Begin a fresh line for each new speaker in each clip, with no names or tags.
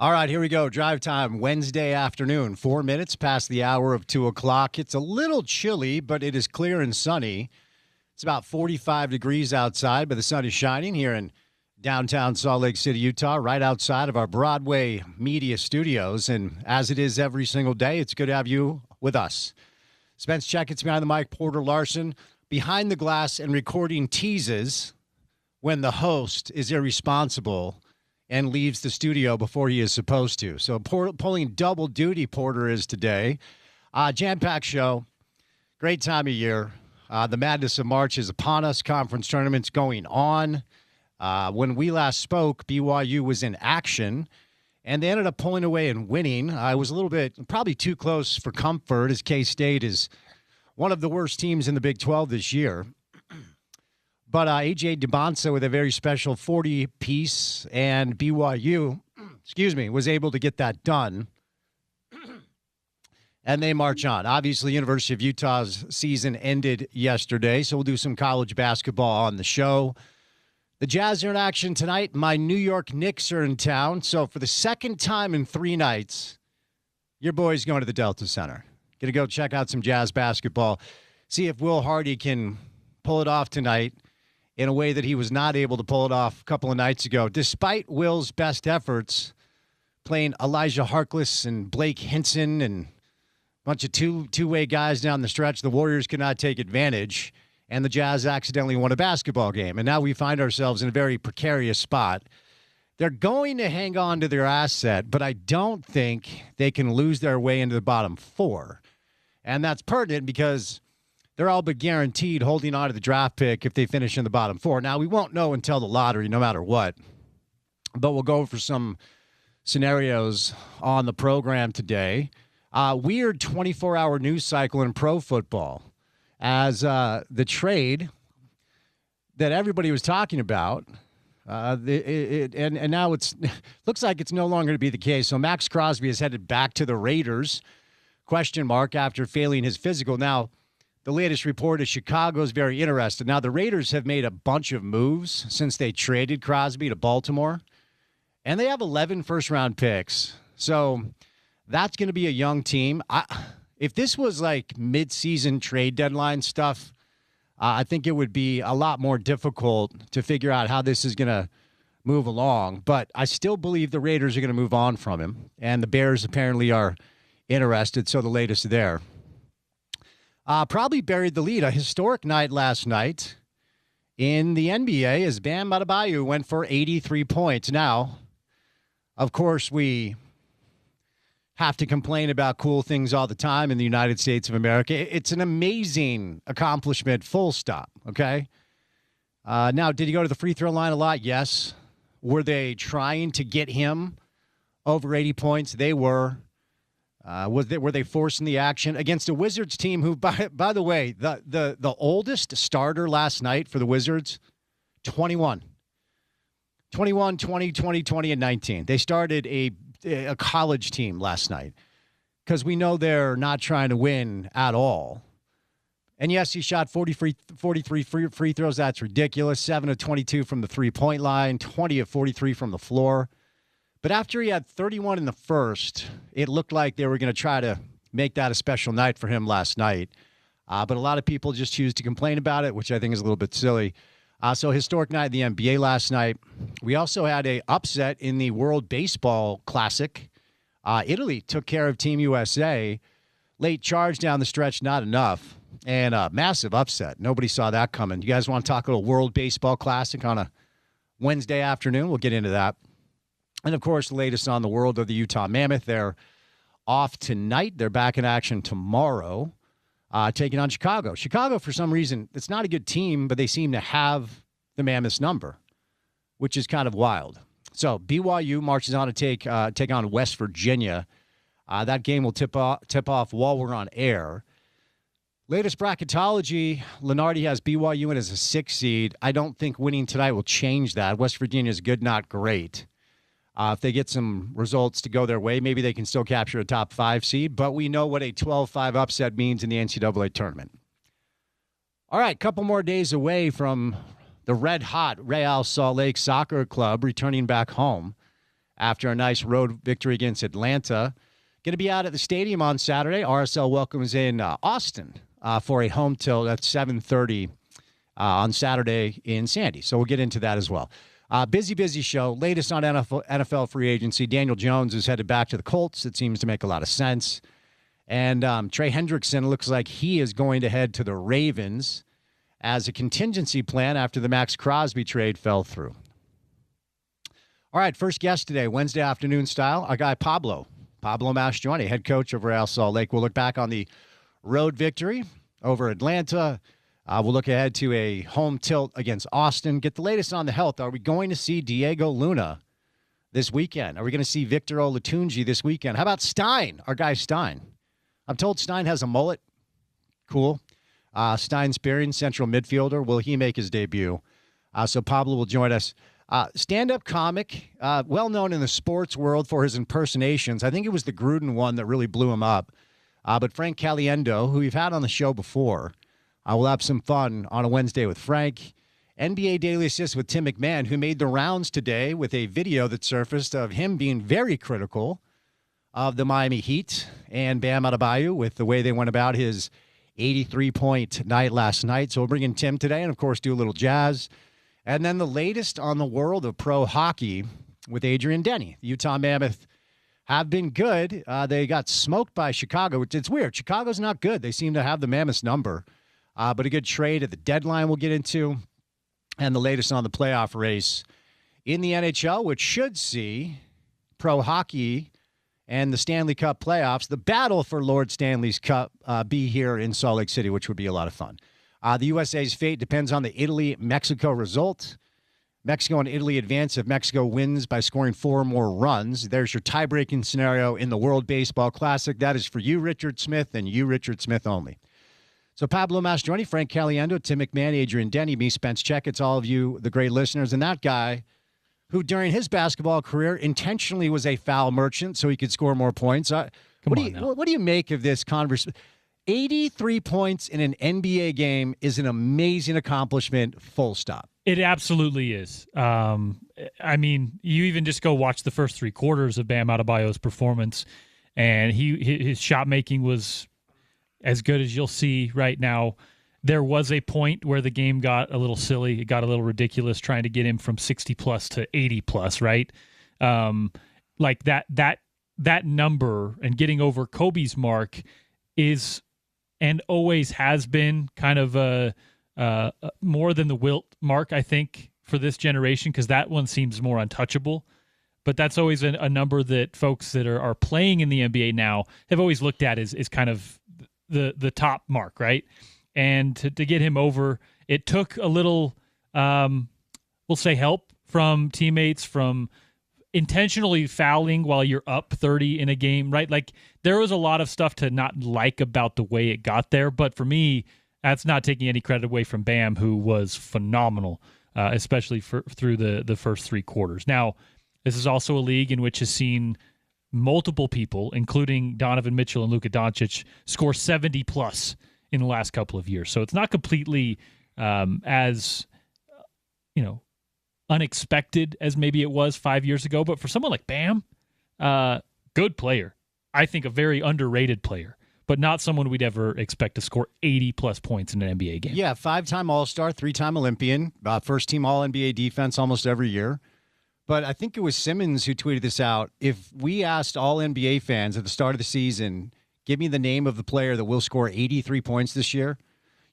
All right, here we go. Drive time Wednesday afternoon, 4 minutes past the hour of 2 o'clock. It's a little chilly, but it is clear and sunny. It's about 45 degrees outside, but the sun is shining here in downtown Salt Lake City, Utah, right outside of our Broadway media studios. And as it is every single day, it's good to have you with us. Spence Checketts behind the mic, Porter Larson behind the glass and recording teases when the host is irresponsible and leaves the studio before he is supposed to. So pulling double duty, Porter is today. Jam-packed show. Great time of year. The madness of March is upon us. Conference tournaments going on. When we last spoke, BYU was in action, and they ended up pulling away and winning. I was a little bit, probably too close for comfort, as K-State is one of the worst teams in the Big 12 this year. But A.J. DeBonsa with a very special 40-piece, and BYU, was able to get that done. And they march on. Obviously, University of Utah's season ended yesterday, so we'll do some college basketball on the show. The Jazz are in action tonight. My New York Knicks are in town. So for the second time in 3 nights, your boy's going to the Delta Center. Going to go check out some Jazz basketball, see if Will Hardy can pull it off tonight in a way that he was not able to pull it off a couple of nights ago. Despite Will's best efforts, playing Elijah Harkless and Blake Hinson and a bunch of two-way guys down the stretch, the Warriors could not take advantage, and the Jazz accidentally won a basketball game. And now we find ourselves in a very precarious spot. They're going to hang on to their asset, but I don't think they can lose their way into the bottom 4. And that's pertinent because they're all but guaranteed holding on to the draft pick if they finish in the bottom 4. Now, we won't know until the lottery, no matter what. But we'll go for some scenarios on the program today. Weird 24-hour news cycle in pro football as the trade that everybody was talking about, and now it's looks like it's no longer going to be the case. So Max Crosby is headed back to the Raiders, ? After failing his physical. Now, the latest report is Chicago's very interested. Now, the Raiders have made a bunch of moves since they traded Crosby to Baltimore, and they have 11 first-round picks. So that's going to be a young team. If this was like mid-season trade deadline stuff, I think it would be a lot more difficult to figure out how this is going to move along. But I still believe the Raiders are going to move on from him, and the Bears apparently are interested, so the latest there. Probably buried the lead. A historic night last night in the NBA as Bam Adebayo went for 83 points. Now, of course, we have to complain about cool things all the time in the United States of America. It's an amazing accomplishment, full stop, okay? Now, did he go to the free throw line a lot? Yes. Were they trying to get him over 80 points? They were. Were they forcing the action against a Wizards team who, by the way, the oldest starter last night for the Wizards, 21. 21, 20, 20, 20, and 19. They started a college team last night because we know they're not trying to win at all. And yes, he shot 43 free throws. That's ridiculous. 7 of 22 from the three-point line, 20 of 43 from the floor. But after he had 31 in the first, it looked like they were going to try to make that a special night for him last night. But a lot of people just choose to complain about it, which I think is a little bit silly. So historic night in the NBA last night. We also had a upset in the World Baseball Classic. Italy took care of Team USA. Late charge down the stretch, not enough. And a massive upset. Nobody saw that coming. You guys want to talk a little World Baseball Classic on a Wednesday afternoon? We'll get into that. And, of course, the latest on the world of the Utah Mammoth. They're off tonight. They're back in action tomorrow, taking on Chicago. Chicago, for some reason, it's not a good team, but they seem to have the Mammoth's number, which is kind of wild. So BYU marches on to take on West Virginia. That game will tip off while we're on air. Latest bracketology, Lenardi has BYU in as a 6 seed. I don't think winning tonight will change that. West Virginia is good, not great. If they get some results to go their way, maybe they can still capture a top 5 seed, but we know what a 12-5 upset means in the NCAA tournament. All right, couple more days away from the red-hot Real Salt Lake Soccer Club returning back home after a nice road victory against Atlanta. Going to be out at the stadium on Saturday. RSL welcomes in Austin for a home tilt at 7:30 on Saturday in Sandy. So we'll get into that as well. Busy show. Latest on NFL free agency. Daniel Jones is headed back to the Colts. It seems to make a lot of sense. And Trey Hendrickson looks like he is going to head to the Ravens as a contingency plan after the Max Crosby trade fell through. All right, first guest today, Wednesday afternoon style, our guy Pablo Mastroeni, head coach over Real Salt Lake. We'll look back on the road victory over Atlanta. We'll look ahead to a home tilt against Austin. Get the latest on the health. Are we going to see Diego Luna this weekend? Are we going to see Victor Olatunji this weekend? How about Stein, our guy Stein? I'm told Stein has a mullet. Cool. Stein Spearing, central midfielder. Will he make his debut? So Pablo will join us. Stand-up comic, well known in the sports world for his impersonations. I think it was the Gruden one that really blew him up. But Frank Caliendo, who we've had on the show before, we'll have some fun on a Wednesday with Frank. NBA Daily Assist with Tim McMahon, who made the rounds today with a video that surfaced of him being very critical of the Miami Heat and Bam Adebayo with the way they went about his 83-point night last night. So we'll bring in Tim today and, of course, do a little jazz. And then the latest on the world of pro hockey with Adrian Denny. The Utah Mammoth have been good. They got smoked by Chicago, which it's weird. Chicago's not good. They seem to have the Mammoth's number. But a good trade at the deadline we'll get into. And the latest on the playoff race in the NHL, which should see pro hockey and the Stanley Cup playoffs, the battle for Lord Stanley's Cup, be here in Salt Lake City, which would be a lot of fun. The USA's fate depends on the Italy-Mexico result. Mexico and Italy advance if Mexico wins by scoring 4 more runs. There's your tie-breaking scenario in the World Baseball Classic. That is for you, Richard Smith, and you, Richard Smith, only. So Pablo Mastroeni, Frank Caliendo, Tim McMahon, Adrian Denny, me, Spence Checketts, all of you, the great listeners, and that guy who during his basketball career intentionally was a foul merchant so he could score more points. What do you make of this conversation? 83 points in an NBA game is an amazing accomplishment, full stop.
It absolutely is. I mean, you even just go watch the first 3 quarters of Bam Adebayo's performance, and his shot making was as good as you'll see right now. There was a point where the game got a little silly. It got a little ridiculous trying to get him from 60-plus to 80-plus, right? Like that number and getting over Kobe's mark is and always has been kind of more than the Wilt mark, I think, for this generation, because that one seems more untouchable. But that's always a number that folks that are playing in the NBA now have always looked at as kind of the top mark, right? And to get him over, it took a little, we'll say, help from teammates, from intentionally fouling while you're up 30 in a game, right? Like, there was a lot of stuff to not like about the way it got there, but for me, that's not taking any credit away from Bam, who was phenomenal, especially through the first 3 quarters. Now, this is also a league in which has seen multiple people, including Donovan Mitchell and Luka Doncic, score 70-plus in the last couple of years. So it's not completely as, unexpected as maybe it was 5 years ago. But for someone like Bam, good player. I think a very underrated player, but not someone we'd ever expect to score 80-plus points in an NBA game.
Yeah, 5-time All-Star, 3-time Olympian, first-team All-NBA defense almost every year. But I think it was Simmons who tweeted this out. If we asked all NBA fans at the start of the season, give me the name of the player that will score 83 points this year,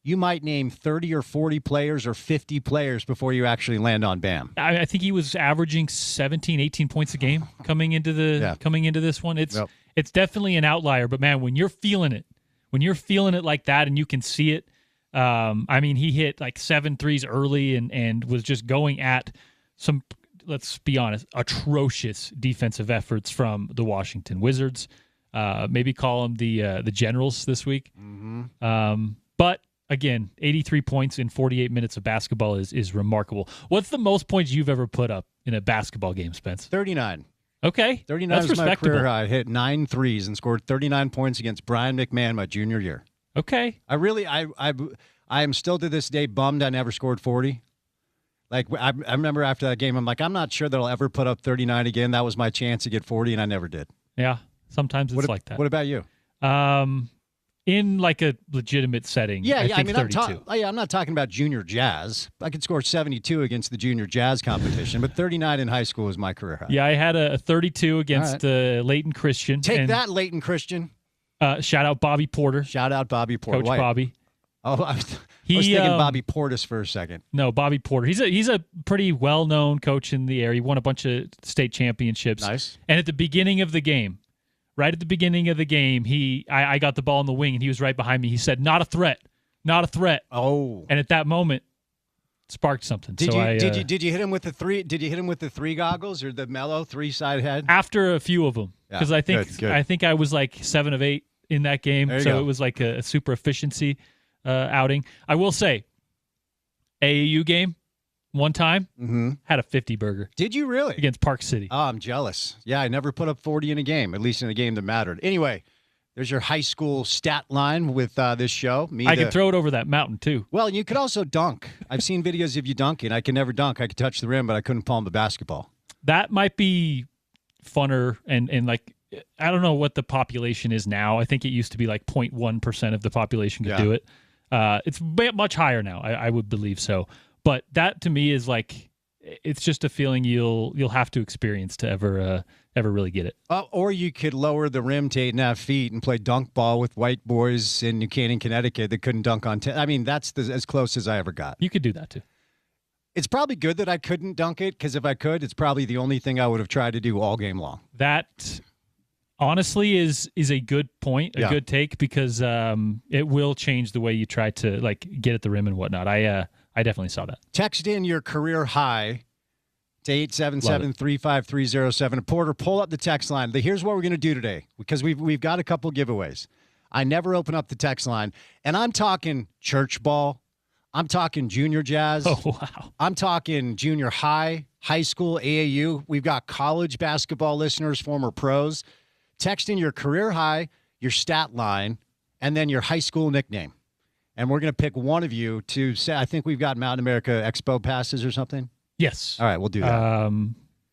you might name 30 or 40 players or 50 players before you actually land on Bam.
I think he was averaging 17, 18 points a game coming into this one. It's definitely an outlier, but man, when you're feeling it like that and you can see it, he hit like 7 threes early and was just going at some, let's be honest, atrocious defensive efforts from the Washington Wizards. Maybe call them the Generals this week. Mm-hmm. But again, 83 points in 48 minutes of basketball is remarkable. What's the most points you've ever put up in a basketball game, Spence?
39.
Okay.
39 is my career high. I hit 9 threes and scored 39 points against Brian McMahon my junior year.
Okay.
I am still to this day bummed I never scored 40. Like, I remember after that game, I'm like, I'm not sure that I'll ever put up 39 again. That was my chance to get 40, and I never did.
Yeah, sometimes it's like that.
What about you?
In like a legitimate setting, I think 32.
I'm not talking about junior jazz. I could score 72 against the junior jazz competition, but 39 in high school was my career high.
Yeah, I had a 32 against Leighton Christian.
Take that, Leighton Christian.
Shout out Bobby Porter.
Shout out Bobby Porter.
Coach Bobby.
Oh, I was thinking Bobby Portis for a second.
No, Bobby Porter. He's a pretty well-known coach in the area. He won a bunch of state championships.
Nice.
And at the beginning of the game, right at the beginning of the game, I got the ball in the wing, and he was right behind me. He said, "Not a threat. Not a threat."
Oh.
And at that moment, sparked something.
Did you hit him with the three? Did you hit him with the three goggles or the mellow 3-side head?
After a few of them, because I think I was like 7 of 8 in that game, so it was like a super efficiency outing. I will say, AAU game, one time, had a 50 burger.
Did you really?
Against Park City.
Oh, I'm jealous. Yeah, I never put up 40 in a game, at least in a game that mattered. Anyway, there's your high school stat line with this show.
I could throw it over that mountain, too.
Well, you could also dunk. I've seen videos of you dunking. I can never dunk. I could touch the rim, but I couldn't palm the basketball.
That might be funner and like, I don't know what the population is now. I think it used to be like 0.1% of the population could do it. It's much higher now. I would believe so. But that to me is like, it's just a feeling you'll have to experience to ever really get it.
Or you could lower the rim to 8.5 feet and play dunk ball with white boys in New Canaan, Connecticut that couldn't dunk on 10. I mean, that's as close as I ever got.
You could do that too.
It's probably good that I couldn't dunk it, because if I could, it's probably the only thing I would have tried to do all game long.
That honestly is a good point, good take, because it will change the way you try to like get at the rim and whatnot. I definitely saw that.
Text in your career high to 877-35307. Porter, pull up the text line. Here's what we're going to do today, because we've got a couple giveaways. I never open up the text line, and I'm talking church ball. I'm talking junior jazz.
Oh, wow.
I'm talking junior high school, AAU. We've got college basketball listeners, former pros. Text in your career high, your stat line, and then your high school nickname. And we're going to pick one of you to say, I think we've got Mountain America Expo passes or something.
Yes.
All right, we'll do that.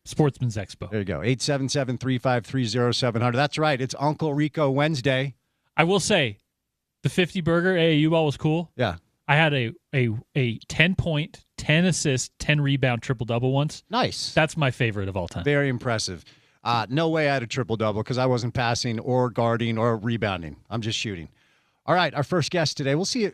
Sportsman's Expo.
There you go. 877-353-0700. That's right. It's Uncle Rico Wednesday.
I will say, the 50 burger AAU ball was cool.
Yeah.
I had a 10-point, 10 assist, 10 rebound triple-double once.
Nice.
That's my favorite of all time.
Very impressive. No way I had a triple-double, because I wasn't passing or guarding or rebounding. I'm just shooting. All right, our first guest today. We'll see. Do you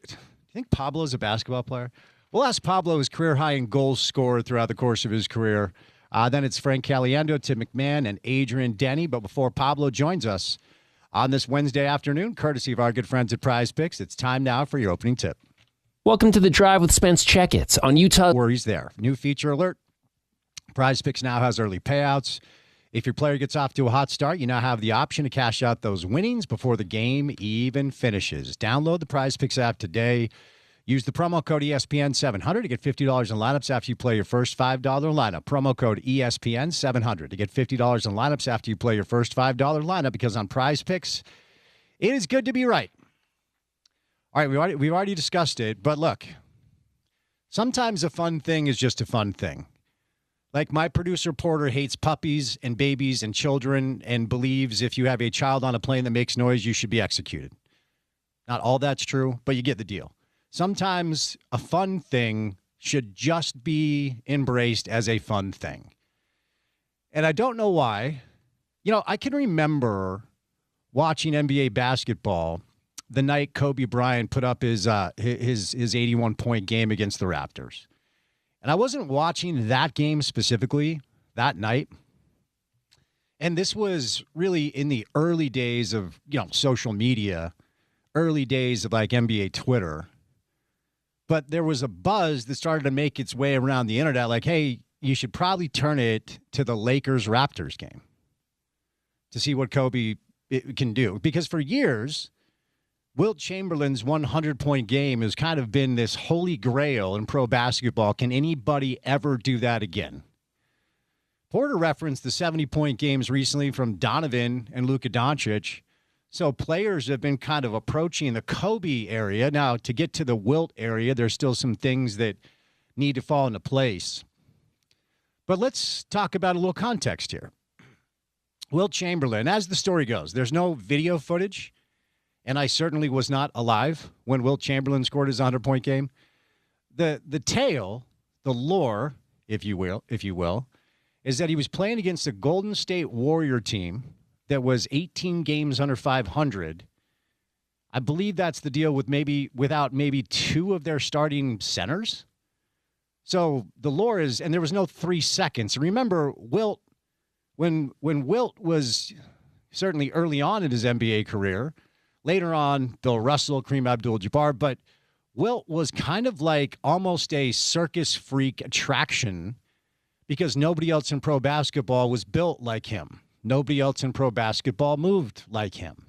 think Pablo's a basketball player? We'll ask Pablo his career high in goals scored throughout the course of his career. Then it's Frank Caliendo, Tim McMahon, and Adrian Denny. But before Pablo joins us on this Wednesday afternoon, courtesy of our good friends at Prize Picks, it's time now for your opening tip.
Welcome to The Drive with Spence Checketts on Utah.
Worries there. New feature alert. Prize Picks now has early payouts. If your player gets off to a hot start, you now have the option to cash out those winnings before the game even finishes. Download the Prize Picks app today. Use the promo code ESPN700 to get $50 in lineups after you play your first $5 lineup. Promo code ESPN700 to get $50 in lineups after you play your first $5 lineup, because on Prize Picks, it is good to be right. All right, we've already discussed it, but look, sometimes a fun thing is just a fun thing. Like my producer Porter hates puppies and babies and children and believes if you have a child on a plane that makes noise, you should be executed. Not all that's true, but you get the deal. Sometimes a fun thing should just be embraced as a fun thing. And I don't know why. You know, I can remember watching NBA basketball the night Kobe Bryant put up his 81-point game against the Raptors. And I wasn't watching that game specifically that night. And this was really in the early days of, social media, early days of like NBA Twitter. But there was a buzz that started to make its way around the internet like, hey, you should probably turn it to the Lakers-Raptors game to see what Kobe can do. Because for years, Wilt Chamberlain's 100-point game has kind of been this holy grail in pro basketball. Can anybody ever do that again? Porter referenced the 70-point games recently from Donovan and Luka Doncic. So players have been kind of approaching the Kobe area. Now, to get to the Wilt area, there's still some things that need to fall into place. But let's talk about a little context here. Wilt Chamberlain, as the story goes, there's no video footage, and I certainly was not alive when Wilt Chamberlain scored his 100-point game. The tale, the lore, if you will, is that he was playing against a Golden State Warrior team that was 18 games under 500. I believe that's the deal without maybe two of their starting centers. So the lore is, and there was no 3 seconds. Remember, Wilt, when Wilt was certainly early on in his NBA career, later on, Bill Russell, Kareem Abdul-Jabbar, but Wilt was kind of like almost a circus freak attraction because nobody else in pro basketball was built like him. Nobody else in pro basketball moved like him.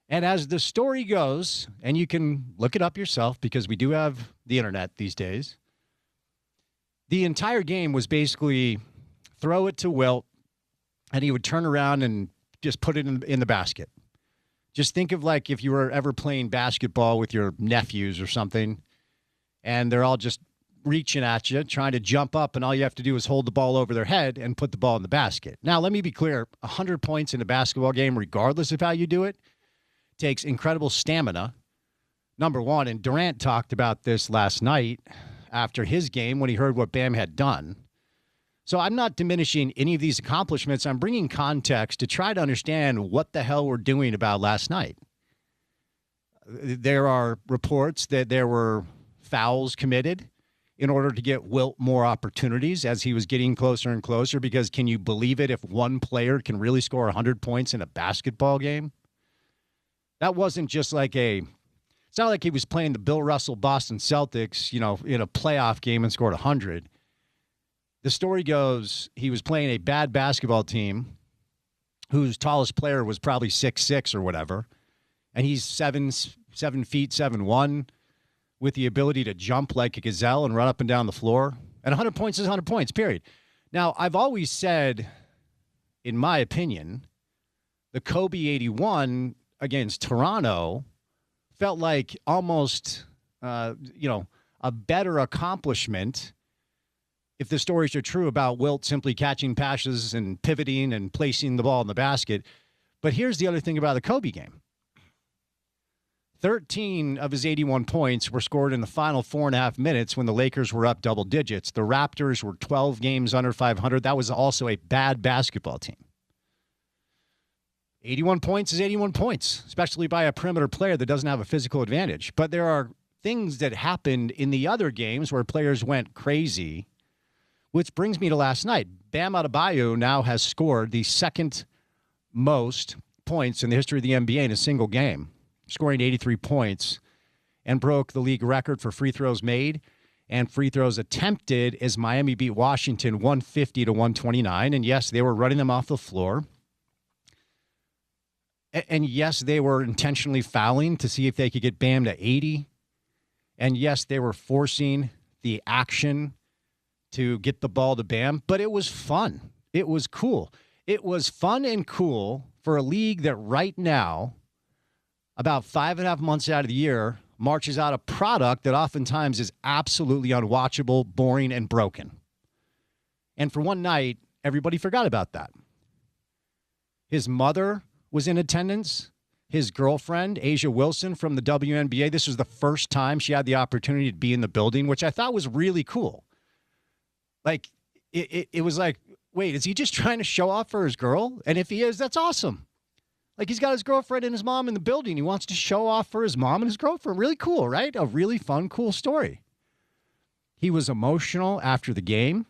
And as the story goes, and you can look it up yourself because we do have the internet these days, the entire game was basically throw it to Wilt, and he would turn around and just put it in the basket. Just think of like if you were ever playing basketball with your nephews or something, and they're all just reaching at you, trying to jump up, and all you have to do is hold the ball over their head and put the ball in the basket. Now, let me be clear. 100 points in a basketball game, regardless of how you do it, takes incredible stamina, number one. And Durant talked about this last night after his game when he heard what Bam had done. So I'm not diminishing any of these accomplishments. I'm bringing context to try to understand what the hell we're doing about last night. There are reports that there were fouls committed in order to get Wilt more opportunities as he was getting closer and closer, because can you believe it if one player can really score 100 points in a basketball game? That wasn't just like it's not like he was playing the Bill Russell Boston Celtics, in a playoff game and scored 100. The story goes he was playing a bad basketball team whose tallest player was probably 6'6" or whatever, and he's 7 feet 7'1", with the ability to jump like a gazelle and run up and down the floor. And 100 points is 100 points, period. Now, I've always said, in my opinion, the Kobe 81 against Toronto felt like almost, a better accomplishment, if the stories are true, about Wilt simply catching passes and pivoting and placing the ball in the basket. But here's the other thing about the Kobe game. 13 of his 81 points were scored in the final 4.5 minutes when the Lakers were up double digits. The Raptors were 12 games under 500. That was also a bad basketball team. 81 points is 81 points, especially by a perimeter player that doesn't have a physical advantage. But there are things that happened in the other games where players went crazy, which brings me to last night. Bam Adebayo now has scored the second most points in the history of the NBA in a single game, scoring 83 points, and broke the league record for free throws made and free throws attempted as Miami beat Washington 150-129. And yes, they were running them off the floor. And yes, they were intentionally fouling to see if they could get Bam to 80. And yes, they were forcing the action to get the ball to Bam. But it was fun. It was cool. It was fun and cool for a league that right now, about 5.5 months out of the year, marches out a product that oftentimes is absolutely unwatchable, boring, and broken. And for one night, everybody forgot about that. His mother was in attendance. His girlfriend, Asia Wilson from the WNBA, this was the first time she had the opportunity to be in the building, which I thought was really cool. Like, it was like, wait, is he just trying to show off for his girl? And if he is, that's awesome. Like, he's got his girlfriend and his mom in the building. He wants to show off for his mom and his girlfriend. Really cool, right? A really fun, cool story. He was emotional after the game.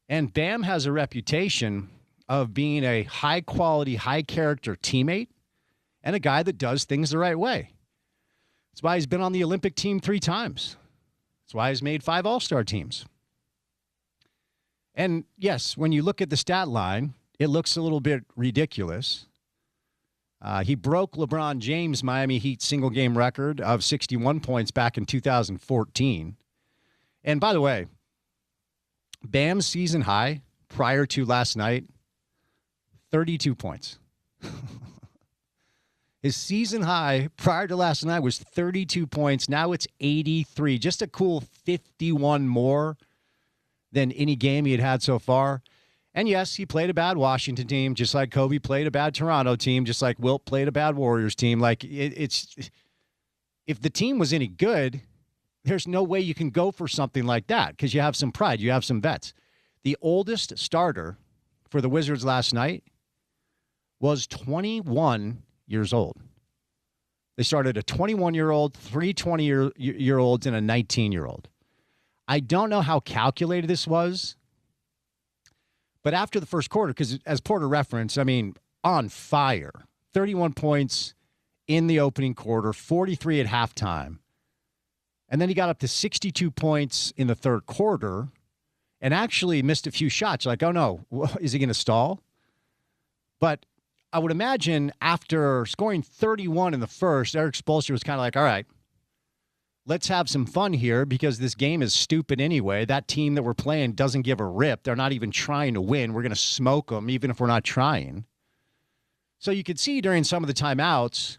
And Bam has a reputation of being a high-quality, high-character teammate and a guy that does things the right way. That's why he's been on the Olympic team 3 times. That's why he's made 5 All-Star teams. And, yes, when you look at the stat line, it looks a little bit ridiculous. He broke LeBron James' Miami Heat single-game record of 61 points back in 2014. And, by the way, Bam's season high prior to last night, 32 points. His season high prior to last night was 32 points. Now it's 83. Just a cool 51 more than any game he had so far. And yes, he played a bad Washington team, just like Kobe played a bad Toronto team, just like Wilt played a bad Warriors team. Like, it's if the team was any good, there's no way you can go for something like that because you have some pride, you have some vets. The oldest starter for the Wizards last night was 21 years old. They started a 21-year-old, three 20-year-olds, and a 19-year-old. I don't know how calculated this was, but after the first quarter, because as Porter referenced, I mean, on fire. 31 points in the opening quarter, 43 at halftime. And then he got up to 62 points in the third quarter and actually missed a few shots. Like, oh, no, is he going to stall? But I would imagine after scoring 31 in the first, Eric Spoelstra was kind of like, all right, let's have some fun here because this game is stupid anyway. That team that we're playing doesn't give a rip. They're not even trying to win. We're going to smoke them even if we're not trying. So you could see during some of the timeouts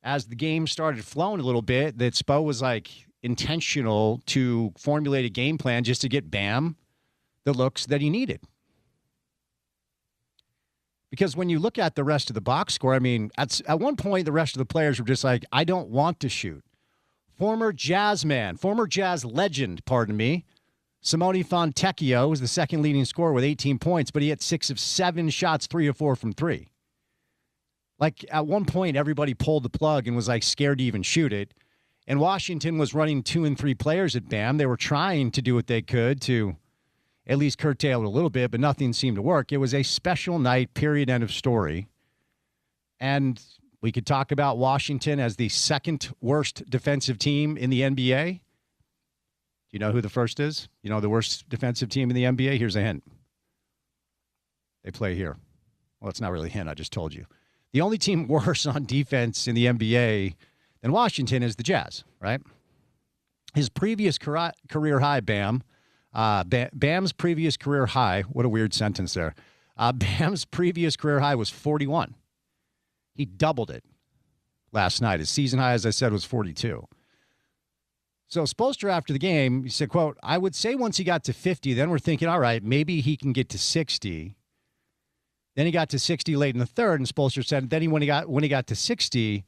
as the game started flowing a little bit that Spo was like intentional to formulate a game plan just to get Bam the looks that he needed. Because when you look at the rest of the box score, I mean, at one point, the rest of the players were just like, I don't want to shoot. Former Jazz legend, pardon me, Simone Fontecchio was the second leading scorer with 18 points, but he had 6 of 7 shots, 3 of 4 from 3. Like, at one point, everybody pulled the plug and was, like, scared to even shoot it. And Washington was running 2 and 3 players at Bam. They were trying to do what they could to at least curtail it a little bit, but nothing seemed to work. It was a special night, period, end of story. And we could talk about Washington as the second worst defensive team in the NBA. Do you know who the first is? You know the worst defensive team in the NBA? Here's a hint. They play here. Well, it's not really a hint. I just told you. The only team worse on defense in the NBA than Washington is the Jazz, right? His previous career high, Bam's previous career high, what a weird sentence there. Bam's previous career high was 41. He doubled it last night. His season high, as I said, was 42. So Spoelstra after the game, he said, quote, I would say once he got to 50, then we're thinking, all right, maybe he can get to 60. Then he got to 60 late in the third, and Spoelstra said, then when he got to 60,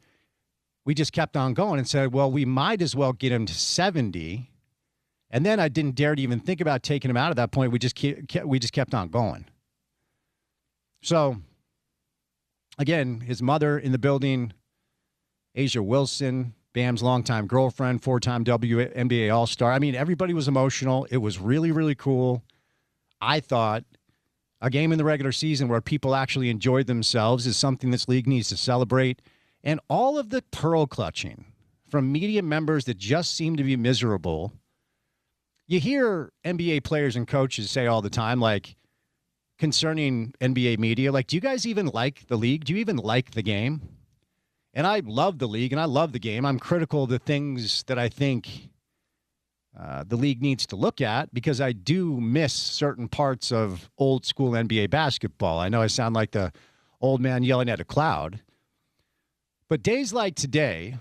we just kept on going and said, well, we might as well get him to 70. And then I didn't dare to even think about taking him out at that point. We just kept on going. So, again, his mother in the building, Asia Wilson, Bam's longtime girlfriend, 4-time WNBA All-Star. I mean, everybody was emotional. It was really, really cool. I thought a game in the regular season where people actually enjoyed themselves is something this league needs to celebrate. And all of the pearl clutching from media members that just seem to be miserable. You hear NBA players and coaches say all the time, like, concerning NBA media, like, do you guys even like the league? Do you even like the game? And I love the league, and I love the game. I'm critical of the things that I think the league needs to look at because I do miss certain parts of old school NBA basketball. I know I sound like the old man yelling at a cloud. But days like today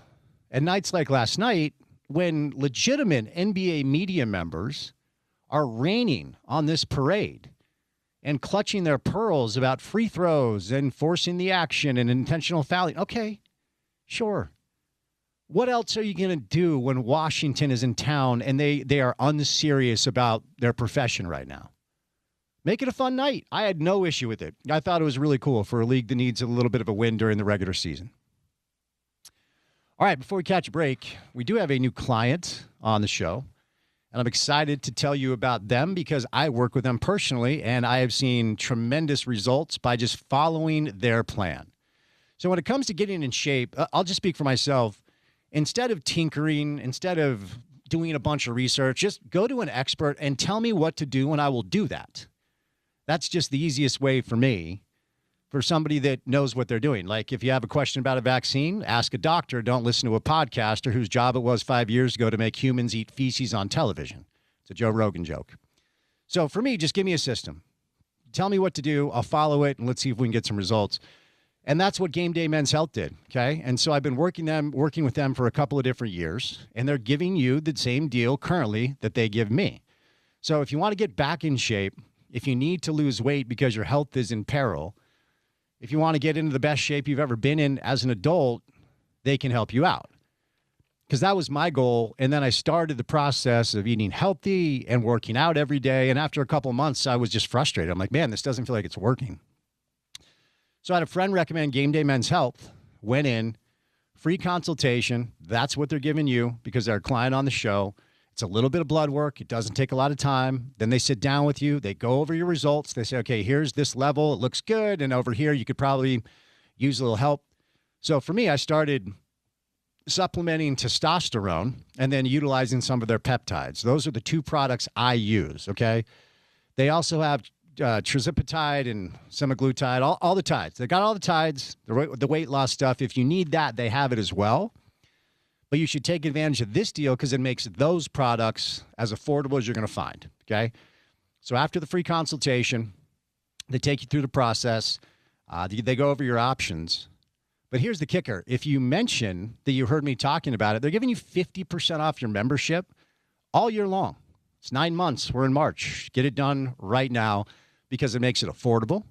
and nights like last night, when legitimate NBA media members are raining on this parade and clutching their pearls about free throws and forcing the action and intentional fouling. Okay, sure. What else are you going to do when Washington is in town and they are unserious about their profession right now? Make it a fun night. I had no issue with it. I thought it was really cool for a league that needs a little bit of a win during the regular season. All right, before we catch a break, we do have a new client on the show, and I'm excited to tell you about them because I work with them personally, and I have seen tremendous results by just following their plan. So when it comes to getting in shape, I'll just speak for myself. Instead of tinkering, instead of doing a bunch of research, just go to an expert and tell me what to do, and I will do that. That's just the easiest way for me. For somebody that knows what they're doing. Like if you have a question about a vaccine, ask a doctor. Don't listen to a podcaster whose job it was 5 years ago to make humans eat feces on television. It's a Joe Rogan joke. So for me, just give me a system. Tell me what to do. I'll follow it, and let's see if we can get some results. And that's what Game Day Men's Health did, okay? And so I've been working with them for a couple of different years, and they're giving you the same deal currently that they give me. So if you want to get back in shape, if you need to lose weight because your health is in peril, if you want to get into the best shape you've ever been in as an adult, they can help you out. Because that was my goal, and then I started the process of eating healthy and working out every day, and after a couple of months, I was just frustrated. I'm like, man, this doesn't feel like it's working. So I had a friend recommend Game Day Men's Health, went in, free consultation. That's what they're giving you because they're a client on the show. It's a little bit of blood work. It doesn't take a lot of time. Then they sit down with you. They go over your results. They say, okay, here's this level. It looks good. And over here, you could probably use a little help. So for me, I started supplementing testosterone and then utilizing some of their peptides. Those are the two products I use, okay? They also have trizipatide and semaglutide, all the tides. They got all the tides, the weight loss stuff. If you need that, they have it as well. But you should take advantage of this deal because it makes those products as affordable as you're going to find, okay? So after the free consultation, they take you through the process. They go over your options. But here's the kicker. If you mention that you heard me talking about it, they're giving you 50% off your membership all year long. It's 9 months. We're in March. Get it done right now because it makes it affordable.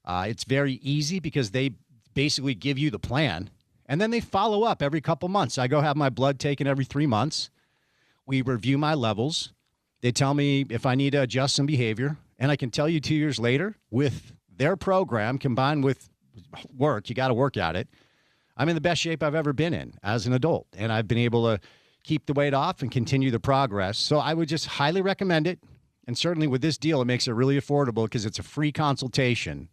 It's very easy because they basically give you the plan, and then they follow up every couple months. I go have my blood taken every 3 months. We review my levels. They tell me if I need to adjust some behavior, and I can tell you 2 years later with their program combined with work, you got to work at it, I'm in the best shape I've ever been in as an adult, and I've been able to keep the weight off and continue the progress. So I would just highly recommend it. And certainly with this deal, it makes it really affordable because it's a free consultation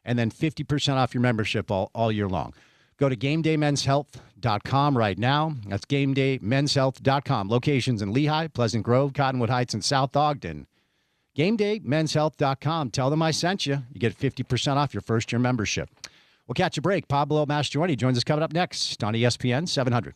and then 50% off your membership all year long. Go to GameDayMen'sHealth.com right now. That's GameDayMen'sHealth.com. Locations in Lehigh, Pleasant Grove, Cottonwood Heights, and South Ogden. GameDayMen'sHealth.com. Tell them I sent you. You get 50% off your first-year membership. We'll catch a break. Pablo Mastroianni joins us coming up next on ESPN 700.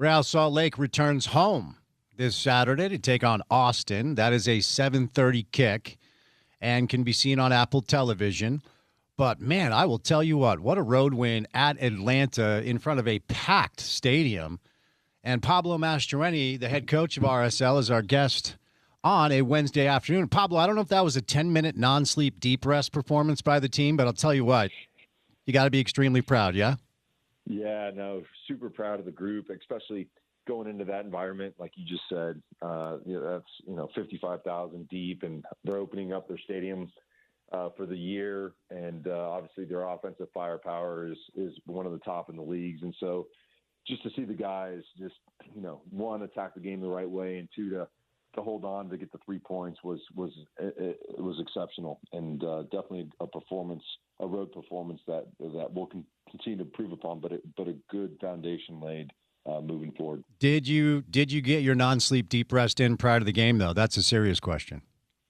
Real Salt Lake returns home this Saturday to take on Austin. That is a 7:30 kick and can be seen on Apple Television. But, man, I will tell you what a road win at Atlanta in front of a packed stadium. And Pablo Mastroeni, the head coach of RSL, is our guest on a Wednesday afternoon. Pablo, I don't know if that was a 10-minute non-sleep deep rest performance by the team, but I'll tell you what, you got to be extremely proud, yeah?
Yeah, no, super proud of the group, especially going into that environment, like you just said. That's 55,000 deep, and they're opening up their stadium for the year, and obviously their offensive firepower is one of the top in the leagues, and so just to see the guys just one, attack the game the right way, and two, to hold on to get the 3 points was exceptional, and definitely a road performance that we'll continue to improve upon, but a good foundation laid moving forward. Did
you get your non-sleep deep rest in prior to the game, though? That's a serious question.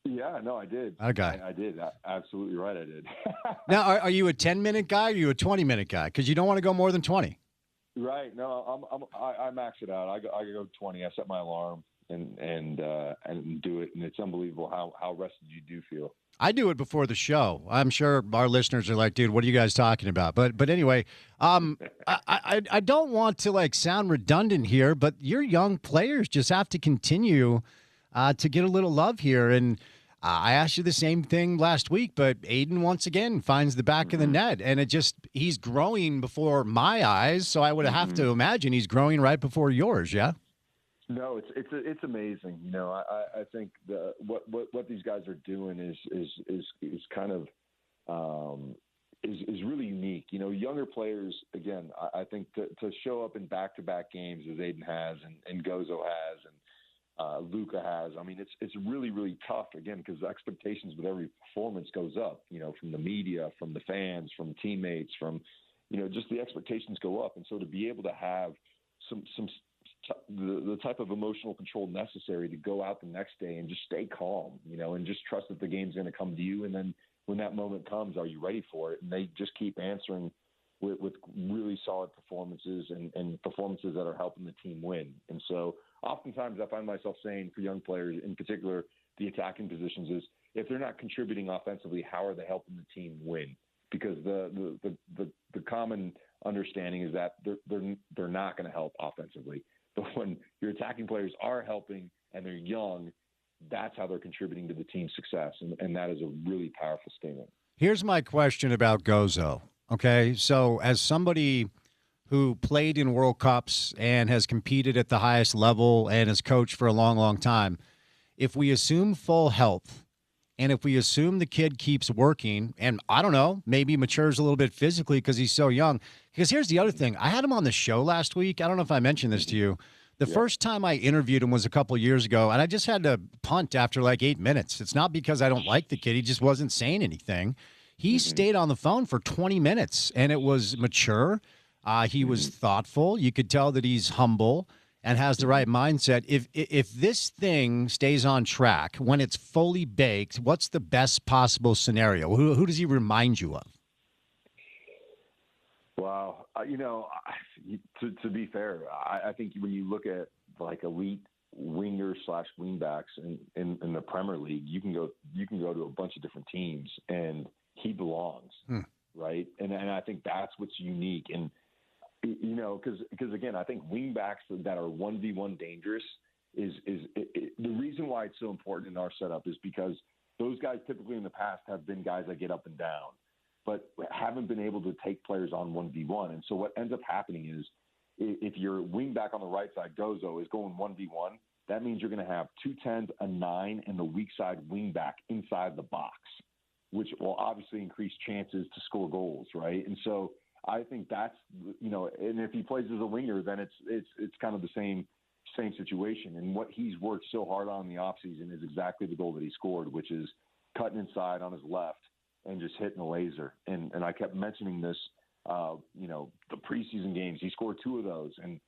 Yeah, no, I did.
Okay.
I did. Absolutely right, I did.
Now, are you a 10-minute guy or are you a 20-minute guy? Because you don't want to go more than 20.
Right. No, I max it out. I go 20. I set my alarm and do it, and it's unbelievable how rested you do feel.
I do it before the show. I'm sure our listeners are like, dude, what are you guys talking about? But anyway, I don't want to sound redundant here, but your young players just have to continue to get a little love here. And I asked you the same thing last week, but Aiden once again finds the back of the net, and he's growing before my eyes. So I would have to imagine he's growing right before yours. Yeah.
No, it's amazing. I think what these guys are doing is kind of is really unique. Younger players, again, I think to show up in back-to-back games as Aiden has and Gozo has and Luca has. I mean, it's really, really tough, again, because the expectations with every performance goes up, from the media, from the fans, from teammates, from, just the expectations go up. And so to be able to have the type of emotional control necessary to go out the next day and just stay calm, and just trust that the game's going to come to you. And then when that moment comes, are you ready for it? And they just keep answering with really solid performances and performances that are helping the team win. And so oftentimes I find myself saying, for young players, in particular, the attacking positions, is if they're not contributing offensively, how are they helping the team win? Because the common understanding is that they're not going to help offensively. But when your attacking players are helping and they're young, that's how they're contributing to the team's success. And that is a really powerful statement.
Here's my question about Gozo. Okay, so as somebody who played in World Cups and has competed at the highest level and has coached for a long, long time, if we assume full health and if we assume the kid keeps working and, I don't know, maybe matures a little bit physically because he's so young. Because here's the other thing. I had him on the show last week. I don't know if I mentioned this to you. The first time I interviewed him was a couple years ago, and I just had to punt after 8 minutes. It's not because I don't like the kid. He just wasn't saying anything. He stayed on the phone for 20 minutes, and it was mature. He was thoughtful. You could tell that he's humble and has the right mindset. If this thing stays on track, when it's fully baked, what's the best possible scenario? Who does he remind you of?
Wow. To be fair, I think when you look at elite wingers / wingbacks in the Premier League, you can go to a bunch of different teams and he belongs, right? And I think that's what's unique. And because again, I think wingbacks that are 1v1 dangerous is the reason why it's so important in our setup is because those guys typically in the past have been guys that get up and down, but haven't been able to take players on 1v1. And so what ends up happening is if your wingback on the right side, Gozo, is going 1v1, that means you're going to have 2 10s, a 9, and the weak side wingback inside the box, which will obviously increase chances to score goals, right? And so I think that's, and if he plays as a winger, then it's kind of the same situation. And what he's worked so hard on in the offseason is exactly the goal that he scored, which is cutting inside on his left and just hitting a laser. And I kept mentioning this, the preseason games, he scored 2 of those, and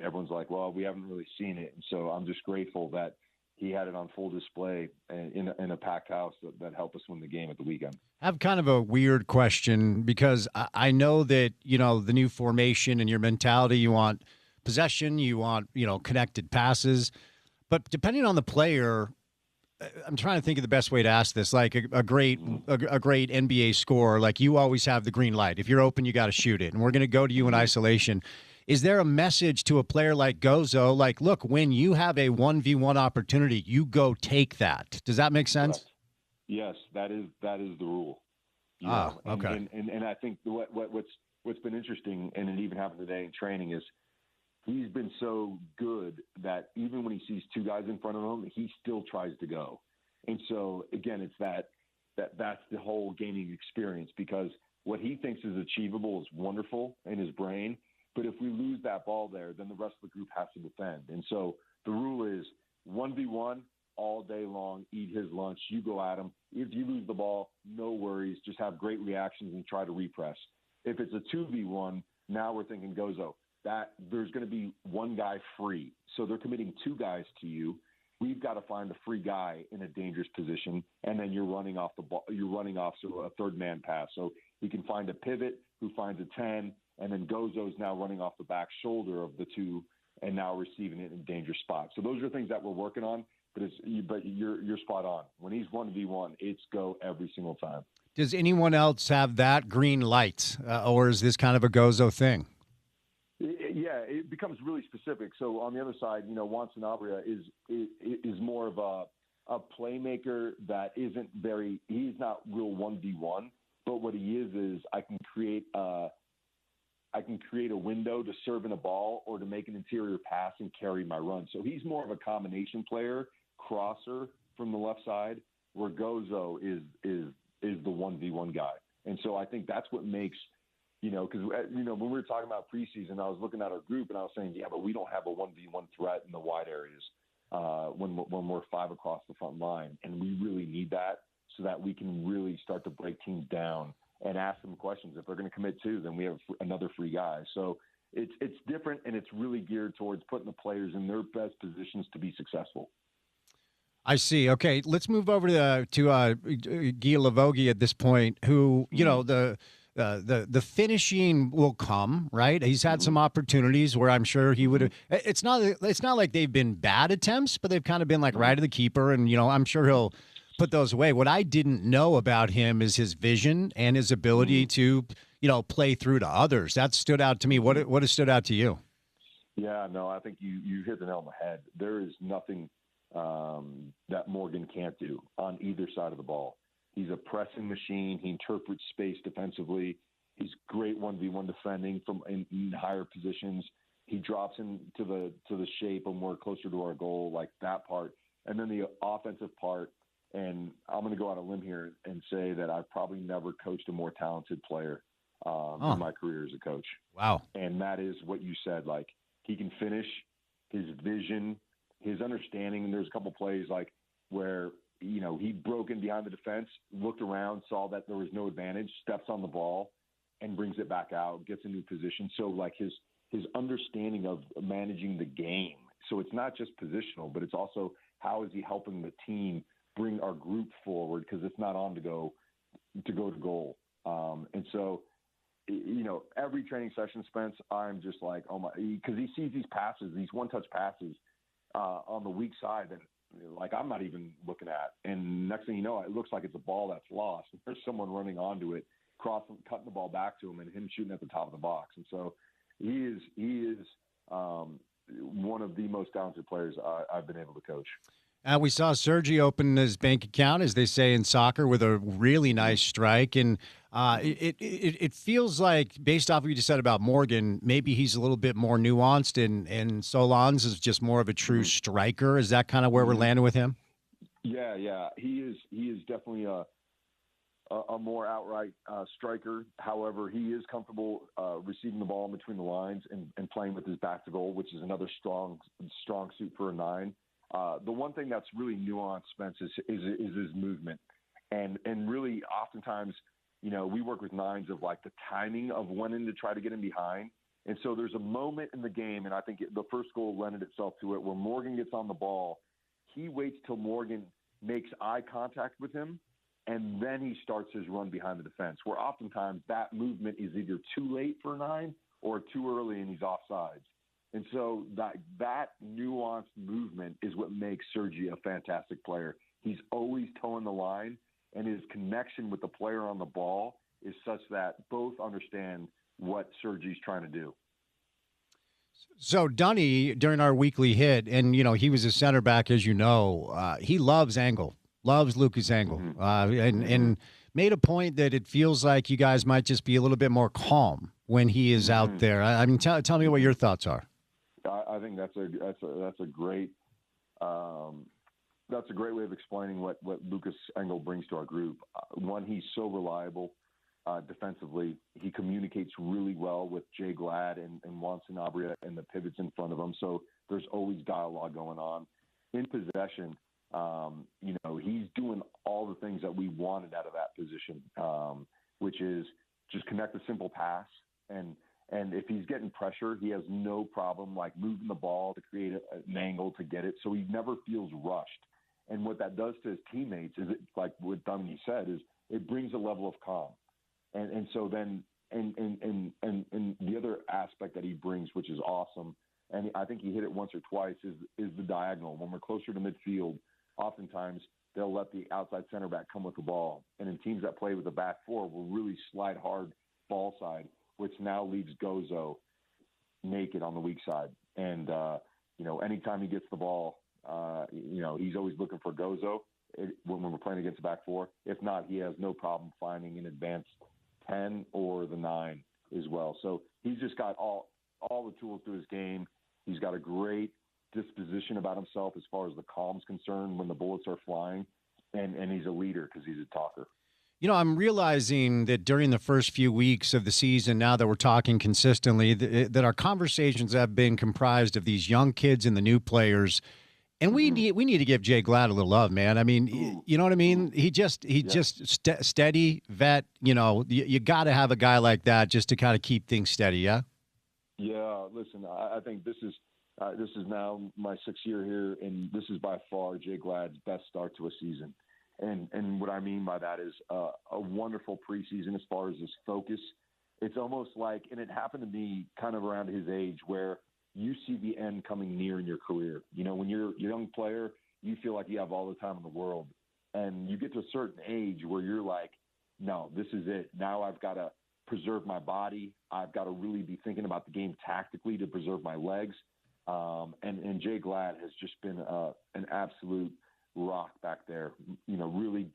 everyone's like, well, we haven't really seen it. And so I'm just grateful that he had it on full display in a packed house that helped us win the game at the weekend.
I have kind of a weird question because I know that, the new formation and your mentality, you want possession. You want, connected passes. But depending on the player, I'm trying to think of the best way to ask this. Like a great NBA scorer, like you always have the green light. If you're open, you got to shoot it. And we're going to go to you in isolation. Is there a message to a player like Gozo? Like, look, when you have a 1v1 opportunity, you go take that. Does that make sense?
Correct. Yes, that is the rule.
Okay.
And I think what's been interesting, and it even happened today in training, is he's been so good that even when he sees two guys in front of him, he still tries to go. And so again, it's that's the whole gaining experience, because what he thinks is achievable is wonderful in his brain. But if we lose that ball there, then the rest of the group has to defend. And so the rule is 1v1 all day long, eat his lunch. You go at him. If you lose the ball, no worries. Just have great reactions and try to repress. If it's a 2v1, now we're thinking Gozo, that there's going to be one guy free. So they're committing two guys to you. We've got to find a free guy in a dangerous position, and then you're running off the ball. You're running off a third man pass. So he can find a pivot who finds a 10, and then Gozo's now running off the back shoulder of the two and now receiving it in a dangerous spot. So those are things that we're working on. But you're spot on. When he's 1v1, it's go every single time.
Does anyone else have that green light, or is this kind of a Gozo thing?
Yeah, it becomes really specific. So on the other side, Juan Sanabria is more of a playmaker that isn't very. He's not real 1v1, but what he is I can create a window to serve in a ball or to make an interior pass and carry my run. So he's more of a combination player, crosser from the left side, where Gozo is the 1v1 guy. And so I think that's what makes, because, when we were talking about preseason, I was looking at our group and I was saying, yeah, but we don't have a 1v1 threat in the wide areas when we're five across the front line. And we really need that so that we can really start to break teams down and ask them questions. If they're going to commit two, then we have another free guy. So it's different, and it's really geared towards putting the players in their best positions to be successful.
I see. Okay, let's move over to Guy Lavogie at this point, who, the finishing will come, right? He's had some opportunities where I'm sure he would have. It's not like they've been bad attempts, but they've kind of been like right of the keeper, and I'm sure he'll put those away. What I didn't know about him is his vision and his ability to, play through to others. That stood out to me. What has stood out to you?
Yeah, no, I think you hit the nail on the head. There is nothing that Morgan can't do on either side of the ball. He's a pressing machine. He interprets space defensively. He's great 1v1 defending from in higher positions. He drops into the shape when we're closer to our goal, like that part. And then the offensive part, and I'm going to go out on a limb here and say that I've probably never coached a more talented player in my career as a coach.
Wow.
And that is what you said. Like, he can finish, his vision, his understanding. And there's a couple plays like where, he broke in behind the defense, looked around, saw that there was no advantage, steps on the ball and brings it back out, gets a new position. So like his understanding of managing the game. So it's not just positional, but it's also how is he helping the team bring our group forward, because it's not on to go to goal. And so, every training session, Spence, I'm just like, oh my, because he sees these passes, these one-touch passes on the weak side that, like, I'm not even looking at. And next thing you know, it looks like it's a ball that's lost. There's someone running onto it, cutting the ball back to him, and him shooting at the top of the box. And so he is one of the most talented players I've been able to coach.
We saw Sergi open his bank account, as they say in soccer, with a really nice strike. And it feels like, based off what you just said about Morgan, maybe he's a little bit more nuanced, and Solans is just more of a true striker. Is that kind of where we're landing with him?
Yeah. He is definitely a more outright striker. However, he is comfortable receiving the ball in between the lines and playing with his back to goal, which is another strong suit for a 9. The one thing that's really nuanced, Spence, is his movement. And really oftentimes, we work with 9s of like the timing of when to try to get him behind. And so there's a moment in the game, and I think the first goal lended itself to it, where Morgan gets on the ball. He waits till Morgan makes eye contact with him, and then he starts his run behind the defense, where oftentimes that movement is either too late for a 9 or too early and he's offsides. And so that nuanced movement is what makes Sergi a fantastic player. He's always towing the line, and his connection with the player on the ball is such that both understand what Sergi's trying to do.
So Dunny, during our weekly hit, and he was a center back, as you know, he loves Angle, loves Lucas Angle, and made a point that it feels like you guys might just be a little bit more calm when he is out there. I mean, tell me what your thoughts are.
I think that's a great way of explaining what Lucas Engel brings to our group. One, he's so reliable defensively. He communicates really well with Jay Glad and Juan Sanabria and the pivots in front of him. So there's always dialogue going on. In possession, he's doing all the things that we wanted out of that position, which is just connect a simple pass. And if he's getting pressure, he has no problem like moving the ball to create an angle to get it. So he never feels rushed. And what that does to his teammates is, like what Dominique said, is it brings a level of calm. And so then and the other aspect that he brings, which is awesome, and I think he hit it once or twice, is the diagonal. When we're closer to midfield, oftentimes they'll let the outside center back come with the ball. And in teams that play with a back four, will really slide hard ball side, which now leaves Gozo naked on the weak side. And, anytime he gets the ball, he's always looking for Gozo when we're playing against the back four. If not, he has no problem finding an advanced 10 or the 9 as well. So he's just got all the tools to his game. He's got a great disposition about himself as far as the calm's concerned when the bullets are flying. And he's a leader because he's a talker.
I'm realizing that during the first few weeks of the season, now that we're talking consistently, that our conversations have been comprised of these young kids and the new players. And we need to give Jay Glad a little love, man. I mean, you know what I mean? He just steady vet. You got to have a guy like that just to kind of keep things steady. Yeah.
Yeah. Listen, I think this is now my 6th year here, and this is by far Jay Glad's best start to a season. And what I mean by that is a wonderful preseason as far as his focus. It's almost like, and it happened to me kind of around his age, where you see the end coming near in your career. When you're a young player, you feel like you have all the time in the world. And you get to a certain age where you're like, no, this is it. Now I've got to preserve my body. I've got to really be thinking about the game tactically to preserve my legs. And Jay Glad has just been an absolute rock back there, really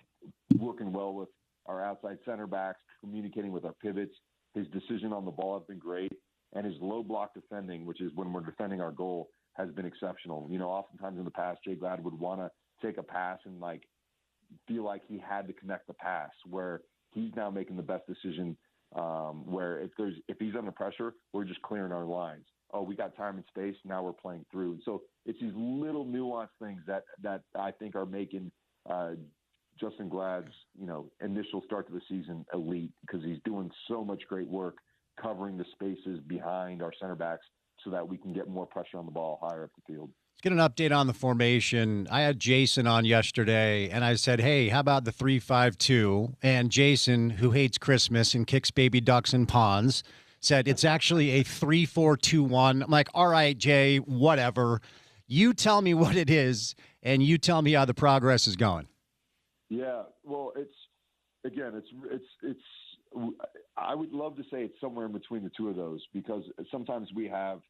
working well with our outside center backs, communicating with our pivots. His decision on the ball has been great. And his low block defending, which is when we're defending our goal, has been exceptional. Oftentimes in the past, Jay Glad would want to take a pass and feel like he had to connect the pass, where he's now making the best decision, where if he's under pressure, we're just clearing our lines. Oh, we got time and space. Now we're playing through. And so it's these little nuanced things that I think are making Justin Glad's, initial start to the season elite, because he's doing so much great work covering the spaces behind our center backs so that we can get more pressure on the ball higher up the field.
Let's get an update on the formation. I had Jason on yesterday, and I said, hey, how about the 3-5-2? And Jason, who hates Christmas and kicks baby ducks in ponds, said it's actually a 3-4-2-1. I'm like, all right, Jay, whatever. You tell me what it is, and you tell me how the progress is going.
Yeah, well, it's I would love to say it's somewhere in between the two of those, because sometimes we have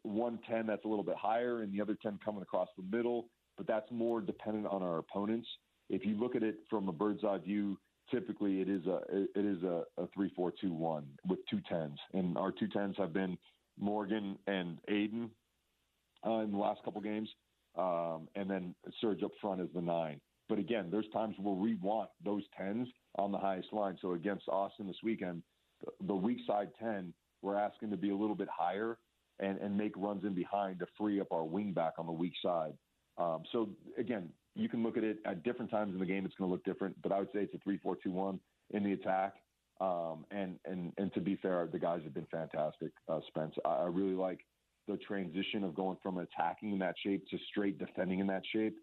one 10 that's a little bit higher and the other 10 coming across the middle, but that's more dependent on our opponents. If you look at it from a bird's eye view, typically it is a 3-4-2-1 with 2 10s, and our 2 10s have been Morgan and Aiden in the last couple games, and then Serge up front as the 9. But again, there's times where we want those 10s on the highest line. So against Austin this weekend, the weak side 10, we're asking to be a little bit higher and make runs in behind to free up our wing back on the weak side. So again, you can look at it at different times in the game. It's going to look different, but I would say it's a 3-4-2-1 in the attack. And to be fair, the guys have been fantastic, Spence. I really like the transition of going from attacking in that shape to straight defending in that shape.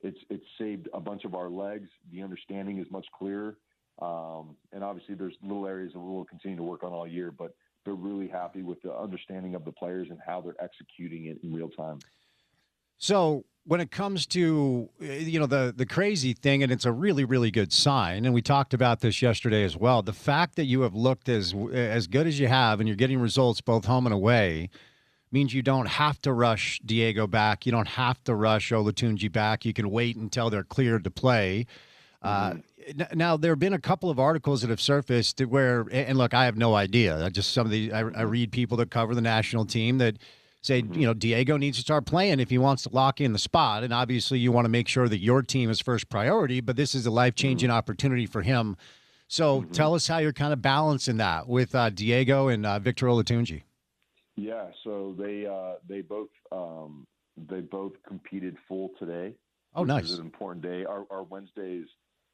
It's saved a bunch of our legs. The understanding is much clearer. And obviously there's little areas that we'll continue to work on all year, but they're really happy with the understanding of the players and how they're executing it in real time.
So when it comes to, the crazy thing, and it's a really, really good sign, and we talked about this yesterday as well, the fact that you have looked as good as you have and you're getting results both home and away means you don't have to rush Diego back. You don't have to rush Olatunji back. You can wait until they're cleared to play. Now, there have been a couple of articles that have surfaced where, and look, I have no idea. I read people that cover the national team that say, Diego needs to start playing if he wants to lock in the spot. And obviously you want to make sure that your team is first priority, but this is a life-changing opportunity for him. So tell us how you're kind of balancing that with Diego and Victor Olatunji.
Yeah, so they both competed full today.
Oh, nice.
Which is an important day. Our Wednesday is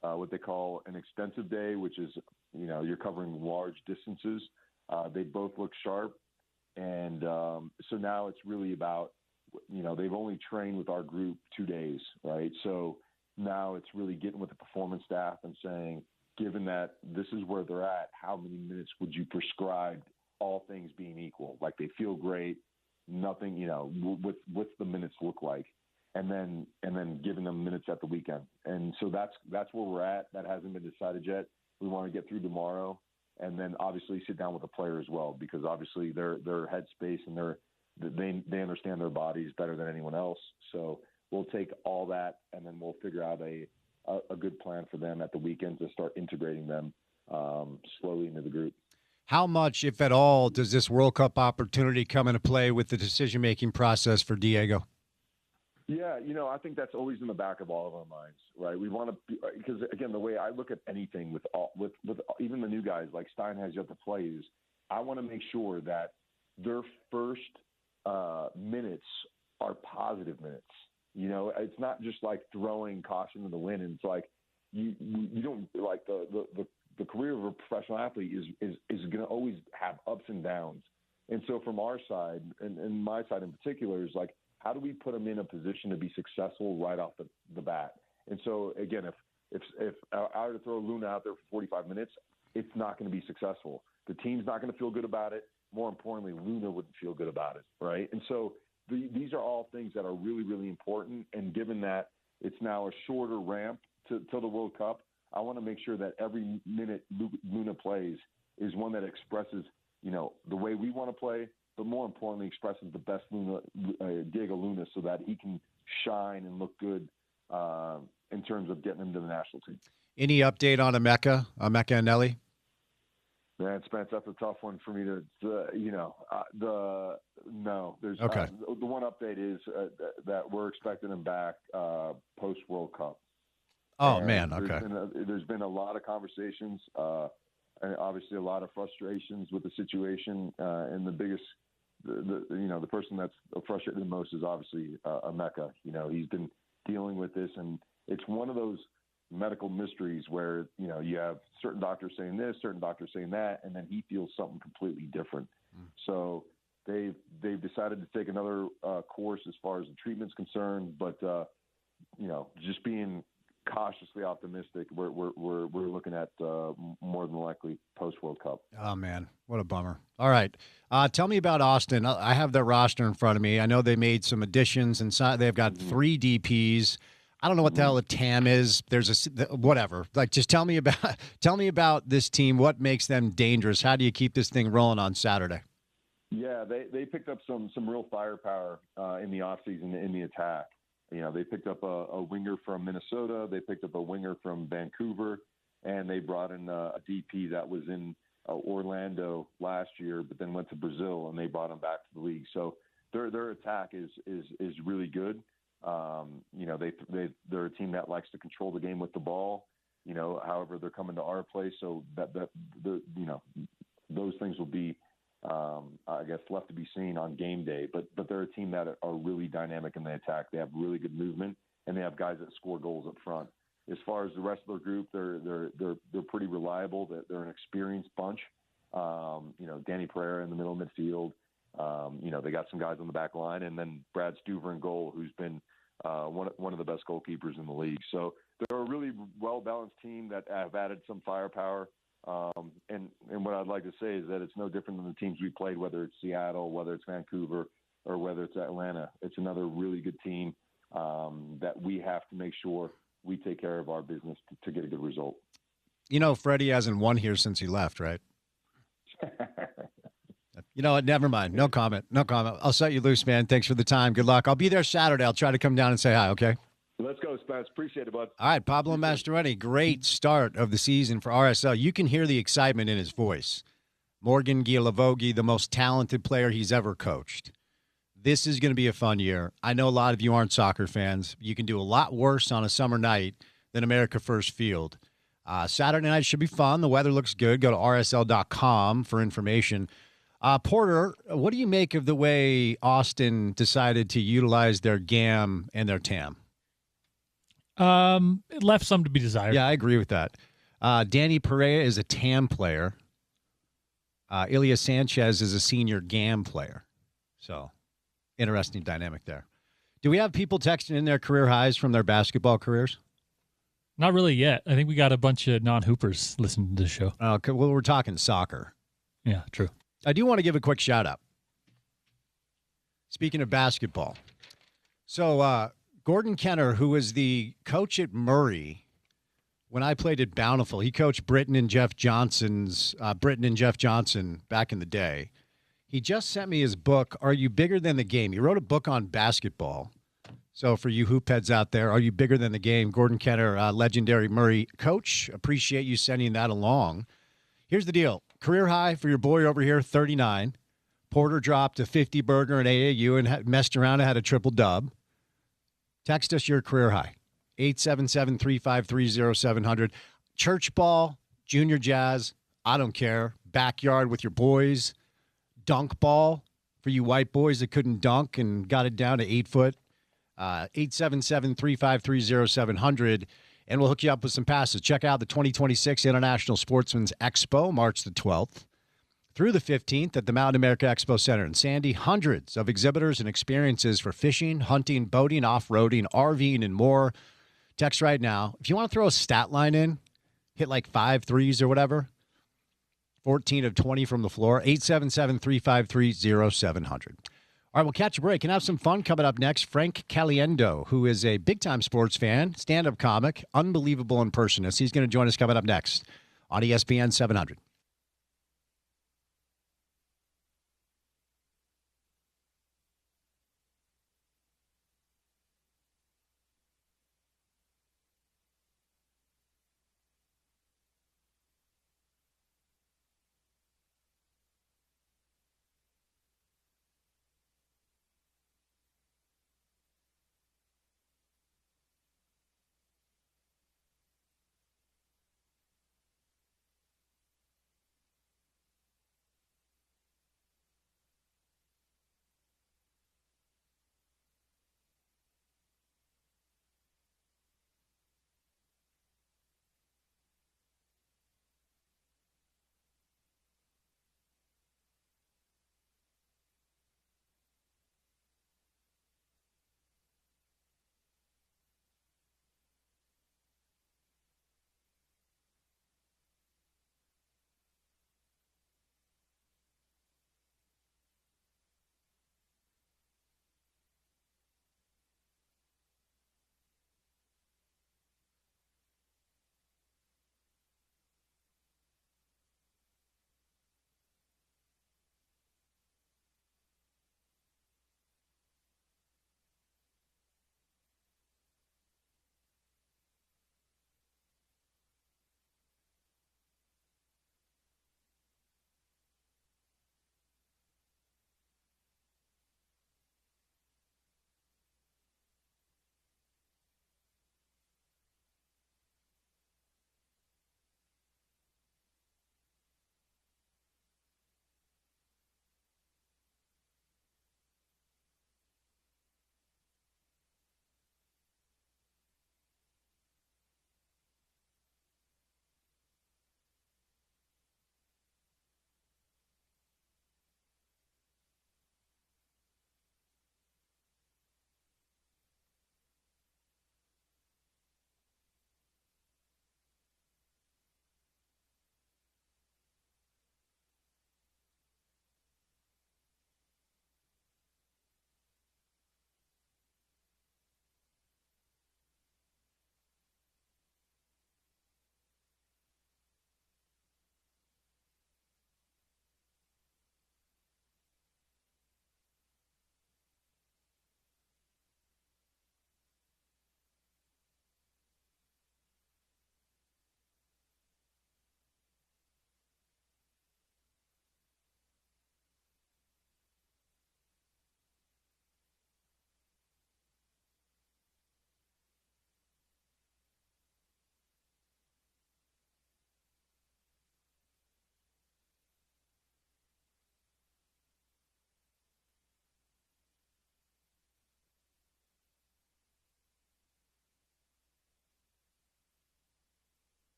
what they call an extensive day, which is, you're covering large distances. They both look sharp. And so now it's really about, they've only trained with our group 2 days, right? So now it's really getting with the performance staff and saying, given that this is where they're at, how many minutes would you prescribe, all things being equal? Like, they feel great, nothing, what's the minutes look like? And then giving them minutes at the weekend. And so that's where we're at. That hasn't been decided yet. We want to get through tomorrow. And then obviously sit down with the player as well, because obviously their headspace and they understand their bodies better than anyone else. So we'll take all that and then we'll figure out a good plan for them at the weekend to start integrating them slowly into the group.
How much, if at all, does this World Cup opportunity come into play with the decision-making process for Diego?
Yeah, I think that's always in the back of all of our minds, right? We want to, because again, the way I look at anything with even the new guys like Stein has yet to play is, I want to make sure that their first minutes are positive minutes. It's not just like throwing caution to the wind. And it's like you don't, like, the career of a professional athlete is going to always have ups and downs. And so from our side, and my side in particular, is like, how do we put them in a position to be successful right off the bat? And so, again, if I were to throw Luna out there for 45 minutes, it's not going to be successful. The team's not going to feel good about it. More importantly, Luna wouldn't feel good about it, right? And so these are all things that are really, really important. And given that it's now a shorter ramp to the World Cup, I want to make sure that every minute Luna plays is one that expresses, the way we want to play, but more importantly, expresses the best Diego Luna, so that he can shine and look good in terms of getting him to the national team.
Any update on Emeka and Nelly?
Man, Spence, that's a tough one for me to no. There's
okay.
The one update is that we're expecting him back post World Cup.
Oh,
and
man, okay.
There's been a lot of conversations, and obviously a lot of frustrations with the situation, and the biggest. The person that's frustrated the most is obviously Emeka. He's been dealing with this, and it's one of those medical mysteries where, you have certain doctors saying this, certain doctors saying that, and then he feels something completely different. So they've decided to take another course as far as the treatment's concerned, but just being cautiously optimistic, we're looking at more than likely post World Cup.
Oh man, what a bummer. All right, tell me about Austin. I have their roster in front of me. I know they made some additions inside. They've got 3 DPs. I don't know what the hell a TAM is. There's whatever. Like, just tell me about this team. What makes them dangerous? How do you keep this thing rolling on Saturday?
Yeah, they picked up some real firepower in the offseason in the attack. They picked up a winger from Minnesota. They picked up a winger from Vancouver, and they brought in a DP that was in Orlando last year, but then went to Brazil, and they brought him back to the league. So their attack is really good. They're a team that likes to control the game with the ball. However, they're coming to our place, so that those things will be, I guess, left to be seen on game day. But they're a team that are really dynamic in the attack. They have really good movement, and they have guys that score goals up front. As far as the rest of their group, they're pretty reliable. They're an experienced bunch. Danny Pereira in the middle midfield. They got some guys on the back line, and then Brad Stuver in goal, who's been one of the best goalkeepers in the league. So they're a really well-balanced team that have added some firepower. And what I'd like to say is that it's no different than the teams we played, whether it's Seattle, whether it's Vancouver, or whether it's Atlanta. It's another really good team that we have to make sure we take care of our business to get a good result.
You know, Freddie hasn't won here since he left, right? You know what? Never mind. No comment. No comment. I'll set you loose, man. Thanks for the time. Good luck. I'll be there Saturday. I'll try to come down and say hi, okay?
Let's go, Spence. Appreciate it, bud.
All right, Pablo Mastroeni, great start of the season for RSL. You can hear the excitement in his voice. Morgan Guilavogi, the most talented player he's ever coached. This is going to be a fun year. I know a lot of you aren't soccer fans. You can do a lot worse on a summer night than America First Field. Saturday night should be fun. The weather looks good. Go to rsl.com for information. Porter, what do you make of the way Austin decided to utilize their GAM and their TAM?
It left some to be desired.
Yeah, I agree with that. Danny Perea is a TAM player. Ilya Sanchez is a senior GAM player. So, interesting dynamic there. Do we have people texting in their career highs from their basketball careers?
Not really yet. I think we got a bunch of non-hoopers listening to the show.
Okay, well, we're talking soccer.
Yeah, true.
I do want to give a quick shout out. Speaking of basketball. So, Gordon Kenner, who was the coach at Murray when I played at Bountiful, he coached Britton and Jeff Johnson back in the day. He just sent me his book, Are You Bigger Than the Game? He wrote a book on basketball. So for you hoop heads out there, Are You Bigger Than the Game? Gordon Kenner, legendary Murray coach. Appreciate you sending that along. Here's the deal. Career high for your boy over here, 39. Porter dropped a 50 burger in AAU and messed around and had a triple dub. Text us your career high, 877-353-0700. Church ball, junior jazz, I don't care. Backyard with your boys. Dunk ball for you white boys that couldn't dunk and got it down to 8 foot. 877-353-0700. And we'll hook you up with some passes. Check out the 2026 International Sportsman's Expo, March the 12th through the 15th at the Mountain America Expo Center in Sandy. Hundreds of exhibitors and experiences for fishing, hunting, boating, off-roading, RVing, and more. Text right now. If you want to throw a stat line in, hit like 5 threes or whatever, 14 of 20 from the floor, 877-353-0700. All right, we'll catch a break and have some fun coming up next. Frank Caliendo, who is a big-time sports fan, stand-up comic, unbelievable impersonist. He's going to join us coming up next on ESPN 700.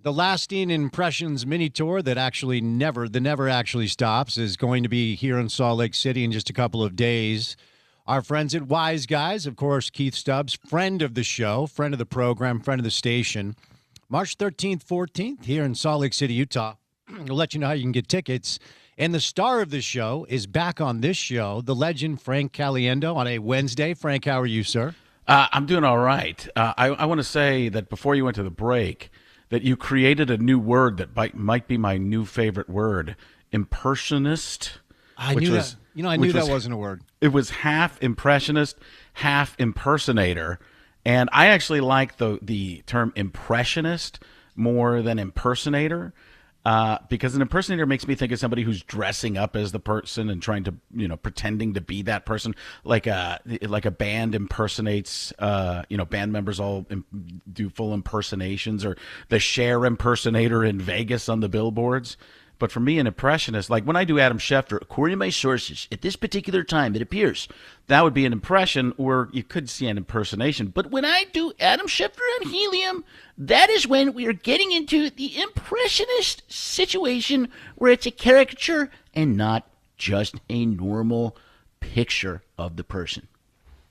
The lasting impressions mini tour that never actually stops is going to be here in Salt Lake City in just a couple of days. Our friends at Wise Guys, of course, Keith Stubbs, friend of the show, friend of the program, friend of the station. March 13th, 14th here in Salt Lake City, Utah. We'll let you know how you can get tickets. And the star of the show is back on this show, the legend Frank Caliendo on a Wednesday. Frank, how are you, sir?
I'm doing all right. I want to say that before you went to the break, that you created a new word that might be my new favorite word, impersonist.
I knew that wasn't a word.
It was half impressionist, half impersonator. And I actually like the term impressionist more than impersonator. Because an impersonator makes me think of somebody who's dressing up as the person and trying to, pretending to be that person, like a band impersonates, band members all do full impersonations, or the Cher impersonator in Vegas on the billboards. But for me, an impressionist, like when I do Adam Schefter, according to my sources, at this particular time, it appears that would be an impression, or you could see an impersonation. But when I do Adam Schefter on helium, that is when we are getting into the impressionist situation where it's a caricature and not just a normal picture of the person.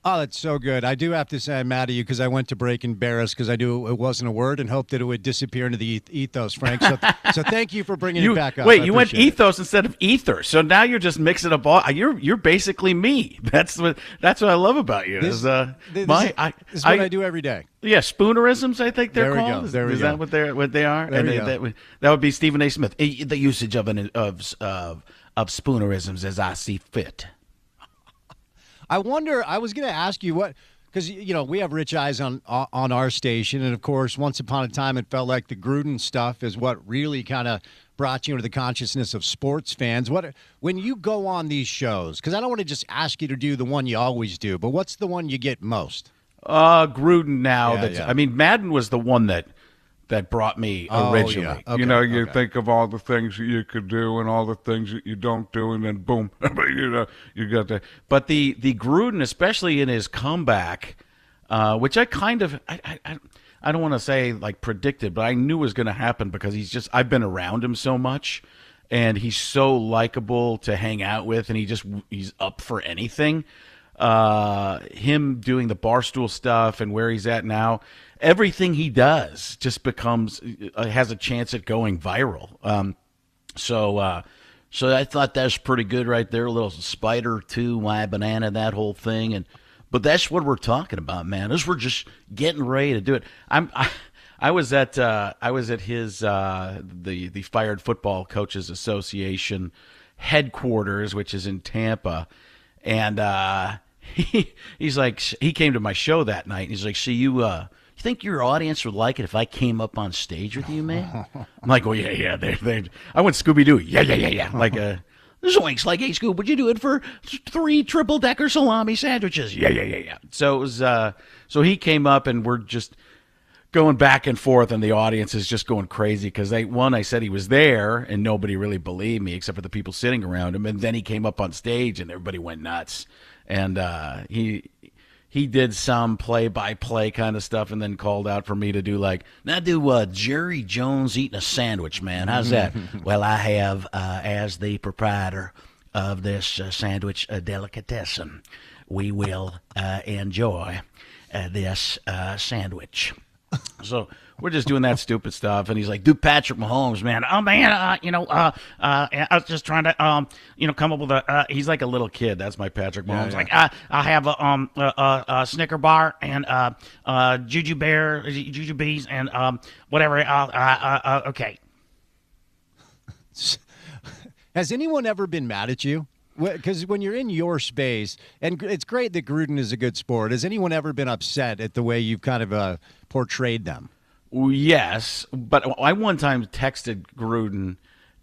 Oh, that's so good. I do have to say I'm mad at you because I went to break embarrassed because I knew it wasn't a word and hoped that it would disappear into the ethos, Frank. So thank you for bringing it back up.
Wait, you went ethos instead of ether. So now you're just mixing up all. You're basically me. That's what I love about you.
This is what I do every day.
Yeah, spoonerisms, I think they're called.
There we go.
Is that what they are? That would be Stephen A. Smith. The usage of spoonerisms as I see fit.
I wonder, I was going to ask you what, because, we have Rich Eyes on our station. And, of course, once upon a time, it felt like the Gruden stuff is what really kind of brought you into the consciousness of sports fans. When you go on these shows, because I don't want to just ask you to do the one you always do, but what's the one you get most?
Gruden now.
Yeah.
I mean, Madden was the one that brought me originally.
Yeah. Okay,
you think of all the things that you could do and all the things that you don't do, and then boom, you got that.
But the Gruden, especially in his comeback, which I kind of I don't want to say like predicted, but I knew was going to happen because I've been around him so much, and he's so likable to hang out with, and he's up for anything. Him doing the Barstool stuff and where he's at now. Everything he does just has a chance at going viral. So I thought that was pretty good right there. A little spider too, why banana, that whole thing. But that's what we're talking about, man. We're just getting ready to do it. I was at his the Fired Football Coaches Association headquarters, which is in Tampa, and he's like, he came to my show that night, and he's like, "See you." You think your audience would like it if I came up on stage with you, man? I'm like, well, yeah. I went Scooby-Doo. Yeah. Like, zoinks, like, hey, Scoob, would you do it for 3 triple-decker salami sandwiches? Yeah. So it was, so he came up, and we're just going back and forth, and the audience is just going crazy because I said he was there, and nobody really believed me except for the people sitting around him, and then he came up on stage, and everybody went nuts. And he did some play-by-play kind of stuff and then called out for me to do now do Jerry Jones eating a sandwich, man. How's that? Well, I have, as the proprietor of this sandwich delicatessen, we will enjoy this sandwich. So we're just doing that stupid stuff, and he's like, "Do Patrick Mahomes, man." Oh man, I was just trying to, come up with a. He's like a little kid. That's my Patrick Mahomes.
Yeah.
Like, I have a Snicker bar and Juju Bees and whatever. Okay.
Has anyone ever been mad at you? Because when you're in your space, and it's great that Gruden is a good sport, has anyone ever been upset at the way you've kind of portrayed them?
Yes, but I one time texted Gruden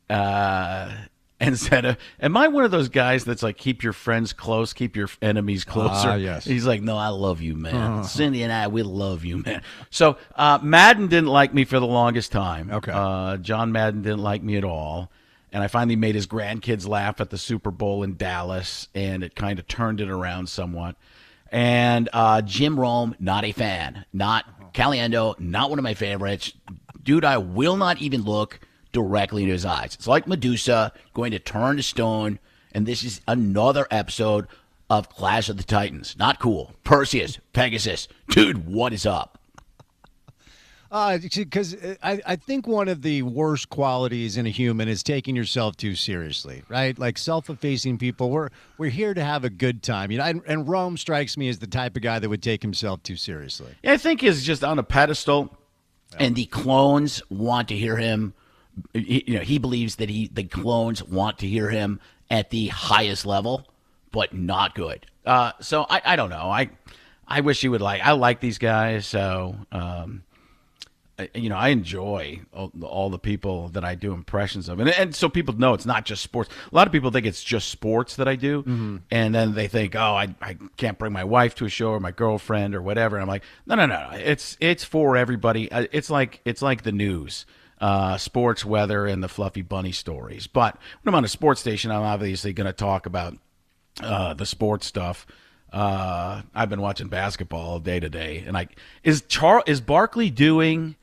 and said, am I one of those guys that's like, keep your friends close, keep your enemies closer?
Yes.
He's like, no, I love you, man. Cindy and I, we love you, man. So Madden didn't like me for the longest time.
Okay.
John Madden didn't like me at all. And I finally made his grandkids laugh at the Super Bowl in Dallas, and it kind of turned it around somewhat. And Jim Rome, not a fan. Not Caliendo, not one of my favorites.
Dude, I will not even look directly into his eyes. It's like Medusa going to turn to stone, and this is another episode of Clash of the Titans. Not cool. Perseus, Pegasus. Dude, what is up?
Because I think one of the worst qualities in a human is taking yourself too seriously, right? Like self-effacing people. We're here to have a good time, and Rome strikes me as the type of guy that would take himself too seriously.
Yeah, I think he's just on a pedestal.
And the clones want to hear him. He believes that the clones want to hear him at the highest level, but not good. So I don't know. I wish he would I like these guys. So, I enjoy all the people that I do impressions of. And so people know it's not just sports. A lot of people think it's just sports that I do. Mm-hmm. And then they think, oh, I can't bring my wife to a show or my girlfriend or whatever. And I'm like, no. It's for everybody. It's like the news. Sports, weather, and the fluffy bunny stories. But when I'm on a sports station, I'm obviously going to talk about the sports stuff. I've been watching basketball day to day, and is Barkley doing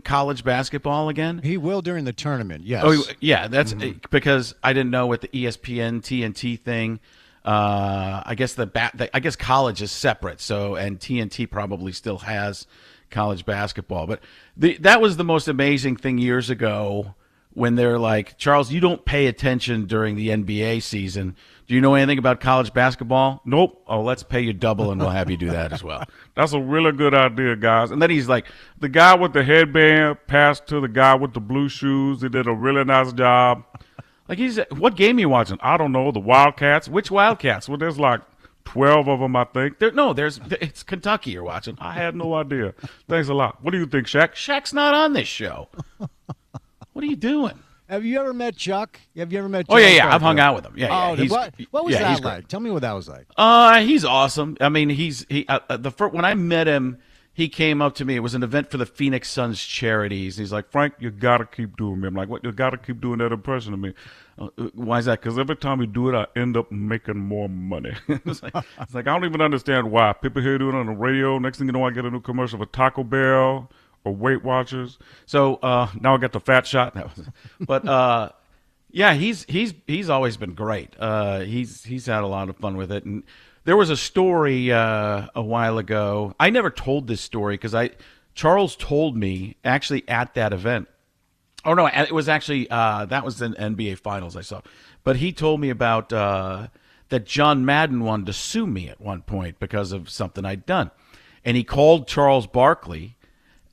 college basketball again?
He will during the tournament. Yes.
Oh, yeah. That's because I didn't know with the ESPN TNT thing. I guess college is separate. So and TNT probably still has college basketball, but that was the most amazing thing years ago when they're like, Charles, you don't pay attention during the NBA season. Do you know anything about college basketball? Nope. Oh, let's pay you double and we'll have you do that as well.
That's a really good idea, guys.
And then he's like,
The guy with the headband passed to the guy with the blue shoes. He did a really nice job.
like what game are you watching?
I don't know, the Wildcats. Which Wildcats? Well, there's like 12 of them, I think.
It's Kentucky you're watching.
I had no idea. Thanks a lot. What do you think, Shaq?
Shaq's not on this show. What are you doing?
Have you ever met Chuck? Have you ever met Chuck?
Oh, yeah. I've hung out with him. Yeah.
What was that like? Tell me what that was like.
He's awesome. I mean, when I met him, he came up to me. It was an event for the Phoenix Suns charities. He's like,
Frank, you got to keep doing me. I'm like, what? You got to keep doing that impression of me.
Why is that?
Because every time you do it, I end up making more money. It's like I don't even understand why. People here doing it on the radio. Next thing you know, I get a new commercial for Taco Bell or Weight Watchers.
So now I got the fat shot. But yeah, he's always been great. He's had a lot of fun with it. And there was a story a while ago. I never told this story because Charles told me actually at that event. Oh no, it was actually that was the NBA Finals I saw. But he told me about that John Madden wanted to sue me at one point because of something I'd done, and he called Charles Barkley.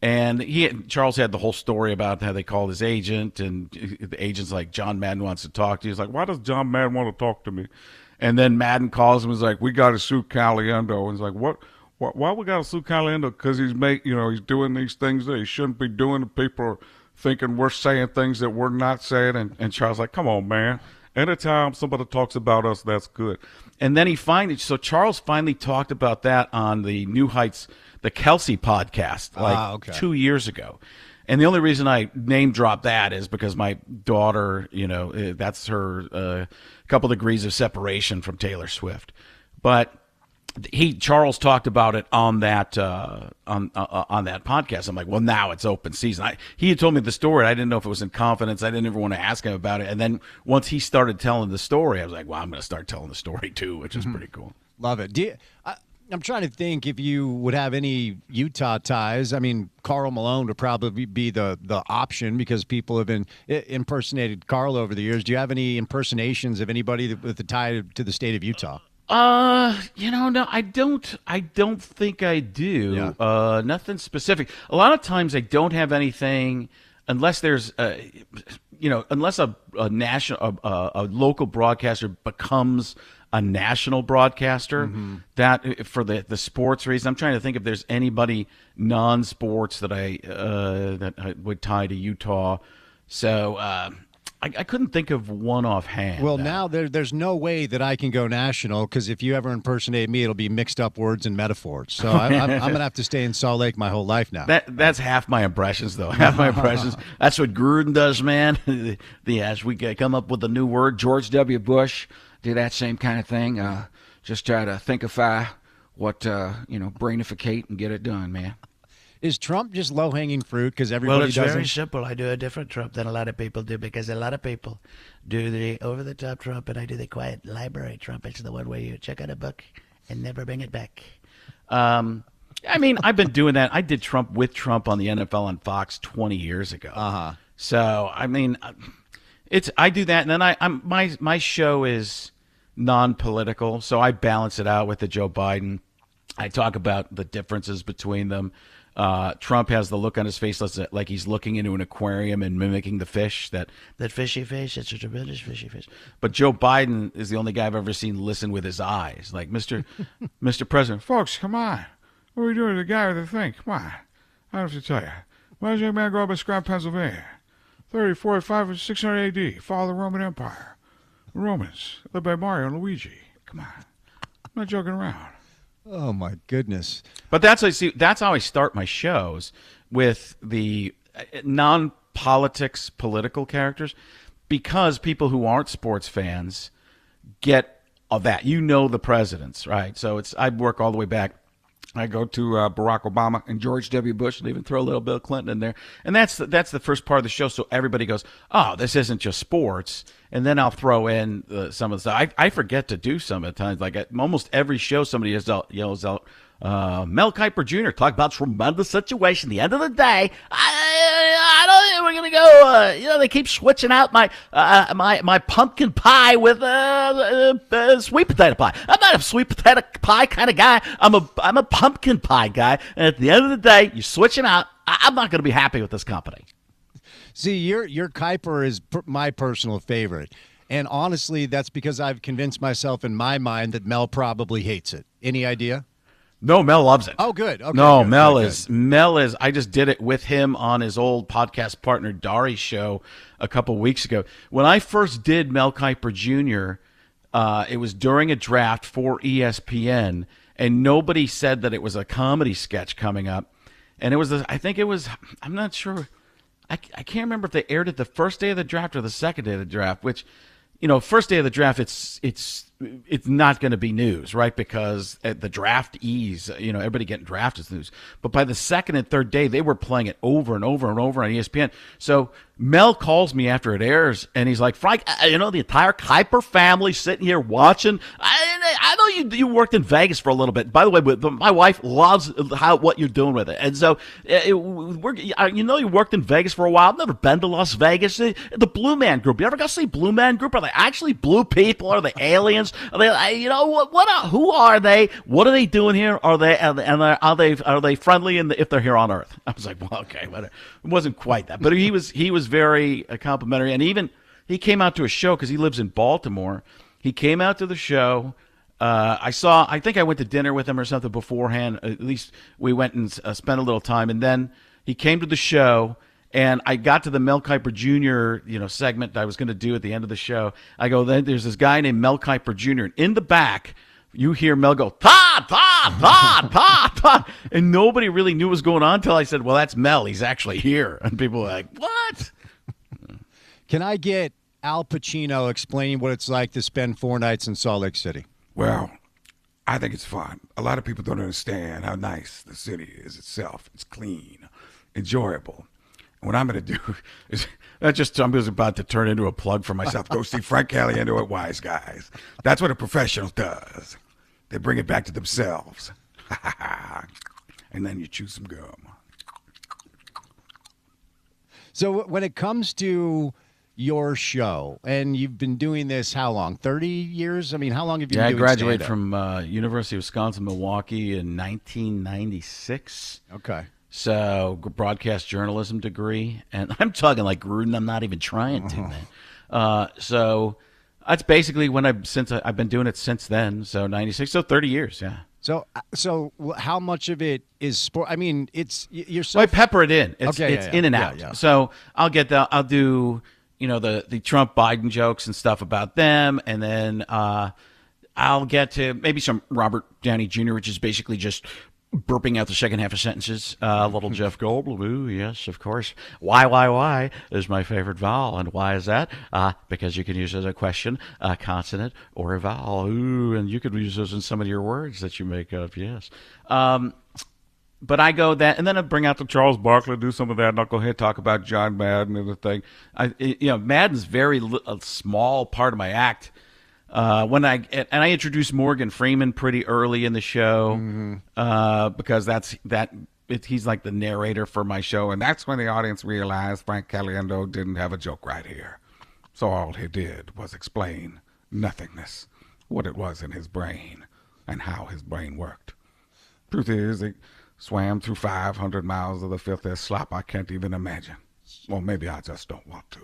And Charles had the whole story about how they called his agent, and the agent's like, John Madden wants to talk to you. He's like,
why does John Madden want to talk to me?
And then Madden calls him and is like,
we got to sue Caliendo. And he's like, what? Why we got to sue Caliendo? Because he's doing these things that he shouldn't be doing. People are thinking we're saying things that we're not saying. And Charles like, come on, man. Anytime somebody talks about us, that's good.
And then Charles finally talked about that on the New Heights, the Kelsey podcast, 2 years ago. And the only reason I name drop that is because my daughter, that's her couple degrees of separation from Taylor Swift. But Charles talked about it on that on that podcast. I'm like, well, now it's open season. He had told me the story. I didn't know if it was in confidence. I didn't ever want to ask him about it. And then once he started telling the story, I was like, well, I'm going to start telling the story too, which is pretty cool.
Love it. I'm trying to think if you would have any Utah ties. I mean, Karl Malone would probably be the option because people have been impersonated Karl over the years. Do you have any impersonations of anybody with a tie to the state of Utah?
No, I don't think I do.
Yeah.
Nothing specific. A lot of times I don't have anything unless there's, unless a national, a local broadcaster becomes a national broadcaster. Mm-hmm. That for the sports reason. I'm trying to think if there's anybody non-sports that I would tie to Utah. So I couldn't think of one offhand.
Well, now there's no way that I can go national because if you ever impersonate me, it'll be mixed up words and metaphors. So I'm going to have to stay in Salt Lake my whole life now.
That's half my impressions, though. Half my impressions. That's what Gruden does, man. As we come up with a new word, George W. Bush did that same kind of thing. Just try to thinkify what, brainificate and get it done, man.
Is Trump just low-hanging fruit because everybody
Well, it's
does
very
him?
simple. I do a different Trump than a lot of people do because a lot of people do the over-the-top Trump, and I do the quiet library Trump. It's the one where you check out a book and never bring it back. I mean, I've been doing that. I did Trump with Trump on the NFL on Fox 20 years ago.
Uh-huh.
So, I mean, I do that, and then my show is non-political, so I balance it out with the Joe Biden. I talk about the differences between them. Trump has the look on his face like he's looking into an aquarium and mimicking the fish, that fishy fish. It's a tremendous fishy fish. But Joe Biden is the only guy I've ever seen listen with his eyes. Like, Mr. President,
Folks, come on. What are we doing to the guy with the thing? Come on. I have to tell you. Why does a young man grow up in Scranton, Pennsylvania? 30, 45, and 600 AD. Follow the Roman Empire. The Romans, led by Mario and Luigi. Come on. I'm not joking around.
Oh, my goodness.
But that's how I start my shows, with the non-politics political characters, because people who aren't sports fans get all that. You know the presidents, right? So I work all the way back.
I go to Barack Obama and George W. Bush, and even
Throw a little Bill Clinton in there, and that's the first part of the show. So everybody goes, "Oh, this isn't just sports." And then I'll throw in some of the stuff. I forget to do some at times. Like at almost every show, somebody yells out, Mel Kiper Jr. talk about tremendous situation. The end of the day, I don't think we're gonna go. They keep switching out my my pumpkin pie with sweet potato pie. I'm not a sweet potato pie kind of guy. I'm a pumpkin pie guy. And at the end of the day, you switch them out. I'm not gonna be happy with this company.
See, your Kuiper is my personal favorite. And honestly, that's because I've convinced myself in my mind that Mel probably hates it. Any idea?
No, Mel loves it.
Oh, good. Okay,
no,
good,
Mel
good,
is
good.
Mel is. I just did it with him on his old podcast partner Dari's show a couple weeks ago. When I first did Mel Kiper Jr., it was during a draft for ESPN, and nobody said that it was a comedy sketch coming up. And it was, I'm not sure. I can't remember if they aired it the first day of the draft or the second day of the draft, which, first day of the draft, it's not going to be news, right? Because at the draftees, everybody getting drafted is news. But by the second and third day, they were playing it over and over and over on ESPN. So Mel calls me after it airs, and he's like, Frank, the entire Kuiper family sitting here watching. I know you worked in Vegas for a little bit. By the way, my wife loves what you're doing with it. And so, you worked in Vegas for a while. I've never been to Las Vegas. The Blue Man Group. You ever got to see Blue Man Group? Are they actually blue people? Are they aliens? Are they, who are they? What are they doing here? Are they friendly if they're here on Earth? I was like, well, okay, but it wasn't quite that. But he was very complimentary, and even he came out to a show because he lives in Baltimore. He came out to the show. I think I went to dinner with him or something beforehand. At least we went and spent a little time, and then he came to the show. And I got to the Mel Kiper Jr. Segment I was going to do at the end of the show. I go, there's this guy named Mel Kiper Jr. And in the back, you hear Mel go, Todd, Todd, Todd, Todd, Todd. And nobody really knew what was going on until I said, well, that's Mel. He's actually here. And people were like, what?
Can I get Al Pacino explaining what it's like to spend 4 nights in Salt Lake City?
Well, I think it's fun. A lot of people don't understand how nice the city is itself. It's clean, enjoyable. What I'm going to do is I'm just about to turn into a plug for myself. Go see Frank Caliendo at Wise Guys. That's what a professional does. They bring it back to themselves. And then you chew some gum.
So when it comes to your show, and you've been doing this how long? 30 years? I mean, how long have you been doing stand-up?
I graduated from University of Wisconsin-Milwaukee in 1996.
Okay.
So, broadcast journalism degree, and I'm talking like Gruden. I'm not even trying to, man. So that's basically when I've been doing it since then. So 96, so 30 years, yeah.
So how much of it is sport? I mean, you're so.
I pepper it in. It's in and out.
Yeah.
So I'll do the Trump Biden jokes and stuff about them, and then I'll get to maybe some Robert Downey Jr., which is basically just burping out the second half of sentences. Little Jeff Goldblum, ooh, yes, of course. Why is my favorite vowel. And why is that? Because you can use it as a question, a consonant, or a vowel. Ooh, and you could use those in some of your words that you make up, yes. but I go that, and then I bring out
To Charles Barkley, do some of that, and I'll go ahead and talk about John Madden and the thing.
Madden's a small part of my act. I introduced Morgan Freeman pretty early in the show because he's like the narrator for my show, and
That's when the audience realized Frank Caliendo didn't have a joke right here. So all he did was explain nothingness, what it was in his brain, and how his brain worked. Truth is, he swam through 500 miles of the filthiest slop I can't even imagine. Well, maybe I just don't want to.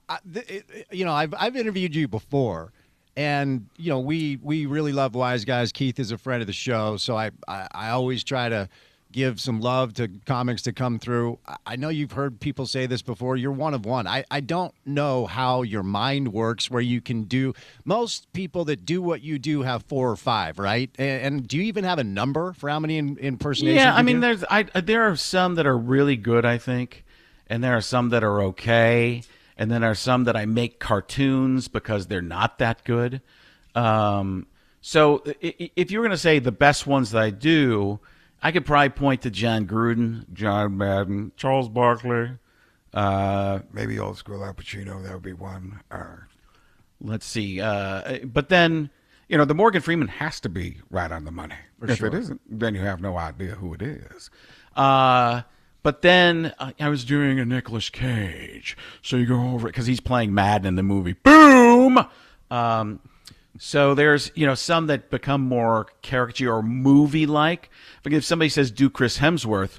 I've interviewed you before, and we really love Wise Guys. Keith is a friend of the show, so I always try to give some love to comics to come through. I know you've heard people say this before. You're one of one. I don't know how your mind works, where you can do. Most people that do what you do have 4 or 5, right? And do you even have a number for how many impersonations?
Yeah, I mean,
do?
there are some that are really good, I think, and there are some that are okay. And then there are some that I make cartoons because they're not that good. So if you were going to say the best ones that I do, I could probably point to John Gruden,
John Madden, Charles Barkley, maybe old school Al Pacino. That would be one.
Let's see. But then, the Morgan Freeman has to be right on the money.
If it isn't, then you have no idea who it is.
But then I was doing a Nicolas Cage. So you go over it because he's playing Madden in the movie. Boom! So there's, some that become more caricature or movie-like. If somebody says, do Chris Hemsworth,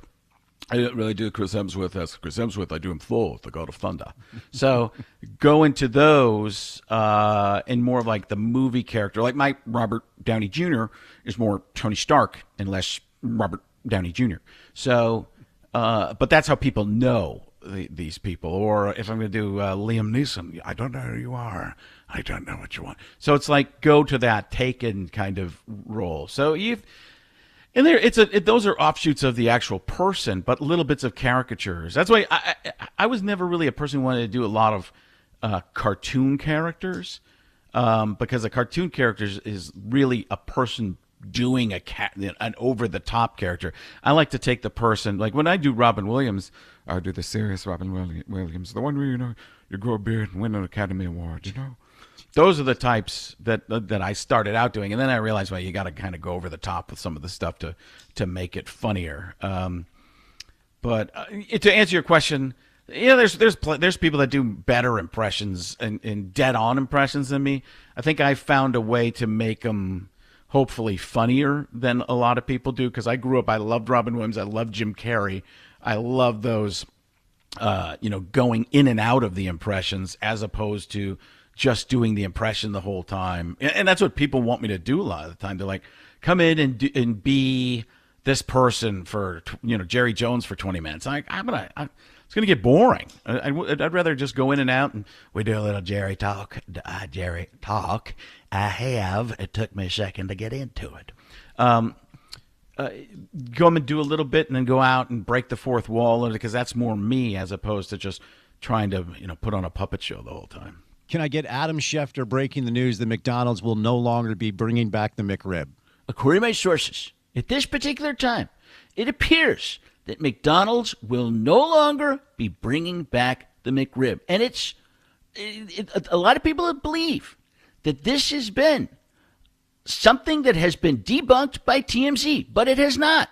I didn't really do Chris Hemsworth. That's Chris Hemsworth. I do him Thor, the God of Thunder. So go into those and more of like the movie character. Like my Robert Downey Jr. is more Tony Stark and less Robert Downey Jr. So... but that's how people know these people. Or if I'm going to do Liam Neeson, I don't know who you are. I don't know what you want. So it's like go to that Taken kind of role. So those are offshoots of the actual person, but little bits of caricatures. That's why I was never really a person who wanted to do a lot of cartoon characters because a cartoon character is really a person doing an over-the-top character. I like to take the person, like when I do Robin Williams, I do the serious Robin Williams, the one where, you grow a beard and win an Academy Award, Those are the types that I started out doing, and then I realized, well, you got to kind of go over the top with some of the stuff to make it funnier. But to answer your question, there's people that do better impressions and dead-on impressions than me. I think I found a way to make them hopefully funnier than a lot of people do, because I grew up, I loved Robin Williams, I loved Jim Carrey, I love those, going in and out of the impressions as opposed to just doing the impression the whole time. And that's what people want me to do a lot of the time. They're like, come in and be this person for, Jerry Jones for 20 minutes. It's going to get boring. I'd rather just go in and out and we do a little Jerry talk. It took me a second to get into it. Go and do a little bit and then go out and break the fourth wall, because that's more me as opposed to just trying to, put on a puppet show the whole time.
Can I get Adam Schefter breaking the news that McDonald's will no longer be bringing back the McRib?
According to my sources, at this particular time, it appears that McDonald's will no longer be bringing back the McRib. And a lot of people believe that this has been something that has been debunked by TMZ, but it has not.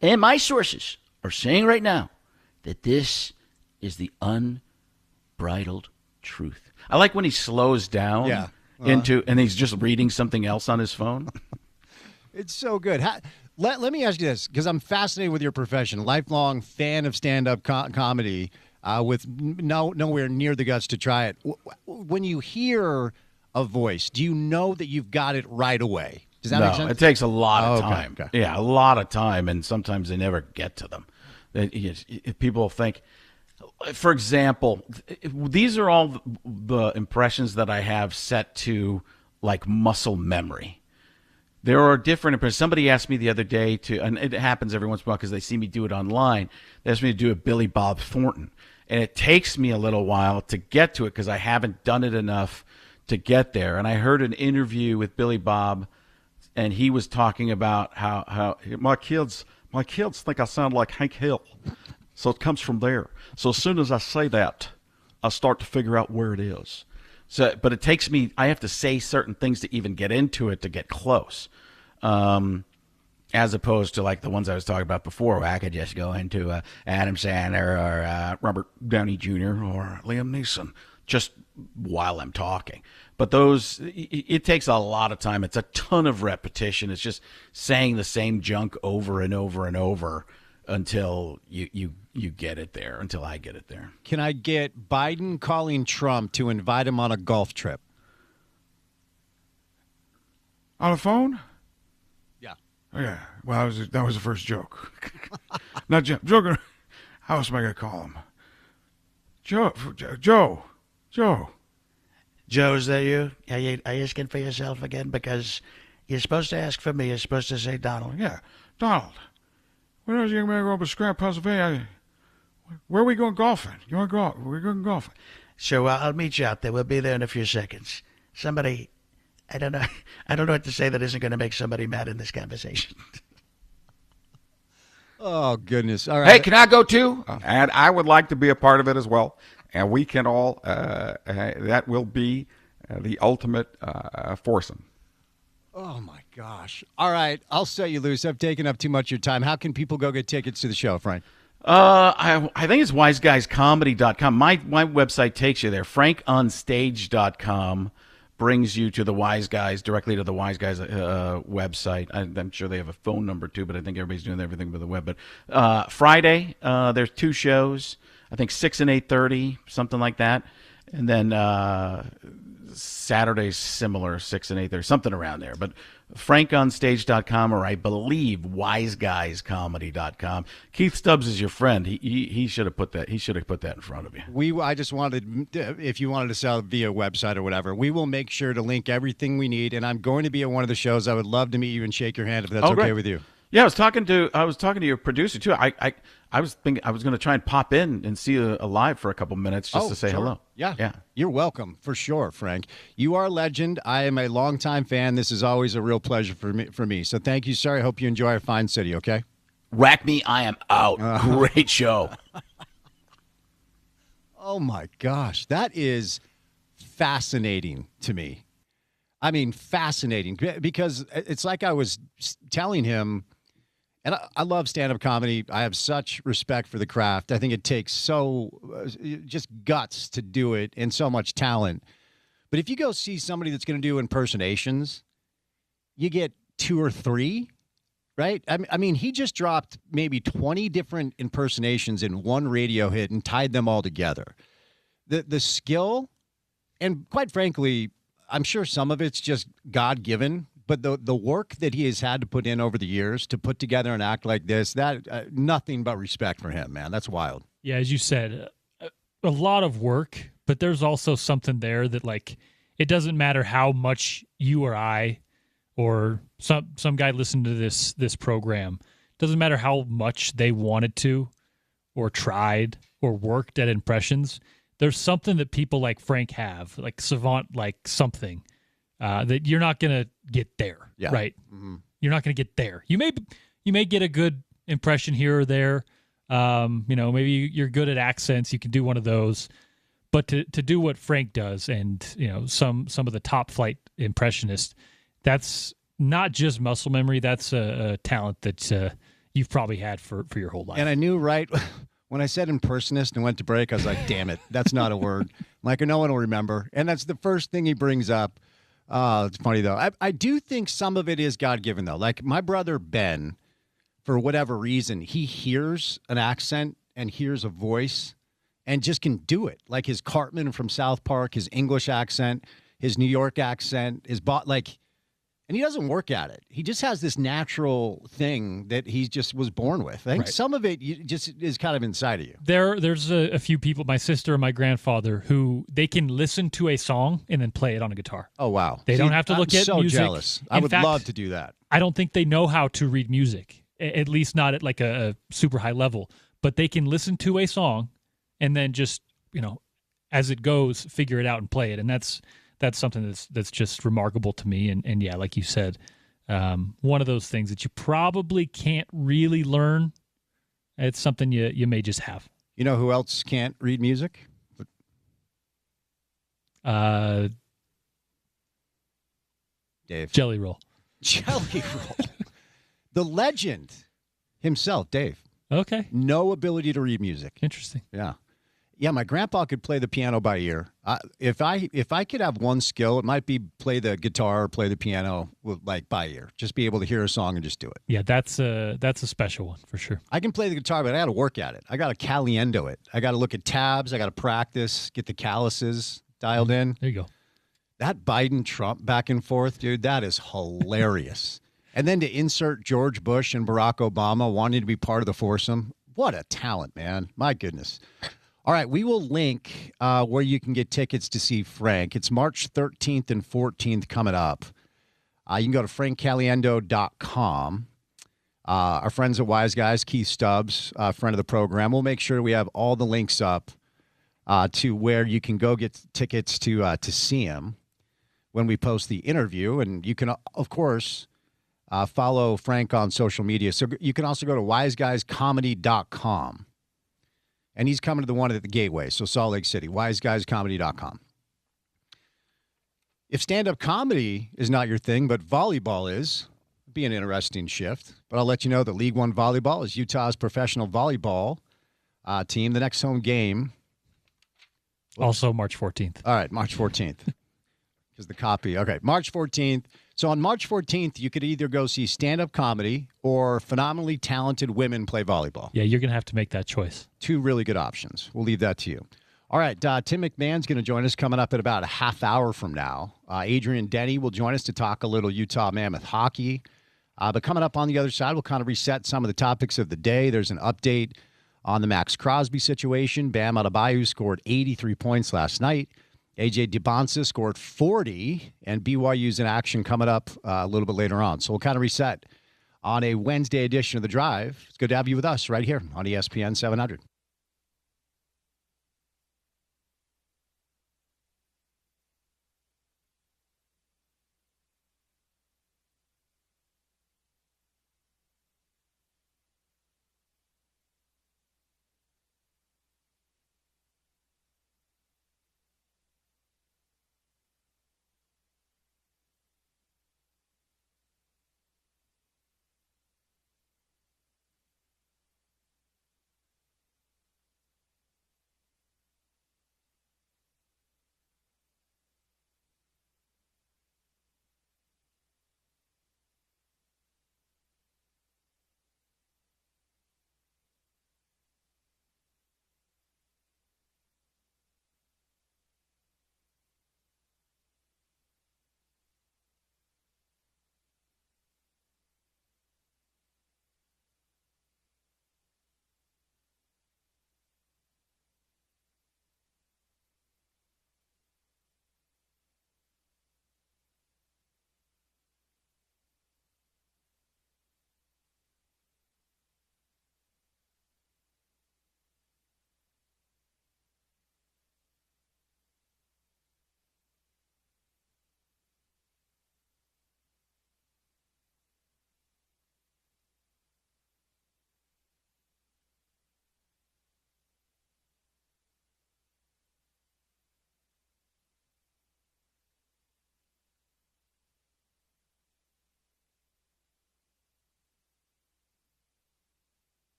And my sources are saying right now that this is the unbridled truth.
I like when he slows down and he's just reading something else on his phone.
It's so good. Let me ask you this, because I'm fascinated with your profession, lifelong fan of stand-up comedy, with nowhere near the guts to try it. When you hear a voice, do you know that you've got it right away? Does that make sense?
It takes a lot of time.
Okay.
Yeah, a lot of time, and sometimes they never get to them. People think, for example, these are all the impressions that I have set to like muscle memory. There are different impressions. Somebody asked me the other day and it happens every once in a while because they see me do it online. They asked me to do a Billy Bob Thornton. And it takes me a little while to get to it because I haven't done it enough to get there. And I heard an interview with Billy Bob and he was talking about how
My kids think I sound like Hank Hill. So it comes from there. So as soon as I say that, I start to figure out where it is.
so, but it takes me. I have to say certain things to even get into it to get close. As opposed to like the ones I was talking about before, where I could just go into Adam Sandler or Robert Downey Jr. or Liam Neeson just while I'm talking. But those, it takes a lot of time. It's a ton of repetition. It's just saying the same junk over and over and over until you get it there, until I get it there.
Can I get Biden calling Trump to invite him on a golf trip?
On the phone?
Yeah.
Oh, yeah. Well, that was the first joke. Not joking. How else am I going to call him? Joe.
Joe, is that you? Are you asking for yourself again? Because you're supposed to ask for me. You're supposed to say Donald.
Yeah. Donald. Where is young man going to Scranton, Pennsylvania? Where are we going golfing? You want to go? We're going golfing.
So I'll meet you out there. We'll be there in a few seconds. Somebody, I don't know what to say that isn't going to make somebody mad in this conversation.
Oh, goodness. All right.
Hey, can I go too? And I would like to be a part of it as well. And we can all, that will be the ultimate foursome.
Oh, my gosh. All right. I'll set you loose. I've taken up too much of your time. How can people go get tickets to the show, Frank?
I think it's wiseguyscomedy.com. My website takes you there. frankonstage.com brings you to the Wise Guys, directly to the Wise Guys website. I'm sure they have a phone number too, but I think everybody's doing everything with the web. But Friday, there's 2 shows. I think 6 and 8:30, something like that. And then Saturday's similar, 6 and 8:30, something around there. But frankonstage.com, or I believe wiseguyscomedy.com. Keith Stubbs is your friend. He should have put that. He should have put that in front of you.
I just wanted, if you wanted to sell via website or whatever, we will make sure to link everything we need. And I'm going to be at one of the shows. I would love to meet you and shake your hand if that's okay with you.
Yeah, I was talking to your producer too. I was thinking I was going to try and pop in and see you live for a couple minutes just to say hello.
Yeah. You're welcome for sure, Frank. You are a legend. I am a longtime fan. This is always a real pleasure for me. So thank you, sir. I hope you enjoy our fine city. Okay.
Rack me, I am out. Great show.
Oh my gosh, that is fascinating to me. I mean, fascinating, because it's like I was telling him. And I love stand-up comedy. I have such respect for the craft. I think it takes just guts to do it and so much talent. But if you go see somebody that's going to do impersonations, you get 2 or 3, right? I mean, he just dropped maybe 20 different impersonations in one radio hit and tied them all together. The skill, and quite frankly, I'm sure some of it's just God-given. But the work that he has had to put in over the years to put together an act like this, that nothing but respect for him, man. That's wild.
Yeah, as you said, a lot of work, but there's also something there that, like, it doesn't matter how much you or I or some guy listened to this program. It doesn't matter how much they wanted to or tried or worked at impressions. There's something that people like Frank have, like savant, like something. That you're not gonna get there, right? Mm-hmm. You're not gonna get there. You may get a good impression here or there. Maybe you're good at accents. You can do one of those, but to do what Frank does, and some of the top flight impressionists, that's not just muscle memory. That's a talent that you've probably had for your whole life.
And I knew right when I said impersonist and went to break, I was like, damn it, that's not a word. Like, no one will remember. And that's the first thing he brings up. It's funny, though. I do think some of it is God-given, though. Like, my brother Ben, for whatever reason, he hears an accent and hears a voice and just can do it. Like his Cartman from South Park, his English accent, his New York accent, and he doesn't work at it. He just has this natural thing that he just was born with. I think some of it just is kind of inside of you.
There's a few people, my sister and my grandfather, who they can listen to a song and then play it on a guitar.
Oh, wow.
They don't have to look at music.
I'm so jealous. I would love to do that.
I don't think they know how to read music, at least not at like a super high level. But they can listen to a song and then just, as it goes, figure it out and play it. And that's something that's just remarkable to me. And yeah, like you said, One of those things that you probably can't really learn. It's something you may just have.
You know who else can't read music? Dave.
Jelly Roll.
Jelly Roll. The legend himself, Dave.
Okay.
No ability to read music.
Interesting.
Yeah. Yeah, my grandpa could play the piano by ear. If I could have one skill, it might be play the guitar or play the piano like by ear. Just be able to hear a song and just do it.
Yeah, that's a special one for sure.
I can play the guitar, but I got to work at it. I got to caliendo it. I got to look at tabs. I got to practice, get the calluses dialed in.
There you go.
That Biden-Trump back and forth, dude, that is hilarious. And then to insert George Bush and Barack Obama wanting to be part of the foursome. What a talent, man. My goodness. All right, we will link where you can get tickets to see Frank. It's March 13th and 14th coming up. You can go to frankcaliendo.com. Our friends at Wise Guys, Keith Stubbs, friend of the program, we'll make sure we have all the links up to where you can go get tickets to see him when we post the interview. And you can, of course, follow Frank on social media. So you can also go to wiseguyscomedy.com. And he's coming to the one at the Gateway, so Salt Lake City, wiseguyscomedy.com. If stand-up comedy is not your thing, but volleyball is, it'd be an interesting shift. But I'll let you know that League One Volleyball is Utah's professional volleyball team. The next home game.
Also March 14th.
All right, March 14th. Because the copy. Okay, March 14th. So on March 14th, you could either go see stand-up comedy or phenomenally talented women play volleyball.
Yeah, you're going to have to make that choice.
Two really good options. We'll leave that to you. All right, Tim McMahon's going to join us coming up in about a half hour from now. Adrian Denny will join us to talk a little Utah Mammoth hockey. But coming up on the other side, we'll kind of reset some of the topics of the day. There's an update on the Max Crosby situation. Bam Adebayo scored 83 points last night. A.J. DeBonsa scored 40, and BYU's in action coming up a little bit later on. So we'll kind of reset on a Wednesday edition of The Drive. It's good to have you with us right here on ESPN 700.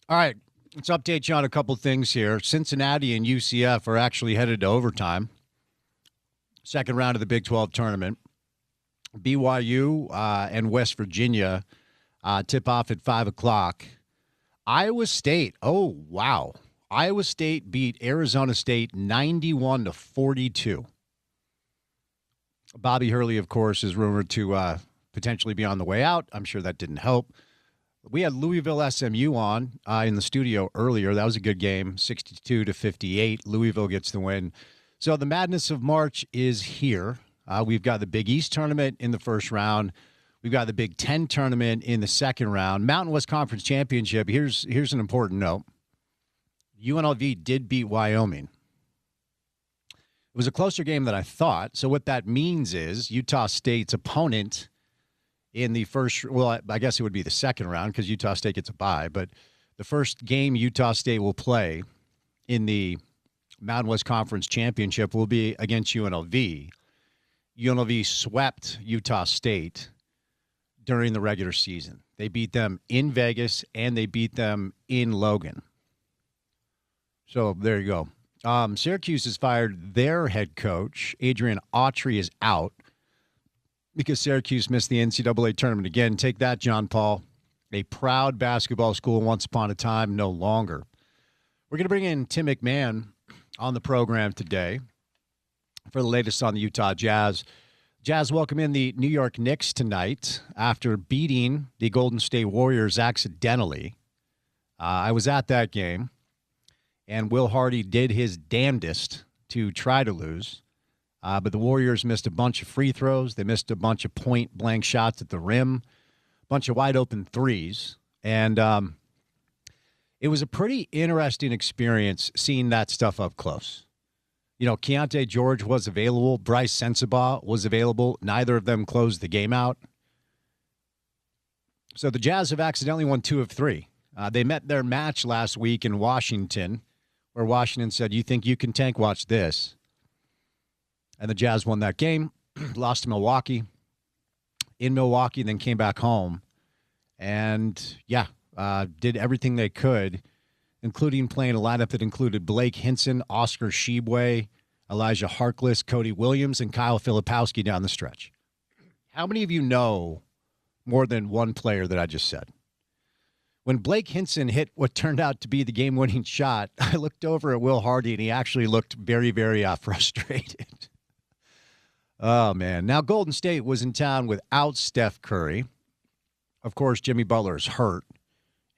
All right, let's update you on a couple things here. Cincinnati and UCF are actually headed to overtime. Second round of the Big 12 tournament. BYU and West Virginia tip off at 5 o'clock. Iowa State, oh, wow. Iowa State beat Arizona State 91-42. Bobby Hurley, of course, is rumored to potentially be on the way out. I'm sure that didn't help. We had Louisville SMU on in the studio earlier. That was a good game, 62-58. Louisville gets the win. So the madness of March is here. We've got the Big East tournament in the first round. We've got the Big Ten tournament in the second round. Mountain West Conference Championship. Here's an important note. UNLV did beat Wyoming. It was a closer game than I thought. So what that means is Utah State's opponent in the first, well, I guess it would be the second round because Utah State gets a bye, but the first game Utah State will play in the Mountain West Conference Championship will be against UNLV. UNLV swept Utah State during the regular season. They beat them in Vegas and they beat them in Logan. So there you go. Syracuse has fired their head coach. Adrian Autry is out because Syracuse missed the NCAA tournament again. Take that, John Paul. A proud basketball school once upon a time, no longer. We're going to bring in Tim McMahon on the program today for the latest on the Utah Jazz. Jazz welcome in the New York Knicks tonight after beating the Golden State Warriors accidentally. I was at that game. And Will Hardy did his damnedest to try to lose. But the Warriors missed a bunch of free throws. They missed a bunch of point-blank shots at the rim, a bunch of wide-open threes. And it was a pretty interesting experience seeing that stuff up close. You know, Keontae George was available. Bryce Sensabaugh was available. Neither of them closed the game out. So the Jazz have accidentally won 2 of 3. They met their match last week in Washington, where Washington said, you think you can tank? Watch this. And the Jazz won that game, lost to Milwaukee, in Milwaukee, then came back home. And, did everything they could, including playing a lineup that included Blake Hinson, Oscar Tshiebwe, Elijah Harkless, Cody Williams, and Kyle Filipowski down the stretch. How many of you know more than one player that I just said? When Blake Hinson hit what turned out to be the game-winning shot, I looked over at Will Hardy, and he actually looked very, very frustrated. Oh, man. Now, Golden State was in town without Steph Curry. Of course, Jimmy Butler's hurt,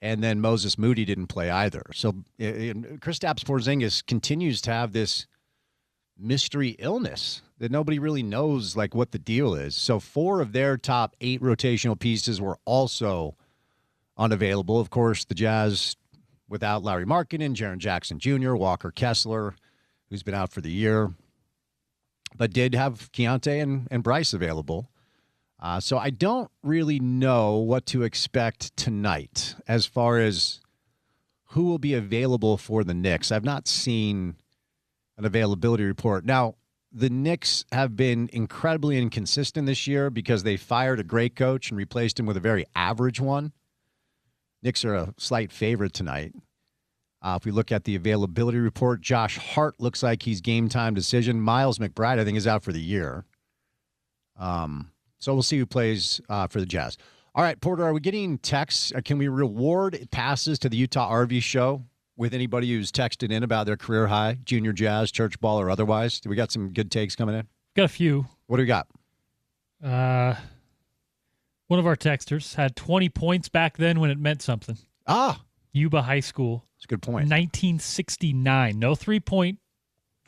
and then Moses Moody didn't play either. So Kristaps Porzingis continues to have this mystery illness that nobody really knows, like, what the deal is. So 4 of their top 8 rotational pieces were also unavailable. Of course, the Jazz without Larry Markkinen, Jaren Jackson Jr., Walker Kessler, who's been out for the year, but did have Keontae and Bryce available. So I don't really know what to expect tonight as far as who will be available for the Knicks. I've not seen an availability report. Now, the Knicks have been incredibly inconsistent this year because they fired a great coach and replaced him with a very average one. Knicks are a slight favorite tonight. If we look at the availability report, Josh Hart looks like he's game time decision. Miles McBride, I think, is out for the year. So we'll see who plays for the Jazz. All right, Porter, are we getting texts? Can we reward passes to the Utah RV show with anybody who's texted in about their career high, junior Jazz, church ball, or otherwise? Do we got some good takes coming in?
Got a few.
What do we got?
One of our texters had 20 points back then when it meant something. Yuba High School.
That's a good point.
1969. No 3-point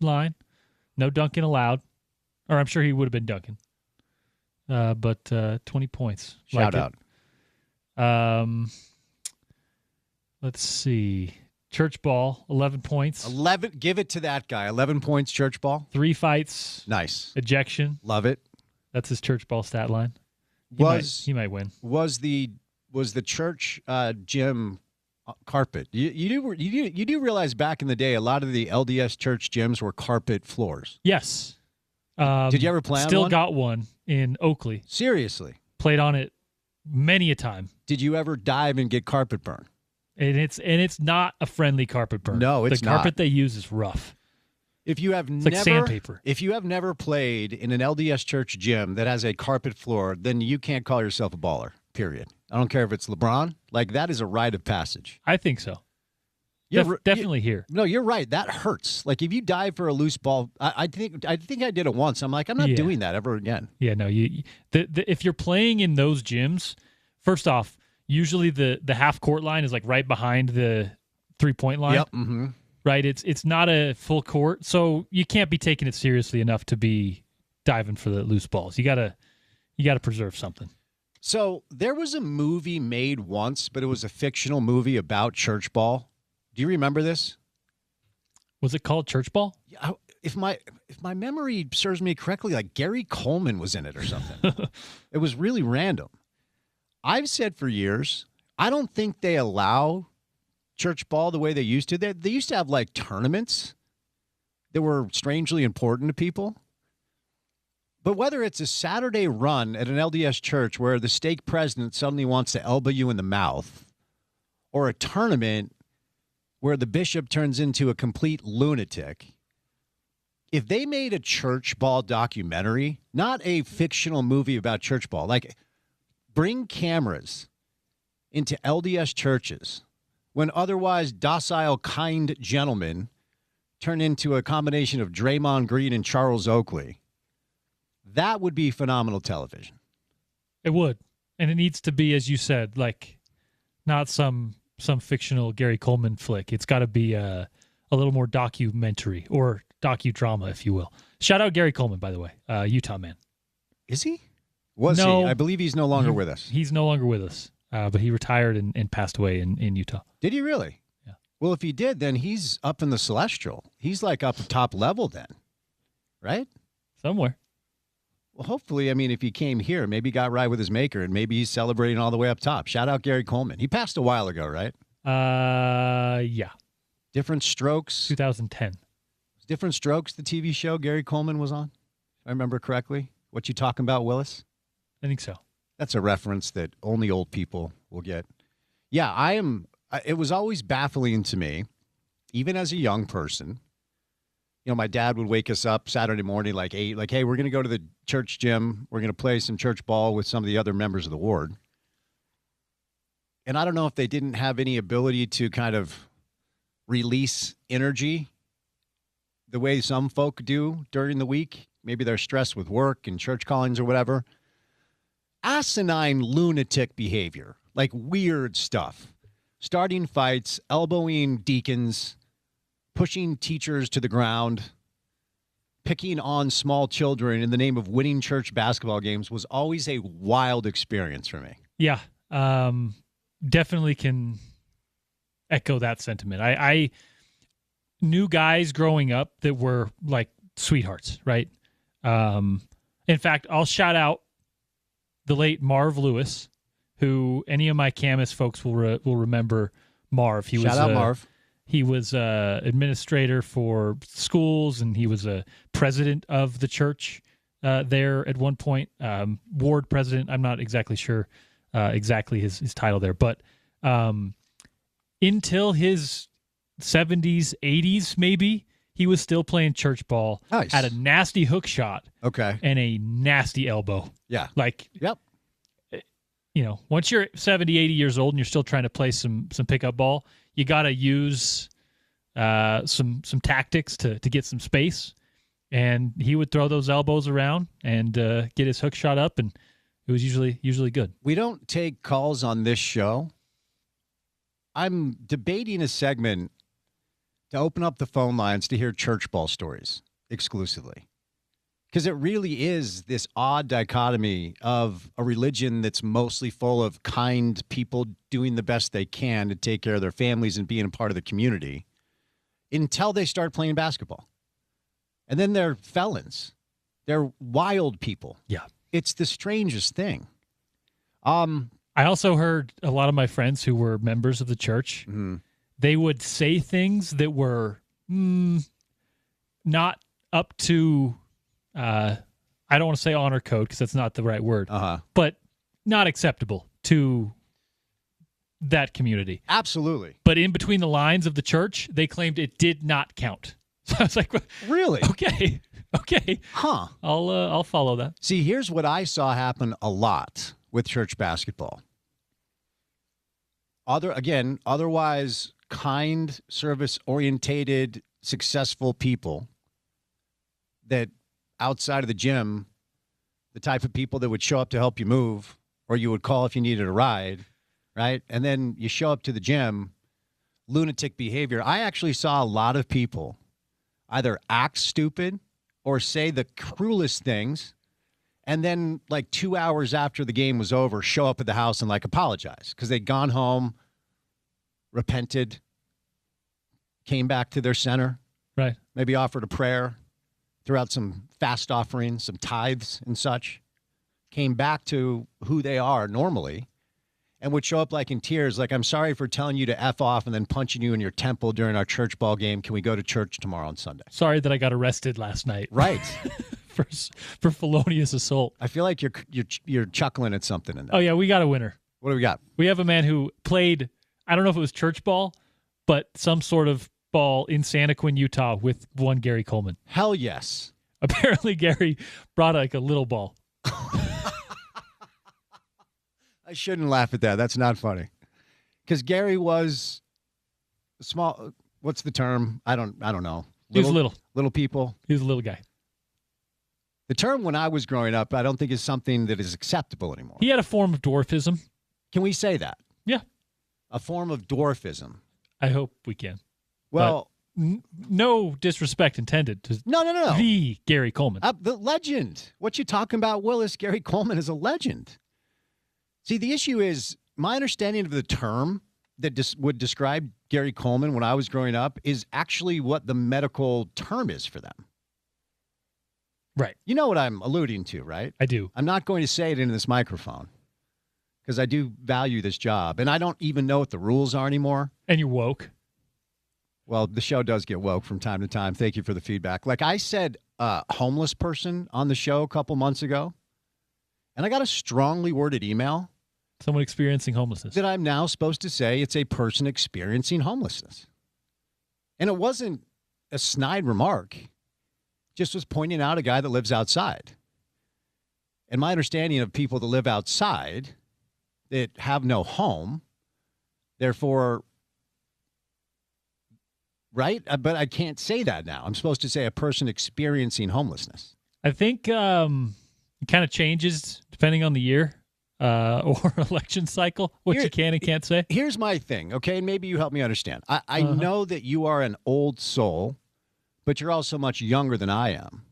line. No dunking allowed. Or I'm sure he would have been dunking. But 20 points.
Shout out.
Let's see. Church ball, 11 points.
11. Give it to that guy. 11 points, church ball.
3 fights.
Nice.
Ejection.
Love it.
That's his church ball stat line. He might win. Was the
church gym carpet? You do realize back in the day, a lot of the LDS church gyms were carpet floors.
Yes.
Did you ever play on one?
Still got one in Oakley.
Seriously?
Played on it many a time.
Did you ever dive and get carpet burn?
And it's not a friendly carpet burn.
No, it's
the
not.
carpet they use is rough.
If you have
It's like sandpaper.
If you have never played in an LDS church gym that has a carpet floor, then you can't call yourself a baller. Period. I don't care if it's LeBron. Like, that is a rite of passage.
I think so. Definitely here.
No, you're right. That hurts. Like, if you dive for a loose ball, I think I did it once. I'm like, I'm not doing that ever again.
Yeah, no. If you're playing in those gyms, first off, usually the half court line is like right behind the 3-point line.
Yep. Mm-hmm.
Right. It's not a full court, so you can't be taking it seriously enough to be diving for the loose balls. You gotta preserve something.
So there was a movie made once, but it was a fictional movie about church ball. Do you remember this?
Was it called Church Ball?
If my memory serves me correctly, like Gary Coleman was in it or something. It was really random. I've said for years, I don't think they allow church ball the way they used to. They used to have like tournaments that were strangely important to people. But whether it's a Saturday run at an LDS church where the stake president suddenly wants to elbow you in the mouth, or a tournament where the bishop turns into a complete lunatic, if they made a church ball documentary, not a fictional movie about church ball, like bring cameras into LDS churches when otherwise docile, kind gentlemen turn into a combination of Draymond Green and Charles Oakley, that would be phenomenal television.
It would. And it needs to be, as you said, like not some fictional Gary Coleman flick. It's got to be a little more documentary or docudrama, if you will. Shout out Gary Coleman, by the way, Utah man.
Is he? Was he? I believe he's no longer with us.
He's no longer with us, but he retired and passed away in Utah.
Did he really?
Yeah.
Well, if he did, then he's up in the celestial. He's like up top level then, right?
Somewhere.
Well, hopefully, I mean, if he came here, maybe he got right with his maker, and maybe he's celebrating all the way up top. Shout out Gary Coleman. He passed a while ago, right?
Yeah.
Different Strokes.
2010.
Different Strokes, the TV show Gary Coleman was on, if I remember correctly. What you talking about, Willis?
I think so.
That's a reference that only old people will get. Yeah, it was always baffling to me, even as a young person. You know, my dad would wake us up Saturday morning like 8, like, hey, we're going to go to the church gym. We're going to play some church ball with some of the other members of the ward. And I don't know if they didn't have any ability to kind of release energy the way some folk do during the week. Maybe they're stressed with work and church callings or whatever. Asinine lunatic behavior, like weird stuff. Starting fights, elbowing deacons, pushing teachers to the ground, picking on small children in the name of winning church basketball games was always a wild experience for me.
Yeah, definitely can echo that sentiment. I knew guys growing up that were like sweethearts, right? In fact, I'll shout out the late Marv Lewis, who any of my Camas folks will remember Marv.
Shout out Marv.
He was administrator for schools, and he was a president of the church there at one point. Ward president. I'm not exactly sure exactly his title there, but until his 70s, 80s, maybe, he was still playing church ball.
Nice.
Had a nasty hook shot.
Okay.
And a nasty elbow.
Yeah.
Like,
yep.
You know, once you're 70, 80 years old and you're still trying to play some pickup ball, you got to use some tactics to get some space. And he would throw those elbows around and get his hook shot up, and it was usually good.
We don't take calls on this show. I'm debating a segment to open up the phone lines to hear church ball stories exclusively. Because it really is this odd dichotomy of a religion that's mostly full of kind people doing the best they can to take care of their families and being a part of the community until they start playing basketball. And then they're felons. They're wild people.
Yeah.
It's the strangest thing.
I also heard a lot of my friends who were members of the church, they would say things that were not up to, I don't want to say honor code because that's not the right word, but not acceptable to that community.
Absolutely.
But in between the lines of the church, they claimed it did not count. So I was like,
Really?
okay.
Huh.
I'll follow that.
See, here's what I saw happen a lot with church basketball. Otherwise kind, service-orientated, successful people that outside of the gym, the type of people that would show up to help you move, or you would call if you needed a ride, right? And then you show up to the gym, lunatic behavior. I actually saw a lot of people either act stupid or say the cruelest things, and then like 2 hours after the game was over, show up at the house and like apologize because they'd gone home, repented, came back to their center,
right?
Maybe offered a prayer, threw out some fast offerings, some tithes and such, came back to who they are normally, and would show up like in tears, like, I'm sorry for telling you to F off and then punching you in your temple during our church ball game. Can we go to church tomorrow on Sunday?
Sorry that I got arrested last night.
Right.
for felonious assault.
I feel like you're chuckling at something in there.
Oh, yeah, we got a winner.
What do we got?
We have a man who played, I don't know if it was church ball, but some sort of ball in Santaquin, Utah with one Gary Coleman.
Hell yes.
Apparently, Gary brought like a little ball.
I shouldn't laugh at that. That's not funny. Because Gary was small. What's the term? I don't know.
He was little.
Little people.
He was a little guy.
The term when I was growing up, I don't think is something that is acceptable anymore.
He had a form of dwarfism.
Can we say that?
Yeah.
A form of dwarfism.
I hope we can.
Well,
no disrespect intended to
no.
The Gary Coleman.
The legend. What you talking about, Willis? Gary Coleman is a legend. See, the issue is my understanding of the term that would describe Gary Coleman when I was growing up is actually what the medical term is for them.
Right.
You know what I'm alluding to, right?
I do.
I'm not going to say it into this microphone because I do value this job, and I don't even know what the rules are anymore.
And you're woke.
Well, the show does get woke from time to time. Thank you for the feedback. Like I said, homeless person on the show a couple months ago, and I got a strongly worded email.
Someone experiencing homelessness.
That I'm now supposed to say it's a person experiencing homelessness. And it wasn't a snide remark. Just was pointing out a guy that lives outside. And my understanding of people that live outside that have no home, therefore, right? But I can't say that now. I'm supposed to say a person experiencing homelessness.
I think it kind of changes depending on the year or election cycle, what you can and can't say.
Here's my thing, okay? Maybe you help me understand. I know that you are an old soul, but you're also much younger than I am.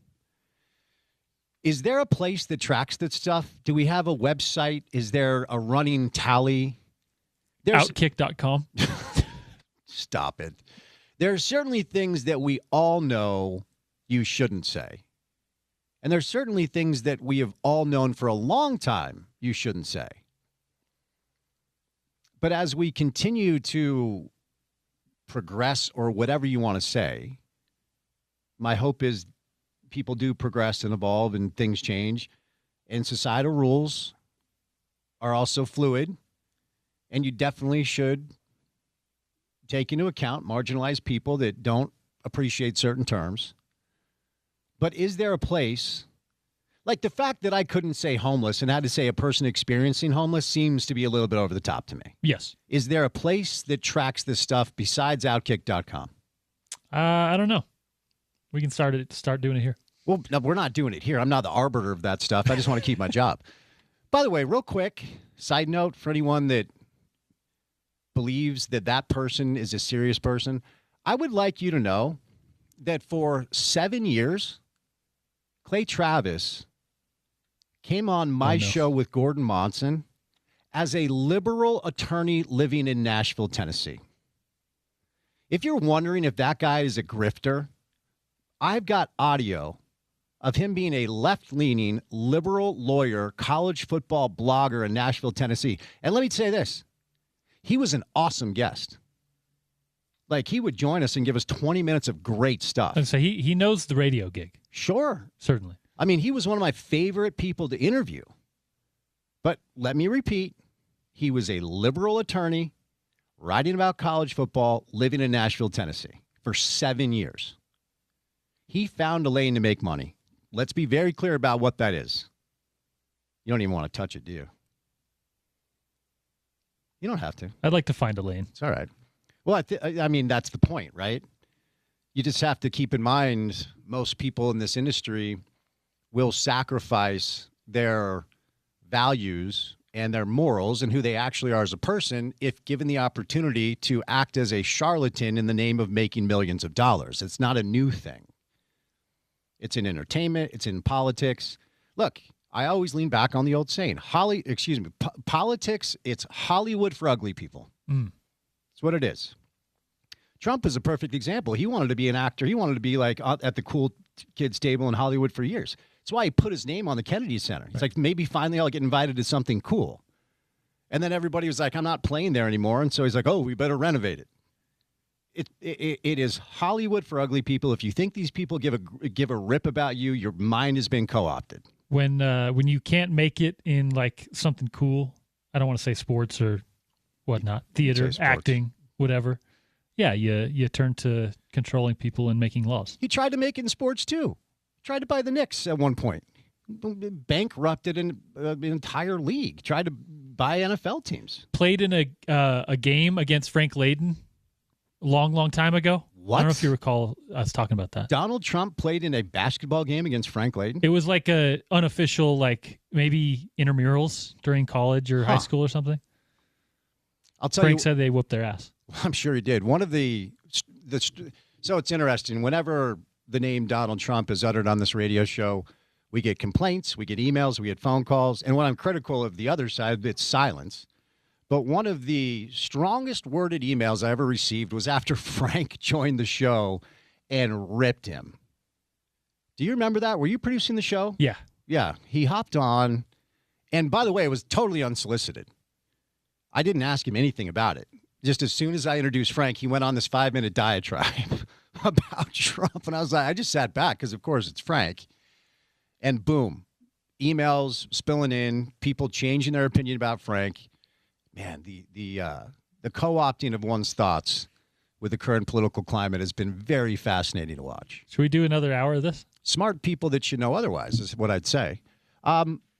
Is there a place that tracks that stuff? Do we have a website? Is there a running tally?
Outkick.com.
Stop it. There are certainly things that we all know you shouldn't say. And there's certainly things that we have all known for a long time you shouldn't say. But as we continue to progress, or whatever you want to say, my hope is people do progress and evolve and things change. And societal rules are also fluid. And you definitely should take into account marginalized people that don't appreciate certain terms. But is there a place, like the fact that I couldn't say homeless and had to say a person experiencing homeless seems to be a little bit over the top to me.
Yes.
Is there a place that tracks this stuff besides Outkick.com?
I don't know. We can start doing it here.
Well, no, we're not doing it here. I'm not the arbiter of that stuff. I just want to keep my job. By the way, real quick, side note for anyone that believes that that person is a serious person, I would like you to know that for 7 years, Clay Travis came on my show with Gordon Monson as a liberal attorney living in Nashville, Tennessee. If you're wondering if that guy is a grifter, I've got audio of him being a left-leaning liberal lawyer, college football blogger in Nashville, Tennessee. And let me say this. He was an awesome guest. Like, he would join us and give us 20 minutes of great stuff.
And so he knows the radio gig.
Sure.
Certainly.
I mean, he was one of my favorite people to interview. But let me repeat, he was a liberal attorney writing about college football, living in Nashville, Tennessee for 7 years. He found a lane to make money. Let's be very clear about what that is. You don't even want to touch it, do you? You don't have to.
I'd like to find a lane.
It's all right. Well, I mean, that's the point, right? You just have to keep in mind most people in this industry will sacrifice their values and their morals and who they actually are as a person if given the opportunity to act as a charlatan in the name of making millions of dollars. It's not a new thing. It's in entertainment. It's in politics. Look, I always lean back on the old saying, politics, it's Hollywood for ugly people. It's what it is. Trump is a perfect example. He wanted to be an actor. He wanted to be like at the cool kids table in Hollywood for years. That's why he put his name on the Kennedy Center. It's like, maybe finally I'll get invited to something cool. And then everybody was like, I'm not playing there anymore. And so he's like, oh, we better renovate it. It is Hollywood for ugly people. If you think these people give a rip about you, your mind has been co-opted.
When you can't make it in like something cool, I don't want to say sports or whatnot, theater, acting, whatever. Yeah, you turn to controlling people and making laws.
He tried to make it in sports too. Tried to buy the Knicks at one point. Bankrupted an entire league. Tried to buy NFL teams.
Played in a game against Frank Layden a long time ago.
What?
I don't know if you recall us talking about that.
Donald Trump played in a basketball game against Frank Layden?
It was like a unofficial, like maybe intramurals during college or high school or something.
I'll tell
Frank
you,
said they whooped their ass.
I'm sure he did. One of so it's interesting. Whenever the name Donald Trump is uttered on this radio show, we get complaints, we get emails, we get phone calls. And when I'm critical of the other side, it's silence. But one of the strongest worded emails I ever received was after Frank joined the show and ripped him. Do you remember that? Were you producing the show?
Yeah.
Yeah. He hopped on. And by the way, it was totally unsolicited. I didn't ask him anything about it. Just as soon as I introduced Frank, he went on this 5-minute diatribe about Trump. And I was like, I just sat back because, of course, it's Frank. And boom, emails spilling in, people changing their opinion about Frank. Man, the co-opting of one's thoughts with the current political climate has been very fascinating to watch.
Should we do another hour of this?
Smart people that should know otherwise is what I'd say.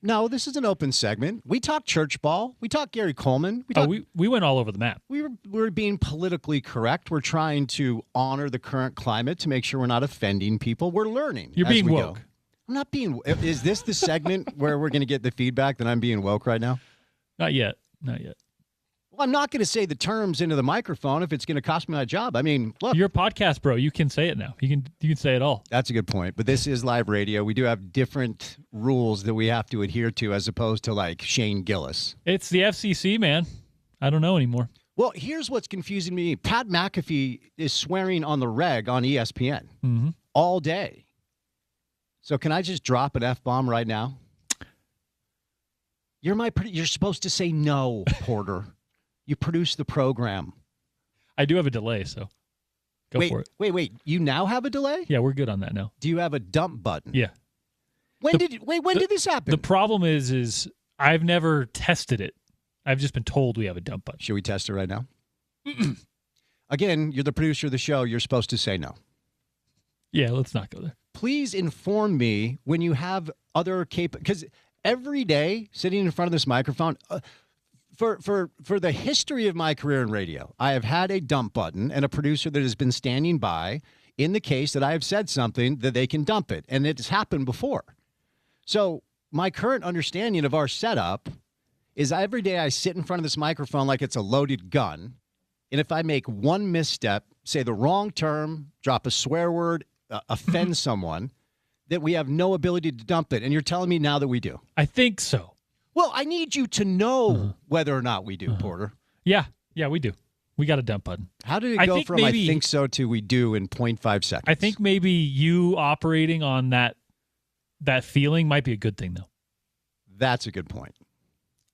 No, this is an open segment. We talk church ball. We talk Gary Coleman.
We went all over the map.
We were being politically correct. We're trying to honor the current climate to make sure we're not offending people. We're learning.
You're being woke.
Go. I'm not being. Is this the segment where we're going to get the feedback that I'm being woke right now?
Not yet. Not yet.
Well, I'm not going to say the terms into the microphone if it's going to cost me my job. I mean, look.
You're a podcast, bro. You can say it now. You can say it all.
That's a good point. But this is live radio. We do have different rules that we have to adhere to as opposed to like Shane Gillis.
It's the FCC, man. I don't know anymore.
Well, here's what's confusing me. Pat McAfee is swearing on the reg on ESPN all day. So can I just drop an F-bomb right now? You're supposed to say no, Porter. You produce the program.
I do have a delay, so go for it.
Wait. You now have a delay?
Yeah, we're good on that now.
Do you have a dump button?
Yeah.
When did this happen?
The problem is I've never tested it. I've just been told we have a dump button.
Should we test it right now? Again, you're the producer of the show. You're supposed to say no.
Yeah, let's not go there.
Please inform me when you have other because every day sitting in front of this microphone, for the history of my career in radio, I have had a dump button and a producer that has been standing by in the case that I have said something that they can dump it. And it's happened before. So my current understanding of our setup is every day I sit in front of this microphone like it's a loaded gun. And if I make one misstep, say the wrong term, drop a swear word, offend someone, that we have no ability to dump it. And you're telling me now that we do.
I think so.
Well, I need you to know whether or not we do, Porter.
Yeah, we do. We got a dump button.
How did it go from I think so to we do in 0.5 seconds?
I think maybe you operating on that feeling might be a good thing, though.
That's a good point.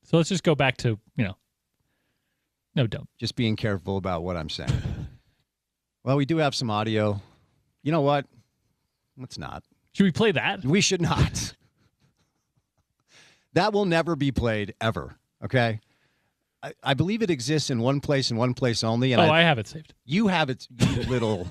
So let's just go back to, no dump.
Just being careful about what I'm saying. Well, we do have some audio. You know what? Let's not.
Should we play that?
We should not. That will never be played ever, okay? I believe it exists in one place and one place only. And
I have it saved.
You have it, you little.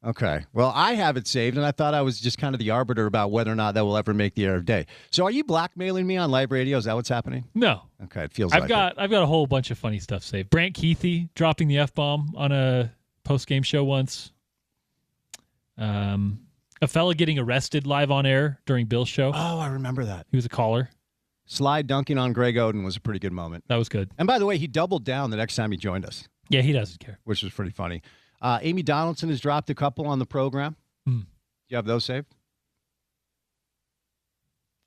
Okay. Well, I have it saved, and I thought I was just kind of the arbiter about whether or not that will ever make the air of day. So are you blackmailing me on live radio? Is that what's happening?
No.
Okay. It feels
I've
like
got a whole bunch of funny stuff saved. Brant Keithy dropping the F-bomb on a post-game show once. A fella getting arrested live on air during Bill's show.
Oh, I remember that.
He was a caller.
Slide dunking on Greg Oden was a pretty good moment.
That was good.
And by the way, he doubled down the next time he joined us.
Yeah, he doesn't care.
Which was pretty funny. Amy Donaldson has dropped a couple on the program. Do you have those saved?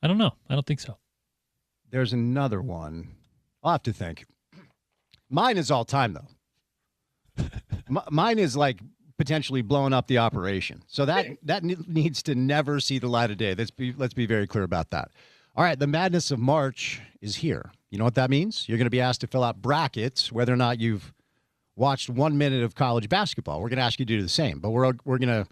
I don't know. I don't think so.
There's another one. I'll have to think. Mine is all time, though. Mine is like potentially blowing up the operation. So that needs to never see the light of day. Let's be very clear about that. All right, the madness of March is here. You know what that means? You're going to be asked to fill out brackets, whether or not you've watched 1 minute of college basketball. We're going to ask you to do the same, but we're going to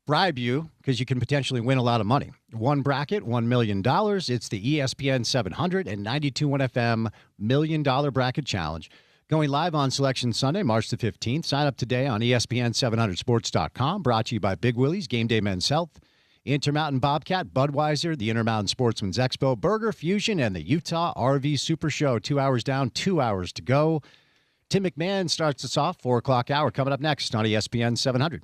bribe you because you can potentially win a lot of money. One bracket, $1 million. It's the ESPN 700 and 92.1 FM $1 Million Bracket Challenge. Going live on Selection Sunday, March the 15th. Sign up today on ESPN700sports.com. Brought to you by Big Willie's, Game Day Men's Health, Intermountain Bobcat, Budweiser, the Intermountain Sportsman's Expo, Burger Fusion, and the Utah RV Super Show. 2 hours down, 2 hours to go. Tim McMahon starts us off, 4 o'clock hour, coming up next on ESPN 700.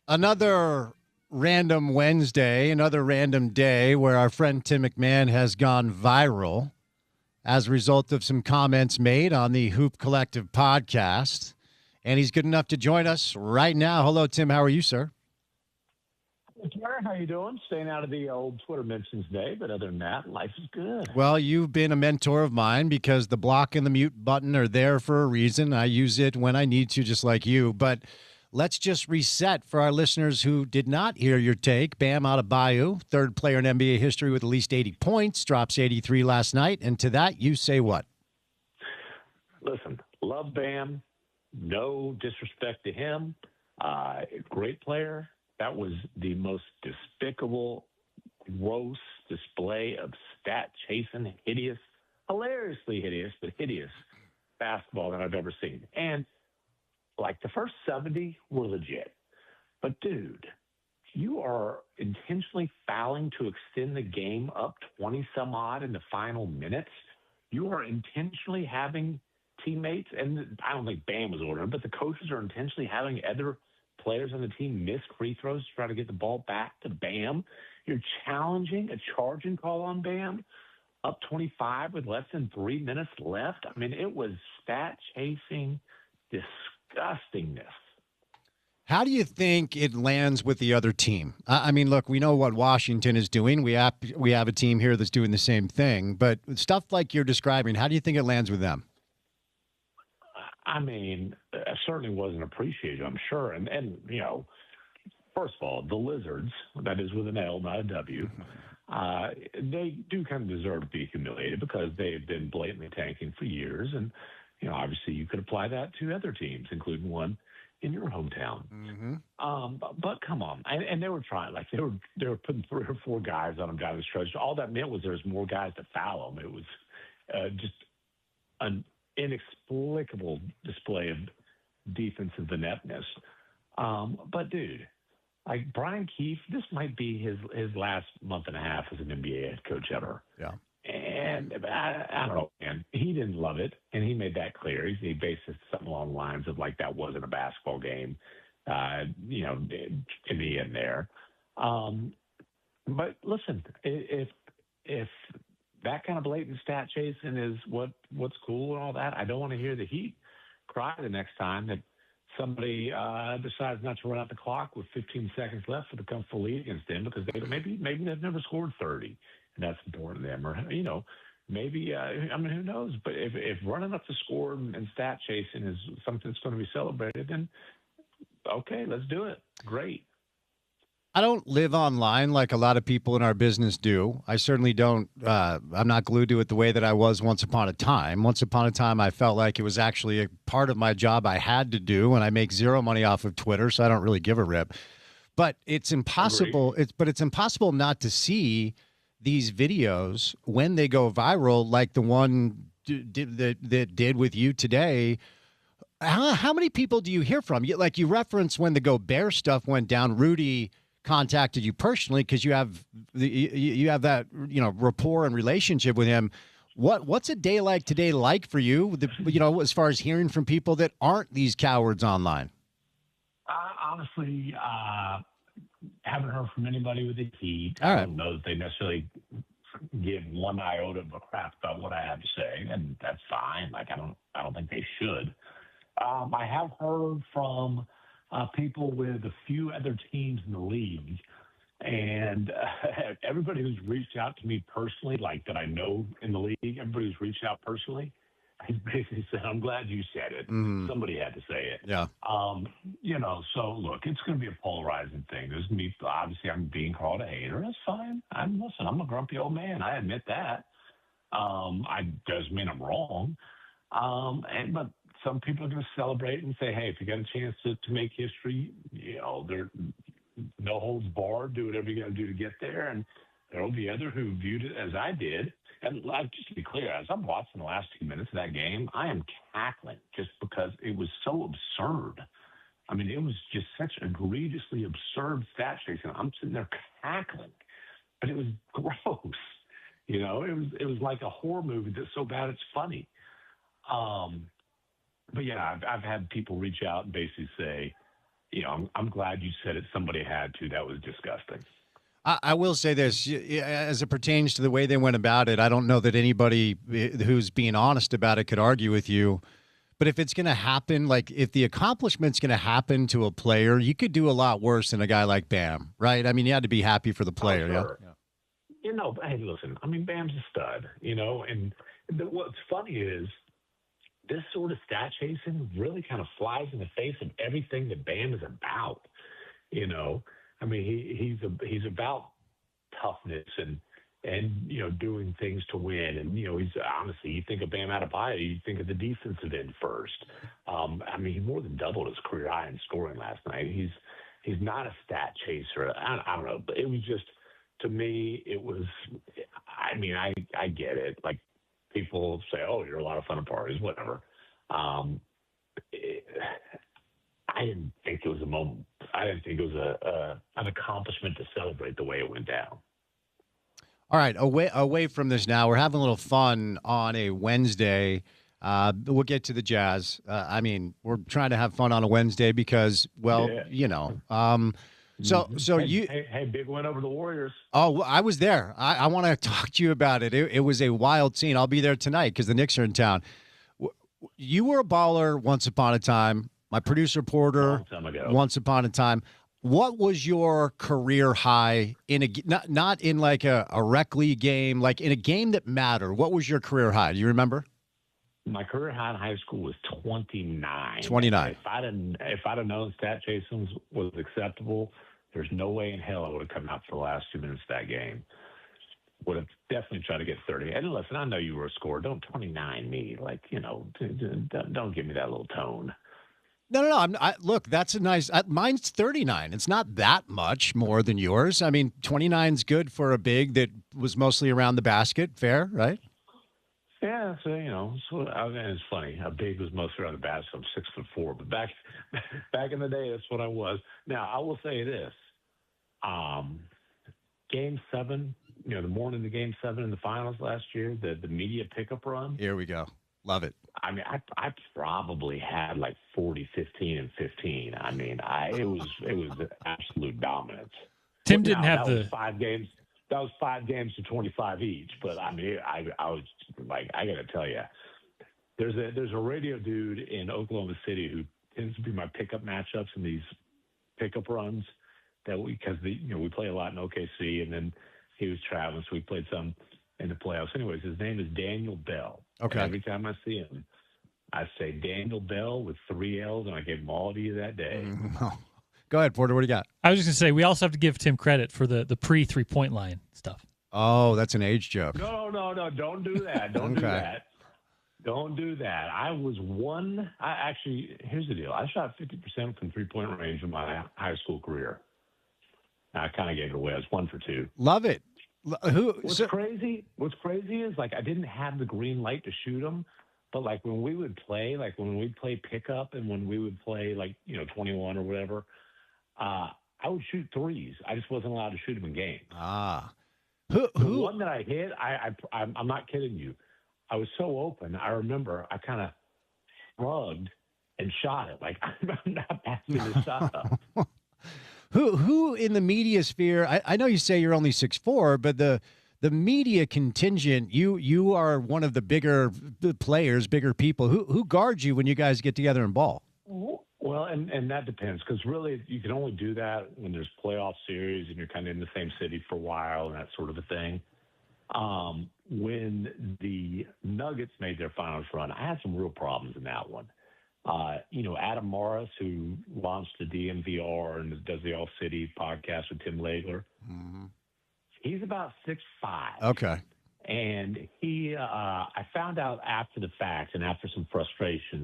Another random Wednesday, another random day where our friend Tim McMahon has gone viral as a result of some comments made on the Hoop Collective podcast. And he's good enough to join us right now. Hello, Tim. How are you, sir?
Gary, how you doing? Staying out of the old Twitter mentions day, but other than that, life is good.
Well, you've been a mentor of mine because the block and the mute button are there for a reason. I use it when I need to, just like you. But let's just reset for our listeners who did not hear your take. Bam out of Bayou, third player in NBA history with at least 80 points, drops 83 last night. And to that, you say what?
Listen, love Bam. No disrespect to him. Great player. That was the most despicable, gross display of stat-chasing, hideous, hilariously hideous, but hideous basketball that I've ever seen. And, like, the first 70 were legit. But, dude, you are intentionally fouling to extend the game up 20-some-odd in the final minutes. You are intentionally having teammates, and I don't think Bam was ordering, but the coaches are intentionally having other players on the team miss free throws to try to get the ball back to Bam. You're challenging a charging call on Bam up 25 with less than 3 minutes left. I mean, it was stat-chasing disgustingness.
How do you think it lands with the other team? I mean, look, we know what Washington is doing. We have a team here that's doing the same thing. But stuff like you're describing, how do you think it lands with them?
I mean, it certainly wasn't appreciated, I'm sure. And you know, first of all, the Lizards, that is with an L, not a W, they do kind of deserve to be humiliated because they've been blatantly tanking for years. And, you know, obviously you could apply that to other teams, including one in your hometown. Mm-hmm. But come on. And they were trying, like they were putting 3 or 4 guys on them down the stretch. All that meant was there was more guys to foul them. It was just an inexplicable display of defensive ineptness. But dude, like Brian Keefe, this might be his last month and a half as an NBA head coach ever.
Yeah.
And I don't know, man. He didn't love it, and he made that clear. He based it something along the lines of like that wasn't a basketball game, you know, in the end there. But listen, if that kind of blatant stat chasing is what's cool and all that, I don't want to hear the Heat cry the next time that somebody decides not to run out the clock with 15 seconds left for the comfortable lead against them because maybe they've never scored 30, and that's important to them. Or, you know, maybe, I mean, who knows? But if running up the score and stat chasing is something that's going to be celebrated, then okay, let's do it. Great.
I don't live online like a lot of people in our business do. I certainly don't. I'm not glued to it the way that I was once upon a time. Once upon a time, I felt like it was actually a part of my job I had to do, and I make zero money off of Twitter, so I don't really give a rip. But it's impossible. It's impossible not to see these videos when they go viral, like the one that did with you today. How many people do you hear from? Like you reference when the Gobert stuff went down, Rudy contacted you personally because you have that, you know, rapport and relationship with him. What's a day like today like for you? You know, as far as hearing from people that aren't these cowards online.
Honestly, haven't heard from anybody with the Heat.
All right.
I don't know that they necessarily give one iota of a crap about what I have to say, and that's fine. Like I don't think they should. I have heard from people with a few other teams in the league, and everybody who's reached out to me personally, like that I know in the league, everybody who's reached out personally, has basically said, I'm glad you said it. Mm-hmm. Somebody had to say it.
Yeah.
You know, so look, it's going to be a polarizing thing. There's going to be, obviously, I'm being called a hater. That's fine. I'm a grumpy old man. I admit that. Doesn't mean I'm wrong. But some people are going to celebrate and say, hey, if you got a chance to make history, you know, there no holds barred, do whatever you got to do to get there. And there will be others who viewed it as I did. And just to be clear, as I'm watching the last 2 minutes of that game, I am cackling just because it was so absurd. I mean, it was just such egregiously absurd stat chasing. I'm sitting there cackling, but it was gross. You know, it was like a horror movie that's so bad it's funny. But yeah, I've had people reach out and basically say, I'm glad you said it. Somebody had to. That was disgusting.
I will say this, as it pertains to the way they went about it, I don't know that anybody who's being honest about it could argue with you. But if it's going to happen, like if the accomplishment's going to happen to a player, you could do a lot worse than a guy like Bam, right? I mean, you had to be happy for the player.
Sure. Yeah. Hey, listen, I mean, Bam's a stud, and what's funny is this sort of stat chasing really kind of flies in the face of everything that Bam is about. I mean, he's about toughness and doing things to win. And he's honestly, you think of Bam Adebayo, you think of the defensive end first. I mean, he more than doubled his career high in scoring last night. He's not a stat chaser. I don't know, but it was just, to me, it was. I mean, I get it. Like, people say, "Oh, you're a lot of fun at parties," whatever. I didn't think it was a moment. I didn't think it was an accomplishment to celebrate the way it went down.
All right, away from this now. We're having a little fun on a Wednesday. We'll get to the Jazz. I mean, we're trying to have fun on a Wednesday because, well,
Hey, big win over the Warriors.
Oh, well, I was there. I want to talk to you about it. It was a wild scene. I'll be there tonight because the Knicks are in town. You were a baller once upon a time. My producer Porter, once upon a time. What was your career high in not in like a rec league game, like in a game that mattered? What was your career high? Do you remember?
My career high in high school was 29.
29.
If I'd have known stat chasing was acceptable, there's no way in hell I would have come out for the last 2 minutes of that game. Would have definitely tried to get 30. And listen, I know you were a scorer. Don't 29 me. Like, don't give me that little tone.
No. Look, that's a nice. Mine's 39. It's not that much more than yours. I mean, 29's good for a big that was mostly around the basket. Fair, right?
Yeah, so it's funny. A big was mostly around the basket. I'm 6'4", but back in the day, that's what I was. Now, I will say this: Game 7, the morning of Game 7 in the finals last year, the media pickup run.
Here we go. Love it.
I mean, I probably had like 40, 15, and 15. I mean, it was absolute dominance.
Tim didn't have
was 5 games. That was 5 games to 25 each. But I mean, I was like, I got to tell you, there's a radio dude in Oklahoma City who tends to be my pickup matchups in these pickup runs because we play a lot in OKC, and then he was traveling, so we played some in the playoffs. Anyways, his name is Daniel Bell.
Okay.
And every time I see him, I say Daniel Bell with 3 L's, and I gave them all to you that day.
Go ahead, Porter. What do you got?
I was just going to say, we also have to give Tim credit for the pre-3-point line stuff.
Oh, that's an age joke.
No. Don't do that. Don't do that. Don't do that. Here's the deal. I shot 50% from 3-point range in my high school career. I kind of gave it away. I was 1 for 2.
Love it.
What's crazy is, like, I didn't have the green light to shoot them, but like when we would play, pickup, and when we would play 21 or whatever, I would shoot threes. I just wasn't allowed to shoot them in games. The one that I hit, I'm not kidding you. I was so open. I remember I kind of shrugged and shot it. Like, I'm not passing this shot up.
Who in the media sphere? I know you say you're only 6'4", but the media contingent, you are one of the bigger players, bigger people. Who guards you when you guys get together and ball?
Well, and that depends, because really you can only do that when there's playoff series and you're kind of in the same city for a while and that sort of a thing. When the Nuggets made their finals run, I had some real problems in that one. Adam Morris, who launched the DMVR and does the All City podcast with Tim Legler, he's about 6'5".
Okay.
And I found out after the fact and after some frustration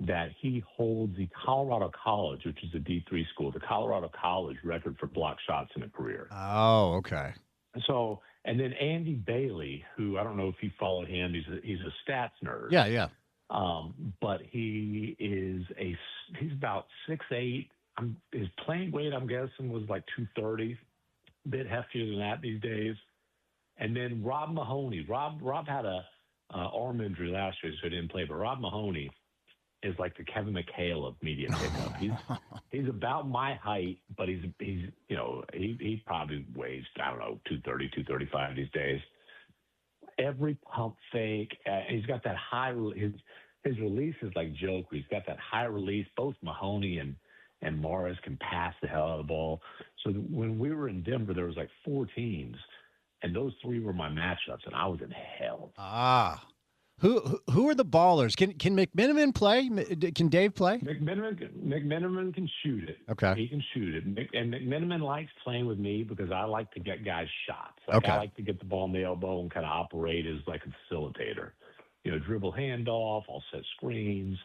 that he holds the Colorado College, which is a D3 school, the Colorado College record for block shots in a career.
Oh, okay.
So, and then Andy Bailey, who I don't know if you followed him, he's a stats nerd.
Yeah.
But he's about 6'8". His playing weight, I'm guessing, was like 230, a bit heftier than that these days. And then Rob Mahoney. Rob had a arm injury last year, so he didn't play. But Rob Mahoney is like the Kevin McHale of media pickup. He's about my height, but he's he probably weighs, I don't know, 230, 235 these days. Every pump fake, he's got that high. His release is like Joker. He's got that high release. Both Mahoney and Morris can pass the hell out of the ball. So when we were in Denver, there was like 4 teams, and those 3 were my matchups, and I was in hell.
Who are the ballers? Can McMenamin play? Can Dave play?
McMenamin can shoot it.
Okay.
He can shoot it. And McMenamin likes playing with me because I like to get guys shots. I like to get the ball in the elbow and kind of operate as like a facilitator. Dribble handoff, I'll set screens,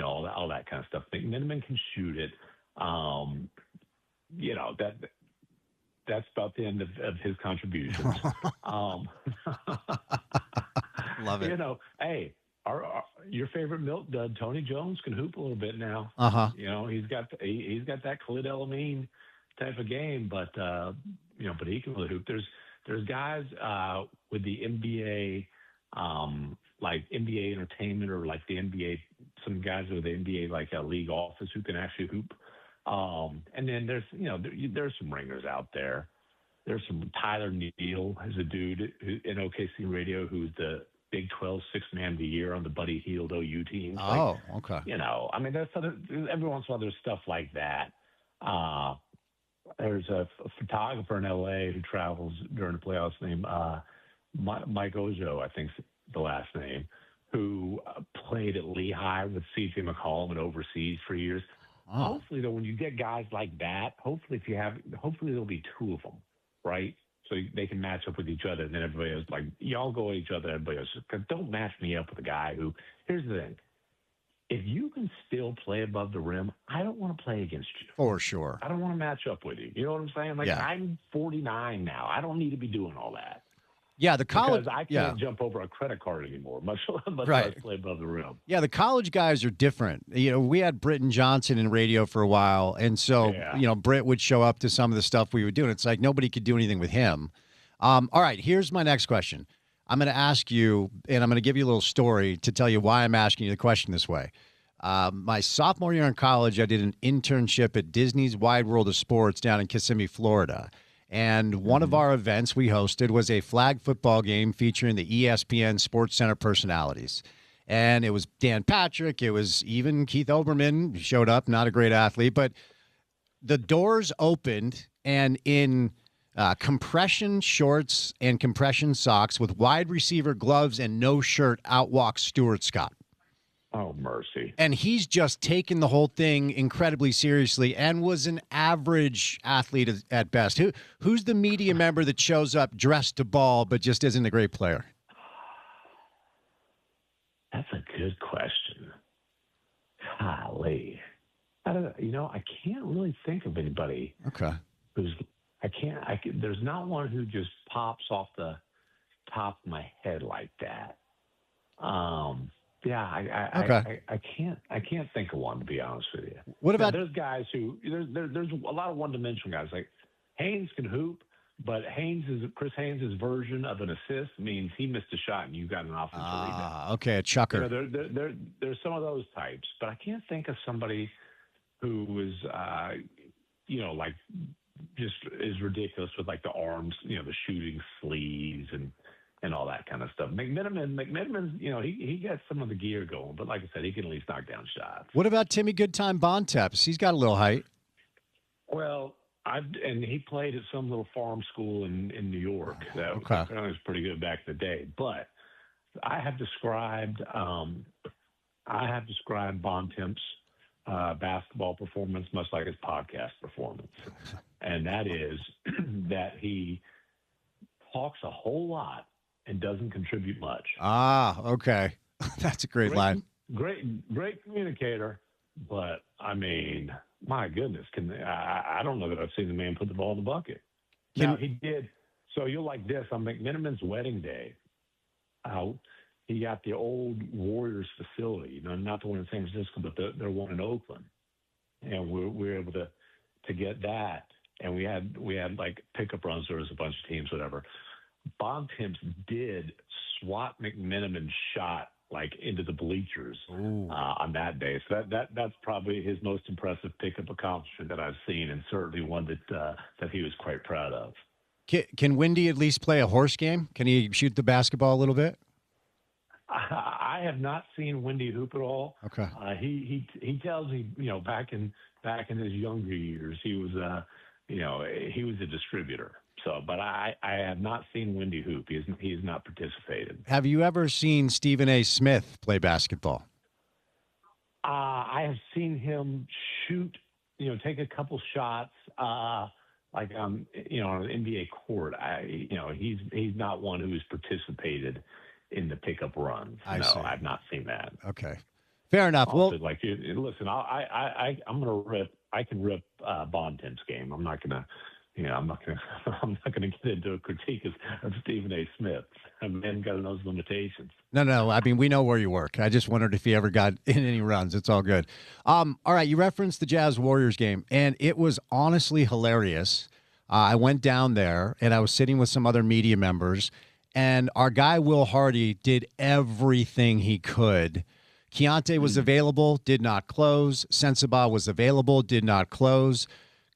all that kind of stuff. McMenamin can shoot it. That's about the end of his contributions.
Love it.
Hey, your favorite milk dud, Tony Jones, can hoop a little bit now. He's got that Khalid El-Amin type of game, but he can really hoop. There's guys with the NBA, like NBA entertainment, or like the NBA. Some guys with the NBA like a league office who can actually hoop. And then there's some ringers out there. There's some Tyler Neal is a dude in OKC Radio who's the Big 12 Sixth Man of the Year on the Buddy Hield OU team.
Okay.
There's every once in a while there's stuff like that. There's a photographer in LA who travels during the playoffs named Mike Ojo, I think's the last name, who played at Lehigh with C.J. McCollum and overseas for years. Hopefully, though, when you get guys like that, hopefully there'll be 2 of them, right? So they can match up with each other, and then everybody is like, y'all go at each other, everybody else. Because don't match me up with a guy who, here's the thing. If you can still play above the rim, I don't want to play against you.
For sure.
I don't want to match up with you. You know what I'm saying? Like, I'm 49 now. I don't need to be doing all that.
Yeah, the college.
Because I can't jump over a credit card anymore, much
right.
less play above the rim.
Yeah, the college guys are different. We had Britton Johnson in radio for a while, and so Britt would show up to some of the stuff we were doing. It's like nobody could do anything with him. All right, here's my next question. I'm going to ask you, and I'm going to give you a little story to tell you why I'm asking you the question this way. My sophomore year in college, I did an internship at Disney's Wide World of Sports down in Kissimmee, Florida. And one of our events we hosted was a flag football game featuring the ESPN Sports Center personalities. And it was Dan Patrick. It was even Keith Olbermann showed up, not a great athlete. But the doors opened, and in compression shorts and compression socks with wide receiver gloves and no shirt, out walks Stuart Scott.
Oh, mercy.
And he's just taken the whole thing incredibly seriously and was an average athlete at best. Who's the media member that shows up dressed to ball but just isn't a great player?
That's a good question. Golly. I can't really think of anybody.
Okay.
There's not one who just pops off the top of my head like that. I can't think of one, to be honest with you.
What about
there's guys who there's a lot of one-dimensional guys. Like Haynes can hoop, but Chris Haynes' version of an assist means he missed a shot and you got an offensive rebound.
Okay, a chucker.
There's some of those types, but I can't think of somebody who is like just is ridiculous with like the arms, the shooting sleeves and all that kind of stuff. McMenamin's, he got some of the gear going, but like I said, he can at least knock down shots.
What about Timmy Goodtime Bontemps? He's got a little height.
Well, and he played at some little farm school in New York. That was pretty good back in the day. But I have described Bontemps' basketball performance much like his podcast performance, and that is that he talks a whole lot and doesn't contribute much.
Okay. That's a great line.
Great communicator, but I mean, my goodness, I don't know that I've seen the man put the ball in the bucket. Now he did. So you'll like this on McMenamin's wedding day. He got the old Warriors facility, not the one in San Francisco, but the one in Oakland, and we were able to get that, and we had like pickup runs. There was a bunch of teams, whatever. Bontemps did swat McMenamin's shot like into the bleachers on that day. So that's probably his most impressive pickup accomplishment that I've seen, and certainly one that he was quite proud of.
Can Wendy at least play a horse game? Can he shoot the basketball a little bit?
I have not seen Wendy hoop at all.
Okay.
He tells me, back in his younger years, he was a distributor. So, but I have not seen Wendy hoop. He has not participated.
Have you ever seen Stephen A. Smith play basketball?
I have seen him shoot, take a couple shots, like on an NBA court. He's not one who's participated in the pickup runs.
See.
I've not seen that.
Okay, fair enough.
Also, listen, I'm gonna rip. I can rip Bontemps' game. I'm not gonna get into a critique of Stephen A. Smith. A man got those limitations.
No. I mean, we know where you work. I just wondered if he ever got in any runs. It's all good. All right, you referenced the Jazz Warriors game, and it was honestly hilarious. I went down there, and I was sitting with some other media members, and our guy Will Hardy did everything he could. Keontae was available, did not close. Sensabaugh was available, did not close.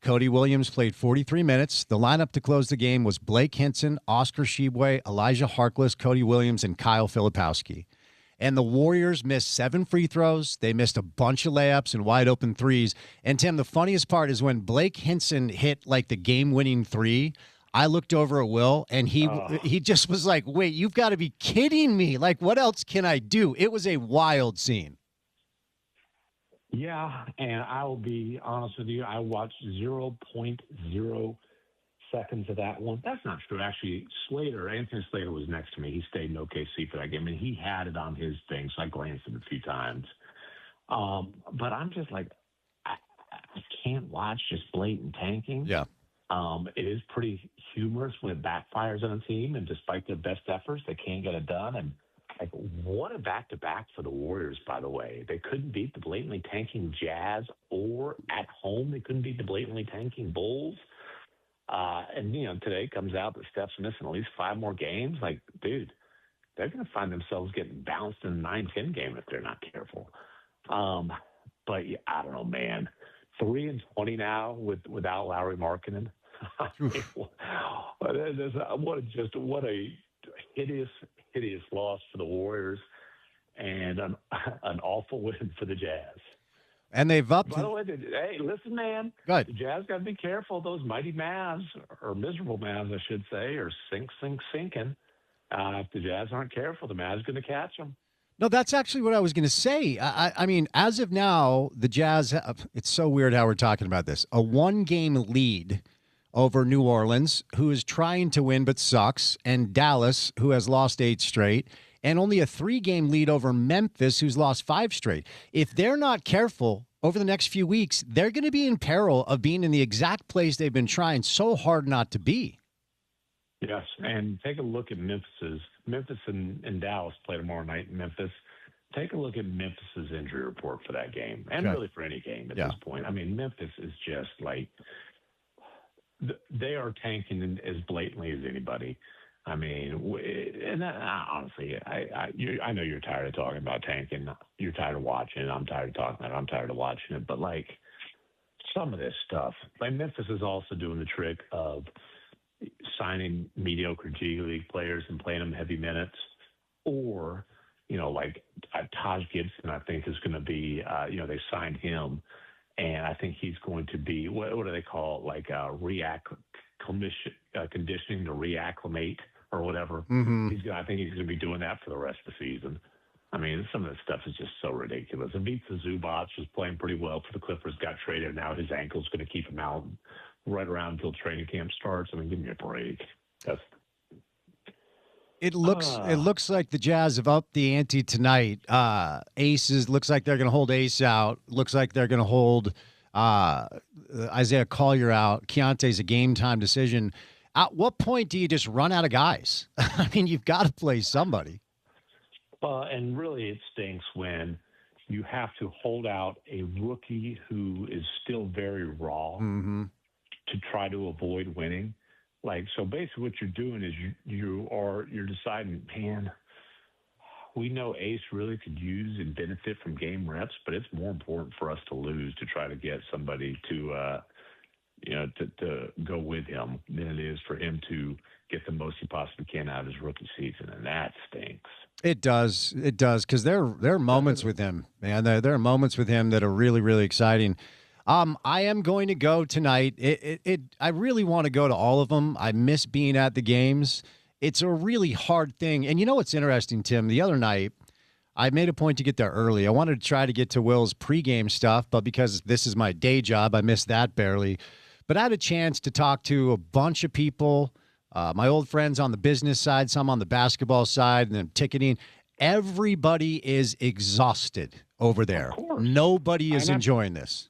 Cody Williams played 43 minutes. The lineup to close the game was Blake Hinson, Oscar Tshiebwe, Elijah Harkless, Cody Williams, and Kyle Filipowski. And the Warriors missed 7 free throws. They missed a bunch of layups and wide open threes. And Tim, the funniest part is when Blake Hinson hit like the game-winning three, I looked over at Will, and he just was like, wait, you've got to be kidding me. Like, what else can I do? It was a wild scene.
Yeah, and I will be honest with you. I watched 0.0 seconds of that one. That's not true. Actually, Anthony Slater was next to me. He stayed in OKC for that game, and he had it on his thing, so I glanced at it a few times. But I'm just like, I can't watch just blatant tanking.
Yeah.
It is pretty humorous when it backfires on a team, and despite their best efforts, they can't get it done. And like, what a back-to-back for the Warriors, by the way. They couldn't beat the blatantly tanking Jazz, or at home they couldn't beat the blatantly tanking Bulls. And today comes out that Steph's missing at least 5 more games. Like, dude, they're going to find themselves getting bounced in a 9-10 game if they're not careful. But yeah, I don't know, man. 3-20 now without Lauri Markkanen. What a hideous loss for the Warriors, and an awful win for the Jazz.
And they've upped.
By the way, hey, listen, man.
Good.
The Jazz got to be careful. Those mighty Mavs, or miserable Mavs, I should say, are sinking. If the Jazz aren't careful, the Mavs going to catch them.
No, that's actually what I was going to say. I mean, as of now, the Jazz, it's so weird how we're talking about this. A 1-game lead over New Orleans, who is trying to win but sucks, and Dallas, who has lost 8 straight, and only a 3-game lead over Memphis, who's lost 5 straight. If they're not careful over the next few weeks, they're going to be in peril of being in the exact place they've been trying so hard not to be.
Yes, and take a look at Memphis and Dallas play tomorrow night in Memphis. Take a look at Memphis's injury report for that game, and really for any game at this point. I mean, Memphis is just like, they are tanking as blatantly as anybody. I mean, and honestly, I know you're tired of talking about tanking. You're tired of watching it. I'm tired of talking about it. I'm tired of watching it. But like, some of this stuff, like Memphis is also doing the trick of signing mediocre G League players and playing them heavy minutes, or like Taj Gibson, I think is going to be, they signed him, and I think he's going to be, what do they call it, like conditioning to reacclimate or whatever.
Mm-hmm.
I think he's going to be doing that for the rest of the season. I mean, some of this stuff is just so ridiculous. Ivica Zubac was playing pretty well for the Clippers, got traded. Now his ankle's going to keep him out right around until training camp starts. I mean, give me a break.
It looks like the Jazz have upped the ante tonight. Aces looks like they're going to hold Ace out. Looks like they're going to hold Isaiah Collier out. Keontae's a game time decision. At what point do you just run out of guys? I mean, you've got to play somebody.
And really, it stinks when you have to hold out a rookie who is still very raw to try to avoid winning. Like, so basically what you're doing is you're deciding, man, we know Ace really could use and benefit from game reps, but it's more important for us to lose to try to get somebody to go with him than it is for him to get the most he possibly can out of his rookie season, and that stinks.
It does, because there are moments with him, man. There are moments with him that are really, really exciting. I am going to go tonight. I really want to go to all of them. I miss being at the games. It's a really hard thing. And you know what's interesting, Tim? The other night, I made a point to get there early. I wanted to try to get to Will's pregame stuff, but because this is my day job, I missed that barely. But I had a chance to talk to a bunch of people, my old friends on the business side, some on the basketball side, and then ticketing. Everybody is exhausted over there. Nobody is enjoying this.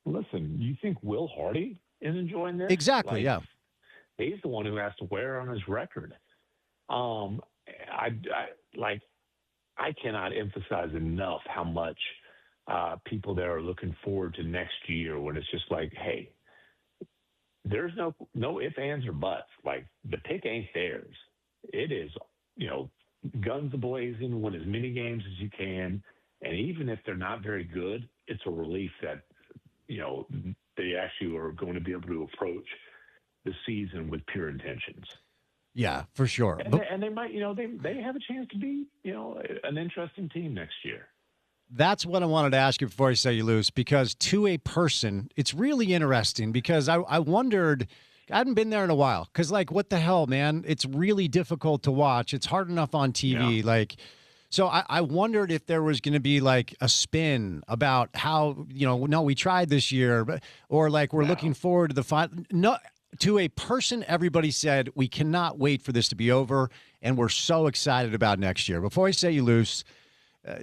Listen, you think Will Hardy is enjoying this?
Exactly, yeah.
He's the one who has to wear on his record. I cannot emphasize enough how much people there are looking forward to next year when it's just like, hey, there's no ifs, ands, or buts. Like, the pick ain't theirs. It is, guns a-blazing, win as many games as you can. And even if they're not very good, it's a relief that, they actually are going to be able to approach the season with pure intentions.
Yeah, for sure.
And they might, they have a chance to be, an interesting team next year.
That's what I wanted to ask you before I set you loose, because to a person, it's really interesting because I wondered, I hadn't been there in a while because, what the hell, man? It's really difficult to watch. It's hard enough on TV.
Yeah.
So I wondered if there was going to be a spin about how, no, we tried this year, or we're looking forward to the final. No, to a person, everybody said, we cannot wait for this to be over, and we're so excited about next year. Before I set you loose,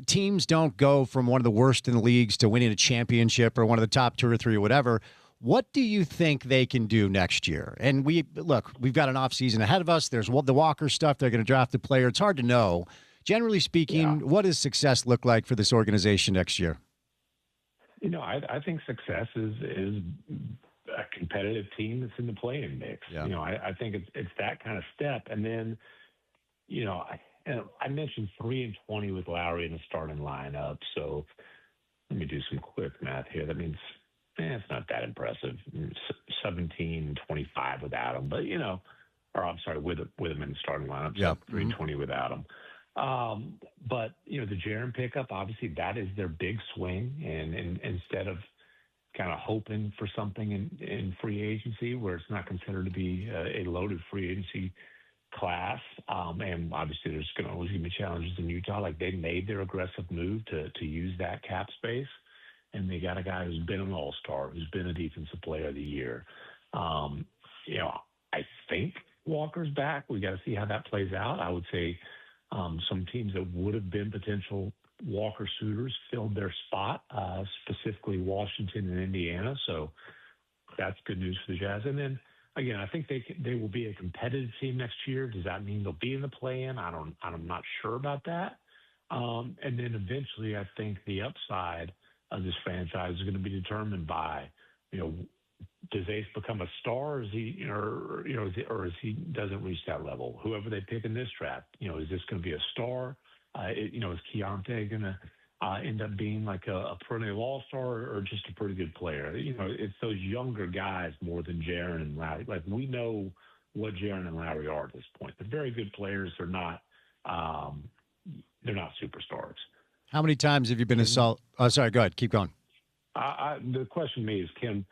teams don't go from one of the worst in the leagues to winning a championship or one of the top 2 or 3 or whatever. What do you think they can do next year? And we've got an offseason ahead of us. There's the Walker stuff. They're going to draft a player. It's hard to know. Generally speaking, what does success look like for this organization next year?
I think success is a competitive team that's in the play-in mix.
Yeah.
I think it's that kind of step. And then, I mentioned 3-20 with Lowry in the starting lineup. So let me do some quick math here. That means it's not that impressive. 17-25 without him, but or I'm sorry, with him in the starting lineup. So 3-20 without him. But the Jaren pickup, obviously that is their big swing. And instead of kind of hoping for something in free agency where it's not considered to be a loaded free agency class, and obviously there's going to always be challenges in Utah. They made their aggressive move to use that cap space, and they got a guy who's been an all-star, who's been a defensive player of the year. I think Walker's back. We got to see how that plays out. I would say some teams that would have been potential Walker suitors filled their spot, specifically Washington and Indiana. So that's good news for the Jazz. And then again, I think they will be a competitive team next year. Does that mean they'll be in the play-in? I'm not sure about that. And then eventually, I think the upside of this franchise is going to be determined by, does Ace become a star, or is he, or is he doesn't reach that level? Whoever they pick in this draft, is this going to be a star? Is Keontae going to end up being a perennial all-star or just a pretty good player? It's those younger guys more than Jaren and Lowry. We know what Jaren and Lowry are at this point. They're very good players. They're not superstars.
How many times have you been assaulted? Oh, sorry. Go ahead. Keep going.
The question to me is, can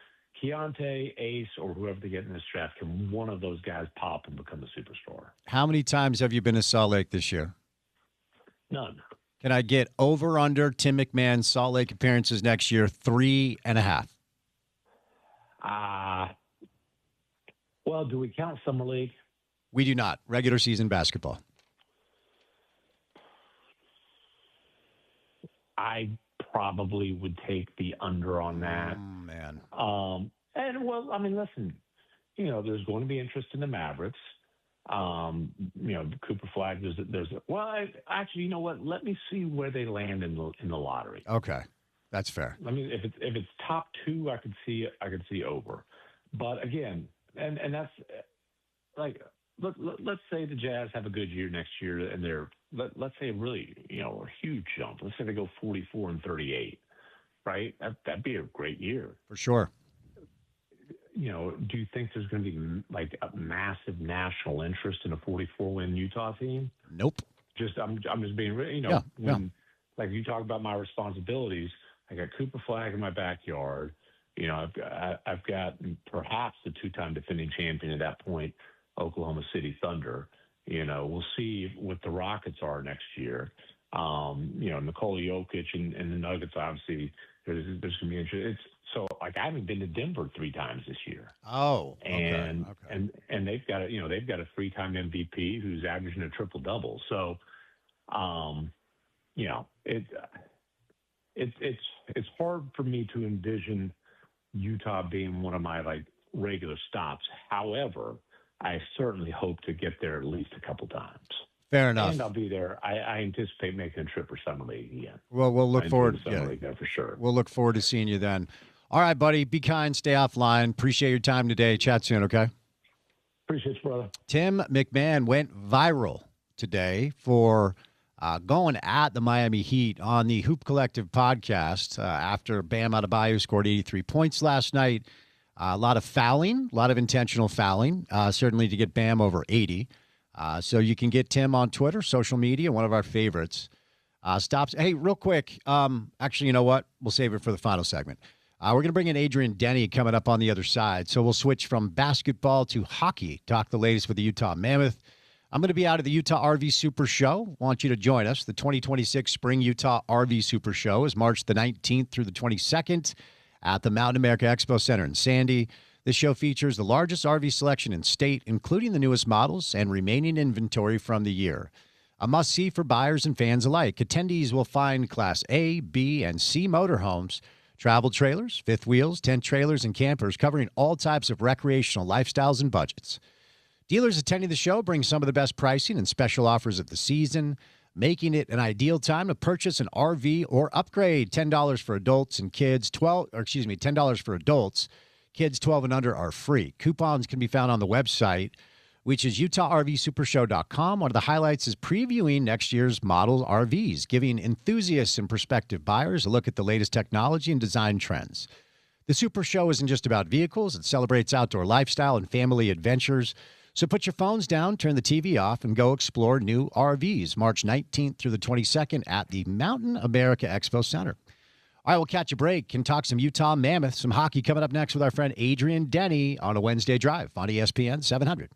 Keontae, Ace, or whoever they get in this draft, can one of those guys pop and become a superstar?
How many times have you been to Salt Lake this year?
None.
Can I get over under Tim McMahon's Salt Lake appearances next year? 3.5.
Well, do we count summer league?
We do not. Regular season basketball.
I probably would take the under on that.
Man.
Listen, there's going to be interest in the Mavericks. Cooper Flag. Actually, you know what? Let me see where they land in the lottery.
Okay, that's fair.
If it's top 2, I could see over. But again, and that's let's say the Jazz have a good year next year and they're let's say really, a huge jump. Let's say they go 44-38, right? That'd be a great year.
For sure.
Do you think there's going to be like a massive national interest in a 44-win Utah team?
Nope.
I'm just being, like you talk about my responsibilities, I got Cooper Flag in my backyard. I've got perhaps the two-time defending champion at that point, Oklahoma City Thunder. We'll see what the Rockets are next year. Nikola Jokic and the Nuggets, obviously, there's going to be interest. So, I haven't been to Denver 3 times this year.
Oh,
and
okay.
and they've got a 3-time MVP who's averaging a triple double. So, it's hard for me to envision Utah being one of my regular stops. However, I certainly hope to get there at least a couple times.
Fair enough.
And I'll be there. I anticipate making a trip for Summer League again.
Well, we'll look forward.
Summer League there for sure.
We'll look forward to seeing you then. All right, buddy. Be kind. Stay offline. Appreciate your time today. Chat soon, okay?
Appreciate you, brother.
Tim McMahon went viral today for going at the Miami Heat on the Hoop Collective podcast after Bam Adebayo scored 83 points last night. A lot of fouling, a lot of intentional fouling, certainly to get Bam over 80. So you can get Tim on Twitter, social media, one of our favorites. Stops. Hey, real quick. Actually, you know what? We'll save it for the final segment. We're going to bring in Adrian Denny coming up on the other side. So we'll switch from basketball to hockey, talk the latest with the Utah Mammoth. I'm going to be out at the Utah RV Super Show. Want you to join us. The 2026 Spring Utah RV Super Show is March the 19th through the 22nd at the Mountain America Expo Center in Sandy. This show features the largest RV selection in state, including the newest models and remaining inventory from the year. A must-see for buyers and fans alike. Attendees will find Class A, B, and C motorhomes, travel trailers, fifth wheels, tent trailers, and campers covering all types of recreational lifestyles and budgets. Dealers attending the show bring some of the best pricing and special offers of the season, making it an ideal time to purchase an RV or upgrade. $10 for adults and kids, $10 for adults. Kids 12 and under are free. Coupons can be found on the website, which is UtahRVSupershow.com. One of the highlights is previewing next year's model RVs, giving enthusiasts and prospective buyers a look at the latest technology and design trends. The Super Show isn't just about vehicles. It celebrates outdoor lifestyle and family adventures. So put your phones down, turn the TV off, and go explore new RVs, March 19th through the 22nd at the Mountain America Expo Center. All right, we'll catch a break and talk some Utah Mammoth, some hockey coming up next with our friend Adrian Denny on a Wednesday Drive on ESPN 700.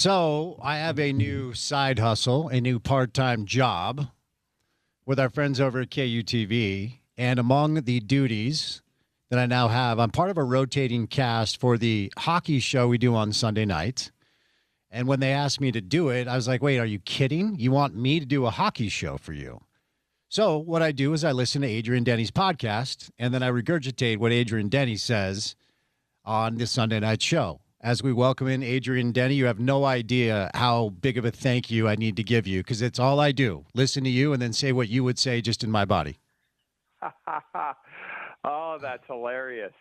So I have a new side hustle, a new part-time job with our friends over at KUTV. And among the duties that I now have, I'm part of a rotating cast for the hockey show we do on Sunday night. And when they asked me to do it, I was like, wait, are you kidding? You want me to do a hockey show for you? So what I do is I listen to Adrian Denny's podcast, and then I regurgitate what Adrian Denny says on the Sunday night show. As we welcome in Adrian Denny, you have no idea how big of a thank you I need to give you, because it's all I do. Listen to you and then say what you would say just in my body.
Oh, that's hilarious.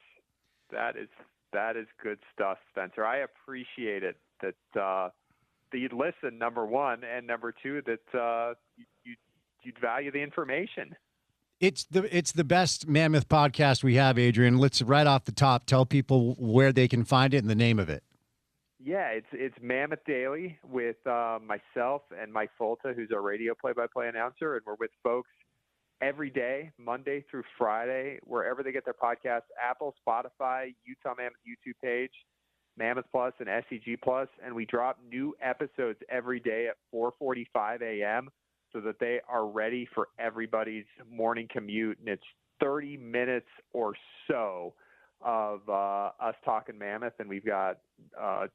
That is good stuff, Spencer. I appreciate it that you'd listen, number one, and number two, that you'd value the information.
It's the best Mammoth podcast we have, Adrian. Let's right off the top tell people where they can find it and the name of it.
Yeah, it's Mammoth Daily with myself and Mike Folta, who's our radio play-by-play announcer, and we're with folks every day, Monday through Friday, wherever they get their podcasts: Apple, Spotify, Utah Mammoth YouTube page, Mammoth Plus, and SEG Plus, and we drop new episodes every day at 4:45 a.m. so that they are ready for everybody's morning commute. And it's 30 minutes or so of us talking Mammoth, and we've got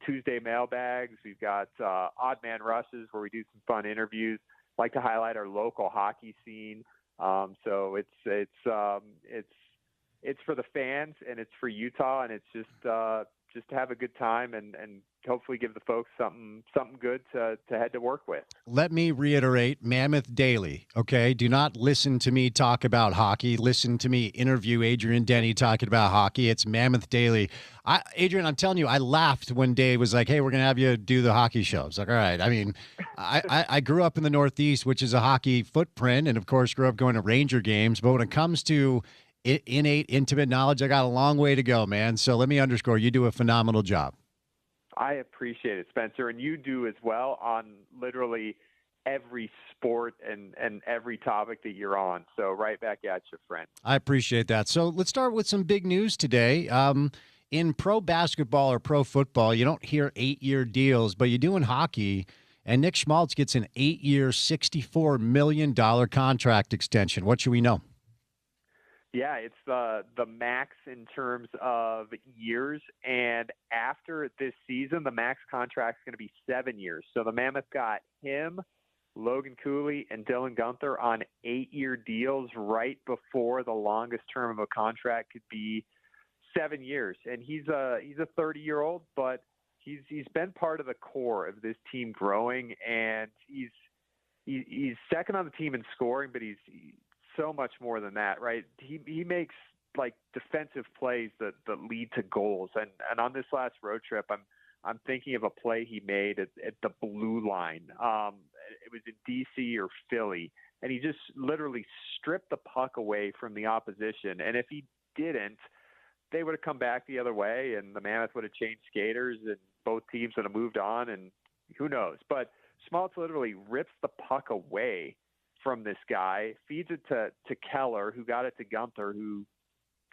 Tuesday mailbags, we've got Odd Man Rushes where we do some fun interviews, like to highlight our local hockey scene. So it's for the fans, and it's for Utah, and it's just to have a good time and hopefully give the folks something good to head to work with.
Let me reiterate, Mammoth Daily, okay? Do not listen to me talk about hockey. Listen to me interview Adrian Denny talking about hockey. It's Mammoth Daily. Adrian, I'm telling you, I laughed when Dave was like, hey, we're going to have you do the hockey show. It's like, all right. I mean, I grew up in the Northeast, which is a hockey footprint, and, of course, grew up going to Ranger games. But when it comes to innate, intimate knowledge, I got a long way to go, man. So let me underscore, you do a phenomenal job.
I appreciate it, Spencer, and you do as well on literally every sport and every topic that you're on. So right back at you, friend.
I appreciate that. So let's start with some big news today. In pro basketball or pro football, you don't hear 8-year deals, but you do in hockey. And Nick Schmaltz gets an 8-year, $64 million contract extension. What should we know?
Yeah, it's the max in terms of years, and after this season, the max contract's going to be 7 years. So the Mammoth got him, Logan Cooley, and Dylan Gunther on 8-year deals right before the longest term of a contract could be 7 years. And he's a 30-year-old, but he's been part of the core of this team growing, and he's second on the team in scoring, but he's so much more than that, right? He makes like defensive plays that lead to goals. And on this last road trip, I'm thinking of a play he made at the blue line. It was in DC or Philly, and he just literally stripped the puck away from the opposition. And if he didn't, they would have come back the other way, and the Mammoth would have changed skaters, and both teams would have moved on, and who knows? But Schmaltz literally rips the puck away from this guy, feeds it to Keller, who got it to Gunther, who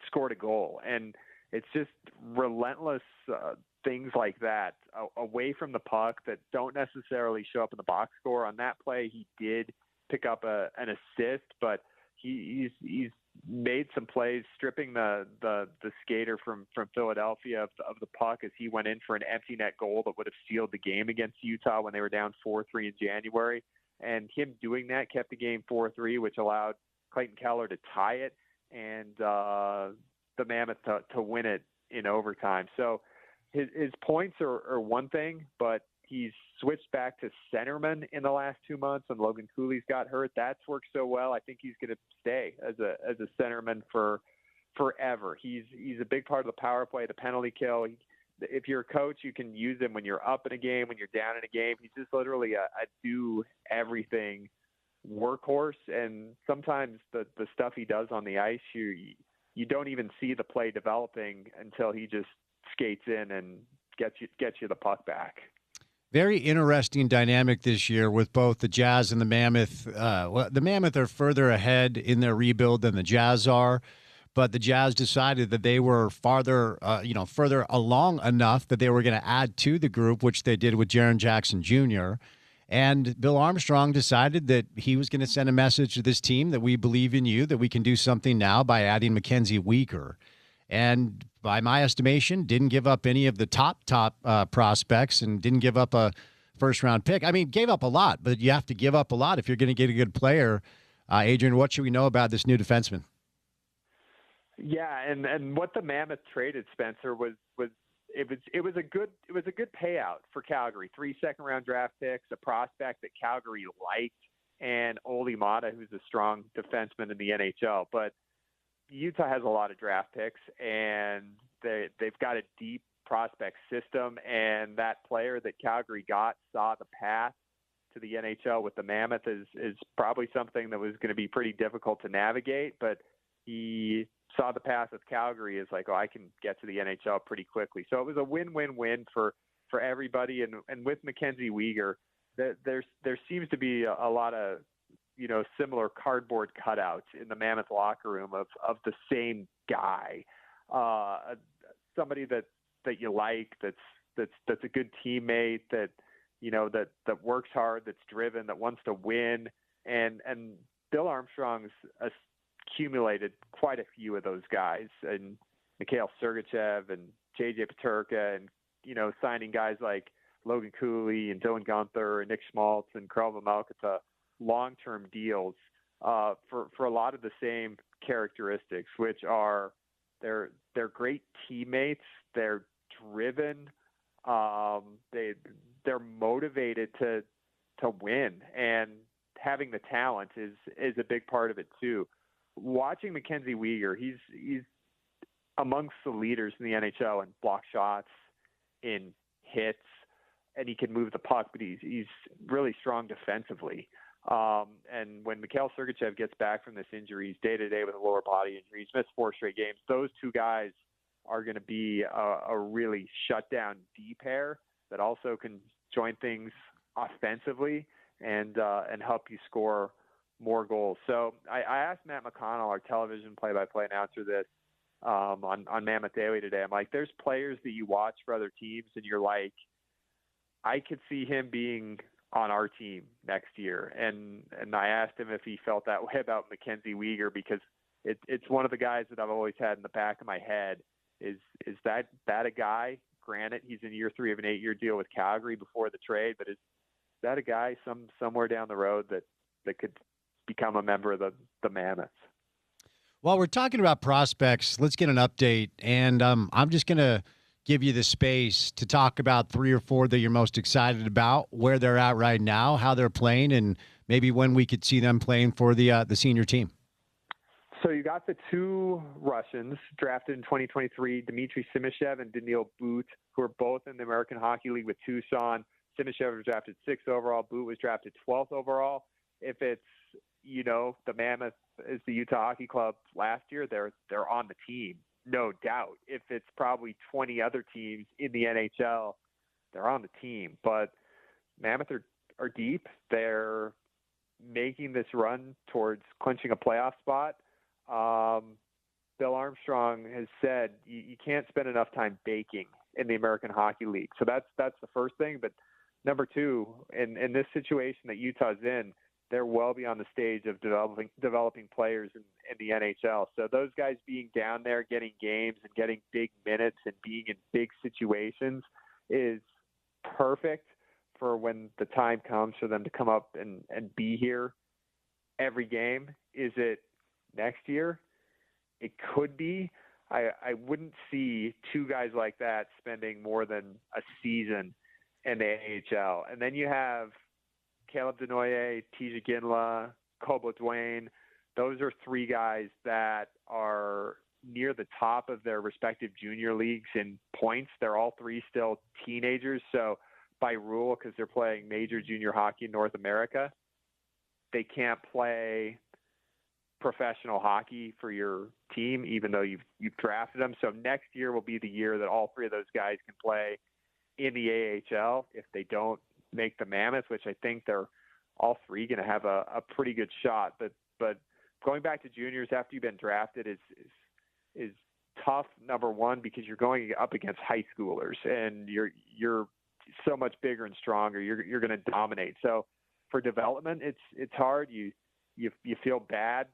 scored a goal. And it's just relentless things like that away from the puck that don't necessarily show up in the box score. On that play, he did pick up an assist, but he's made some plays stripping the skater from Philadelphia of the puck as he went in for an empty net goal that would have sealed the game against Utah when they were down 4-3 in January. And him doing that kept the game 4-3, which allowed Clayton Keller to tie it and the Mammoth to win it in overtime. So his points are one thing, but he's switched back to centerman in the last 2 months, and Logan Cooley's got hurt. That's worked so well. I think he's going to stay as a centerman for forever. He's a big part of the power play, the penalty kill. If you're a coach, you can use him when you're up in a game, when you're down in a game. He's just literally a do-everything workhorse, and sometimes the stuff he does on the ice, you don't even see the play developing until he just skates in and gets you the puck back.
Very interesting dynamic this year with both the Jazz and the Mammoth. The Mammoth are further ahead in their rebuild than the Jazz are. but the Jazz decided that they were further along enough that they were going to add to the group, which they did with Jaren Jackson Jr. And Bill Armstrong decided that he was going to send a message to this team that we believe in you, that we can do something now by adding Mackenzie Weegar. And by my estimation, didn't give up any of the top prospects and didn't give up a first-round pick. I mean, gave up a lot, but you have to give up a lot if you're going to get a good player. Adrian, what should we know about this new defenseman?
Yeah, and what the Mammoth traded, Spencer, was a good payout for Calgary. 3 second-round draft picks, a prospect that Calgary liked, and Oli Mata, who's a strong defenseman in the NHL. But Utah has a lot of draft picks, and they've got a deep prospect system, and that player that Calgary got saw the path to the NHL with the Mammoth is probably something that was going to be pretty difficult to navigate, but he saw the path with Calgary is like, oh, I can get to the NHL pretty quickly. So it was a win-win-win for everybody. And with Mackenzie Weegar, there seems to be a lot of, similar cardboard cutouts in the Mammoth locker room of the same guy, somebody that you like, that's a good teammate, that works hard, that's driven, that wants to win. And Bill Armstrong's accumulated quite a few of those guys, and Mikhail Sergachev and JJ Peterka, and signing guys like Logan Cooley and Dylan Gunther and Nick Schmaltz and Karel Malkata, long-term deals for a lot of the same characteristics, which are they're great teammates, they're driven, they're motivated to win, and having the talent is a big part of it too. Watching Mackenzie Weegar, he's amongst the leaders in the NHL in block shots, in hits, and he can move the puck, but he's really strong defensively. And when Mikhail Sergachev gets back from this injury, he's day-to-day with a lower body injury. He's missed 4 straight games. Those two guys are going to be a really shutdown D pair that also can join things offensively and help you score more goals. So I asked Matt McConnell, our television play-by-play announcer, this on Mammoth Daily today. I'm like, there's players that you watch for other teams and you're like, I could see him being on our team next year. And I asked him if he felt that way about Mackenzie Weegar, because it's one of the guys that I've always had in the back of my head. Is that a guy? Granted, he's in year 3 of an 8-year deal with Calgary before the trade, but is that a guy somewhere down the road that could become a member of the Mammoths?
Well, we're talking about prospects. Let's get an update, and I'm just going to give you the space to talk about 3 or 4 that you're most excited about, where they're at right now, how they're playing, and maybe when we could see them playing for the senior team.
So you got the 2 Russians drafted in 2023, Dmitry Simishev and Daniil But, who are both in the American Hockey League with Tucson. Simishev was drafted 6th overall. But was drafted 12th overall. If it's, the Mammoth is the Utah Hockey Club last year, they're on the team, no doubt. If it's probably 20 other teams in the NHL, they're on the team. But Mammoth are deep. They're making this run towards clinching a playoff spot. Bill Armstrong has said you can't spend enough time baking in the American Hockey League. So that's the first thing. But number 2, in this situation that Utah's in, they're well beyond the stage of developing players in the NHL. So those guys being down there, getting games and getting big minutes and being in big situations is perfect for when the time comes for them to come up and be here every game. Is it next year? It could be. I wouldn't see 2 guys like that spending more than a season in the AHL. And then you have Caleb Denoye, Tija Ginla, Kobo Dwayne. Those are 3 guys that are near the top of their respective junior leagues in points. They're all 3 still teenagers. So by rule, because they're playing major junior hockey in North America, they can't play professional hockey for your team, even though you've drafted them. So next year will be the year that all 3 of those guys can play in the AHL if they don't make the Mammoth, which I think they're all 3 going to have a pretty good shot. But going back to juniors after you've been drafted is is tough. Number one, because you're going up against high schoolers, and you're so much bigger and stronger. You're going to dominate. So for development, it's hard. You feel bad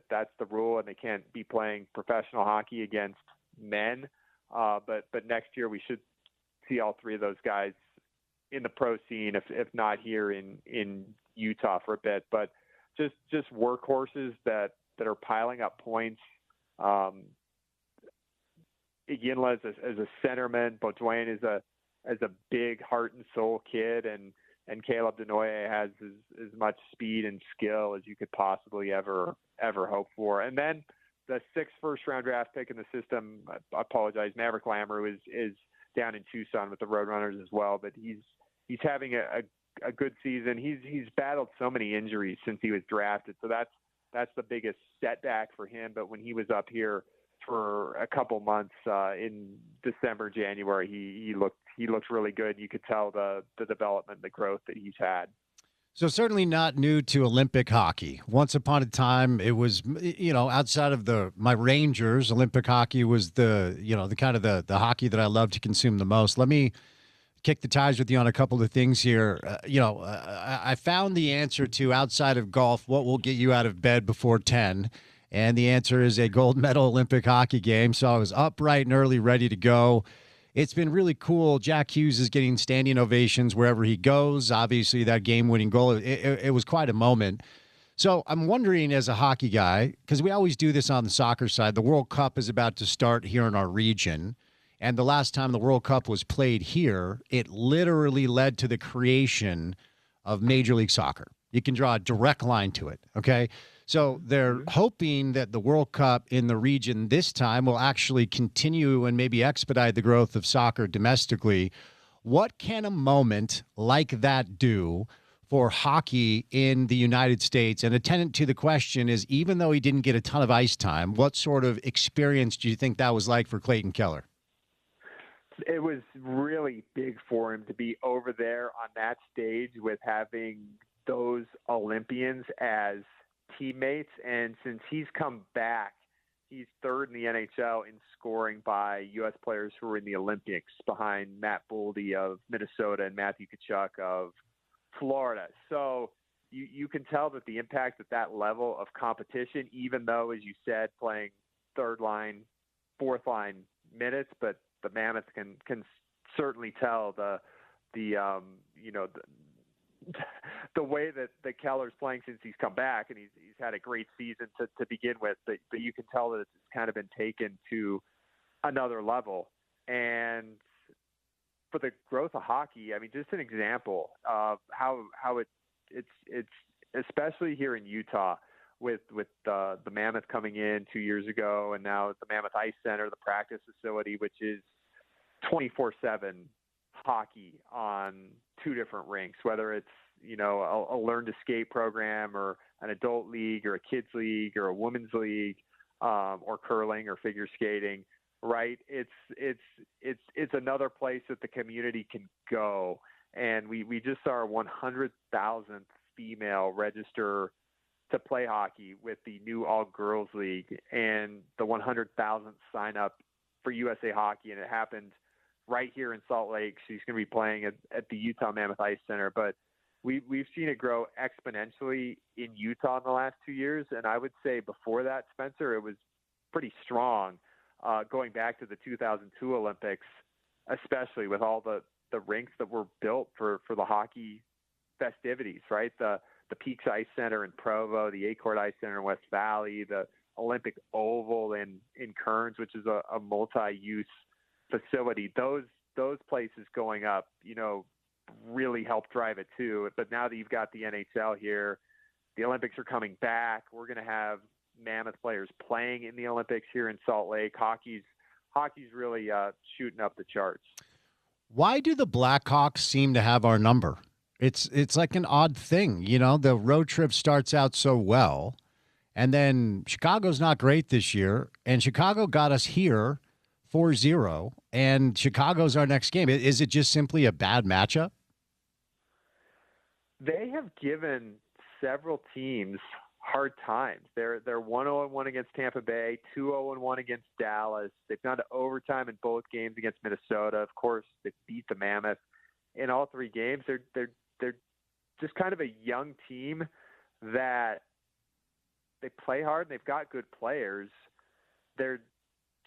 that's the rule, and they can't be playing professional hockey against men. But next year we should see all three of those guys in the pro scene, if not here in Utah for a bit. But just workhorses that are piling up points. Iginla as a centerman, Beaudoin is a big heart and soul kid, and Caleb Denoye has as much speed and skill as you could possibly ever hope for. And then the 6th first-round draft pick in the system, I apologize, Maverick Lamoureux is down in Tucson with the Roadrunners as well, but he's having a good season. He's battled so many injuries since he was drafted, so that's the biggest setback for him. But when he was up here for a couple months in December, January, he looked really good. You could tell the development, the growth that he's had.
So certainly not new to Olympic hockey. Once upon a time, it was, outside of my Rangers, Olympic hockey was the kind of the hockey that I love to consume the most. Let me kick the tires with you on a couple of things here. I found the answer to, outside of golf, what will get you out of bed before 10. And the answer is a gold medal Olympic hockey game. So I was up bright and early, ready to go. It's been really cool. Jack Hughes is getting standing ovations wherever he goes. Obviously, that game-winning goal, it was quite a moment. So I'm wondering, as a hockey guy, because we always do this on the soccer side, the World Cup is about to start here in our region. And the last time the World Cup was played here, it literally led to the creation of Major League Soccer. You can draw a direct line to it, okay? So they're hoping that the World Cup in the region this time will actually continue and maybe expedite the growth of soccer domestically. What can a moment like that do for hockey in the United States? And attendant to the question is, even though he didn't get a ton of ice time, what sort of experience do you think that was like for Clayton Keller?
It was really big for him to be over there on that stage with having those Olympians as teammates. And since he's come back, he's third in the NHL in scoring by U.S. players who were in the Olympics, behind Matt Boldy of Minnesota and Matthew Tkachuk of Florida. So you can tell that the impact at that level of competition, even though, as you said, playing third line, fourth line minutes, but the Mammoths can certainly tell the way that Keller's playing since he's come back, and he's had a great season to begin with, but you can tell that it's kind of been taken to another level. And for the growth of hockey, I mean, just an example of how it's especially here in Utah with the Mammoth coming in 2 years ago, and now the Mammoth Ice Center, the practice facility, which is 24/7 hockey on two different rinks, whether it's a learn to skate program or an adult league or a kids league or a women's league, or curling or figure skating, right? It's another place that the community can go. And we just saw our 100,000th female register to play hockey with the new all girls league, and the 100,000th sign up for USA Hockey. And it happened right here in Salt Lake. She's going to be playing at the Utah Mammoth Ice Center, but we've seen it grow exponentially in Utah in the last 2 years. And I would say before that, Spencer, it was pretty strong, going back to the 2002 Olympics, especially with all the rinks that were built for the hockey festivities, right? The Peaks Ice Center in Provo, the A-Court Ice Center in West Valley, the Olympic Oval in Kearns, which is a multi-use facility. Those places going up, really help drive it too. But now that you've got the NHL here, the Olympics are coming back. We're going to have Mammoth players playing in the Olympics here in Salt Lake. Hockey's really shooting up the charts.
Why do the Blackhawks seem to have our number? It's like an odd thing, the road trip starts out so well, and then Chicago's not great this year, and Chicago got us here 4-0, and Chicago's our next game. Is it just simply a bad matchup?
They have given several teams hard times. They're 1-0-1 against Tampa Bay, 2-0-1 against Dallas. They've gone to overtime in both games against Minnesota. Of course, they beat the Mammoth in all three games. They're just kind of a young team that they play hard and they've got good players. They're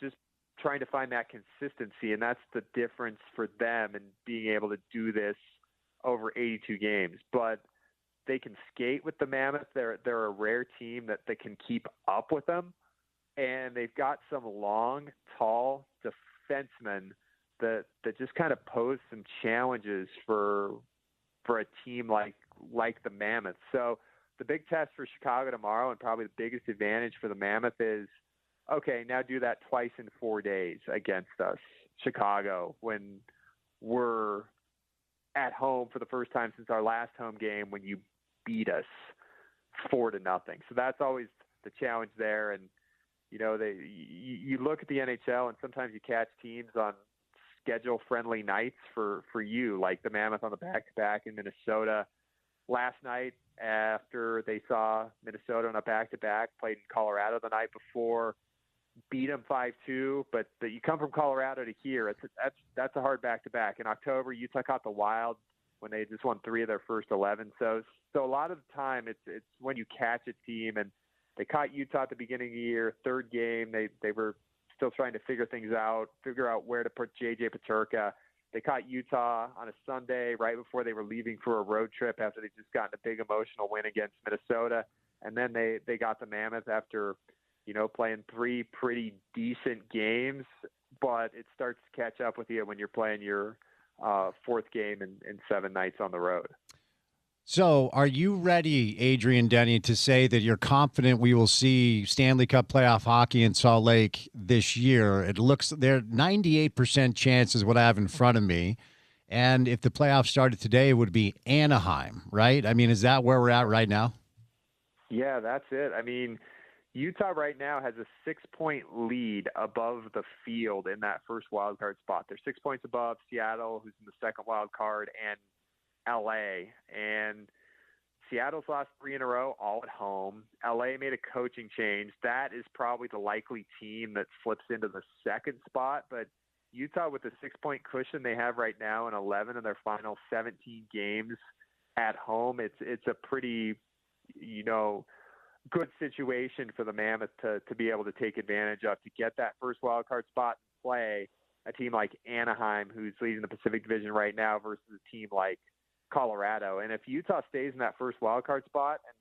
just trying to find that consistency, and that's the difference for them in being able to do this over 82 games. But they can skate with the Mammoth. They're a rare team that can keep up with them, and they've got some long, tall defensemen that just kind of pose some challenges for a team like the Mammoth. So the big test for Chicago tomorrow, and probably the biggest advantage for the Mammoth, is, okay, now do that twice in 4 days against us, Chicago, when we're at home for the first time since our last home game when you beat us 4-0. So that's always the challenge there. And, you know, you look at the NHL and sometimes you catch teams on schedule-friendly nights for you, like the Mammoth on the back-to-back in Minnesota last night after they saw Minnesota on a back-to-back, played in Colorado the night before, beat them 5-2, but you come from Colorado to here. That's a hard back-to-back. In October, Utah caught the Wild when they just won 3 of their first 11. So a lot of the time it's when you catch a team, and they caught Utah at the beginning of the year, third game. They were still trying to figure out where to put J.J. Peterka. They caught Utah on a Sunday right before they were leaving for a road trip after they just gotten a big emotional win against Minnesota. And then they got the Mammoth after, you know, playing 3 pretty decent games, but it starts to catch up with you when you're playing your fourth game in 7 nights on the road.
So are you ready, Adrian Denny, to say that you're confident we will see Stanley Cup playoff hockey in Salt Lake this year? It looks there 98% chance is what I have in front of me. And if the playoffs started today, it would be Anaheim, right? I mean, is that where we're at right now?
Yeah, that's it. I mean, Utah right now has a 6-point lead above the field in that first wild card spot. They're 6 points above Seattle, who's in the second wild card, and LA. And Seattle's lost 3 in a row, all at home. LA made a coaching change. That is probably the likely team that slips into the second spot. But Utah, with the 6-point cushion they have right now in 11 of their final 17 games at home, it's a pretty, you know, good situation for the Mammoth to be able to take advantage of, to get that first wild card spot and play a team like Anaheim, who's leading the Pacific Division right now, versus a team like Colorado. And if Utah stays in that first wild card spot and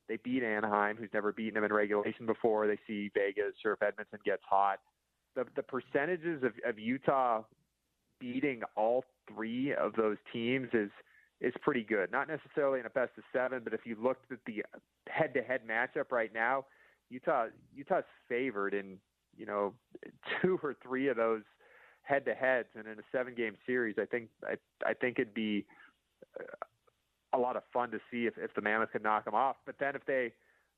they beat Anaheim, who's never beaten them in regulation before, they see Vegas or if Edmonton gets hot, the percentages of Utah beating all 3 of those teams is pretty good. Not necessarily in a best of 7, but if you looked at the head-to-head matchup right now, Utah's favored in, you know, 2 or 3 of those head-to-heads, and in a 7-game series, I think it'd be a lot of fun to see if the Mammoth could knock them off. But then if they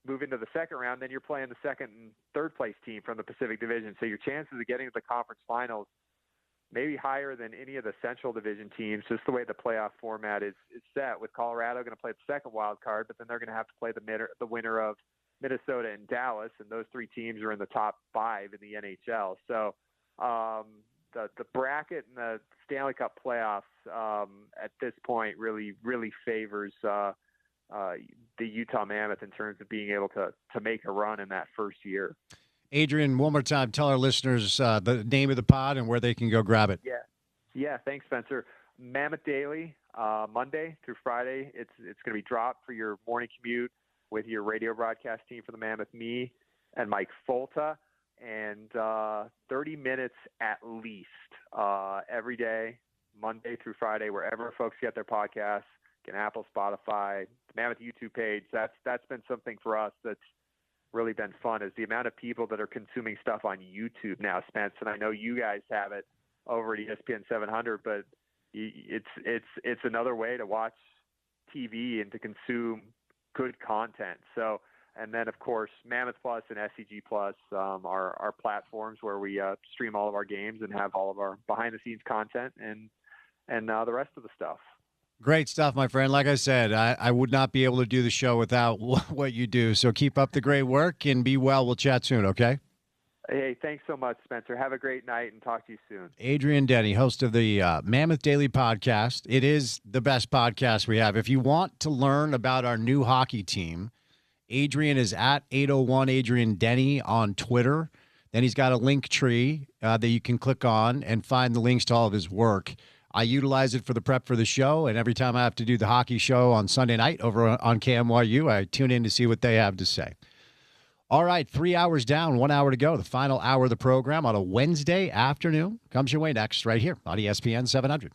move into the second round, then you're playing the second and third place team from the Pacific Division. So your chances of getting to the conference finals maybe higher than any of the Central Division teams, just the way the playoff format is set, with Colorado going to play the second wild card, but then they're going to have to play the winner of Minnesota and Dallas, and those 3 teams are in the top 5 in the NHL. So the bracket and the Stanley Cup playoffs at this point really favors the Utah Mammoth in terms of being able to make a run in that first year.
Adrian, one more time, tell our listeners the name of the pod and where they can go grab it.
Yeah. Thanks, Spencer. Mammoth Daily, Monday through Friday. It's going to be dropped for your morning commute with your radio broadcast team for the Mammoth, me and Mike Folta, and 30 minutes at least every day, Monday through Friday, wherever folks get their podcasts, get Apple, Spotify, the Mammoth YouTube page. That's been something for us that's really been fun, is the amount of people that are consuming stuff on YouTube now, Spence. And I know you guys have it over at ESPN 700, but it's another way to watch TV and to consume good content. So, and then of course, Mammoth Plus and SCG Plus are platforms where we stream all of our games and have all of our behind the scenes content and the rest of the stuff.
Great stuff, my friend. Like I said, I would not be able to do the show without what you do. So keep up the great work and be well. We'll chat soon, okay?
Hey, thanks so much, Spencer. Have a great night and talk to you soon.
Adrian Denny, host of the Mammoth Daily Podcast. It is the best podcast we have. If you want to learn about our new hockey team, Adrian is at 801 Adrian Denny on Twitter. Then he's got a link tree that you can click on and find the links to all of his work. I utilize it for the prep for the show, and every time I have to do the hockey show on Sunday night over on KMYU, I tune in to see what they have to say. All right, 3 hours down, 1 hour to go. The final hour of the program on a Wednesday afternoon comes your way next right here on ESPN 700.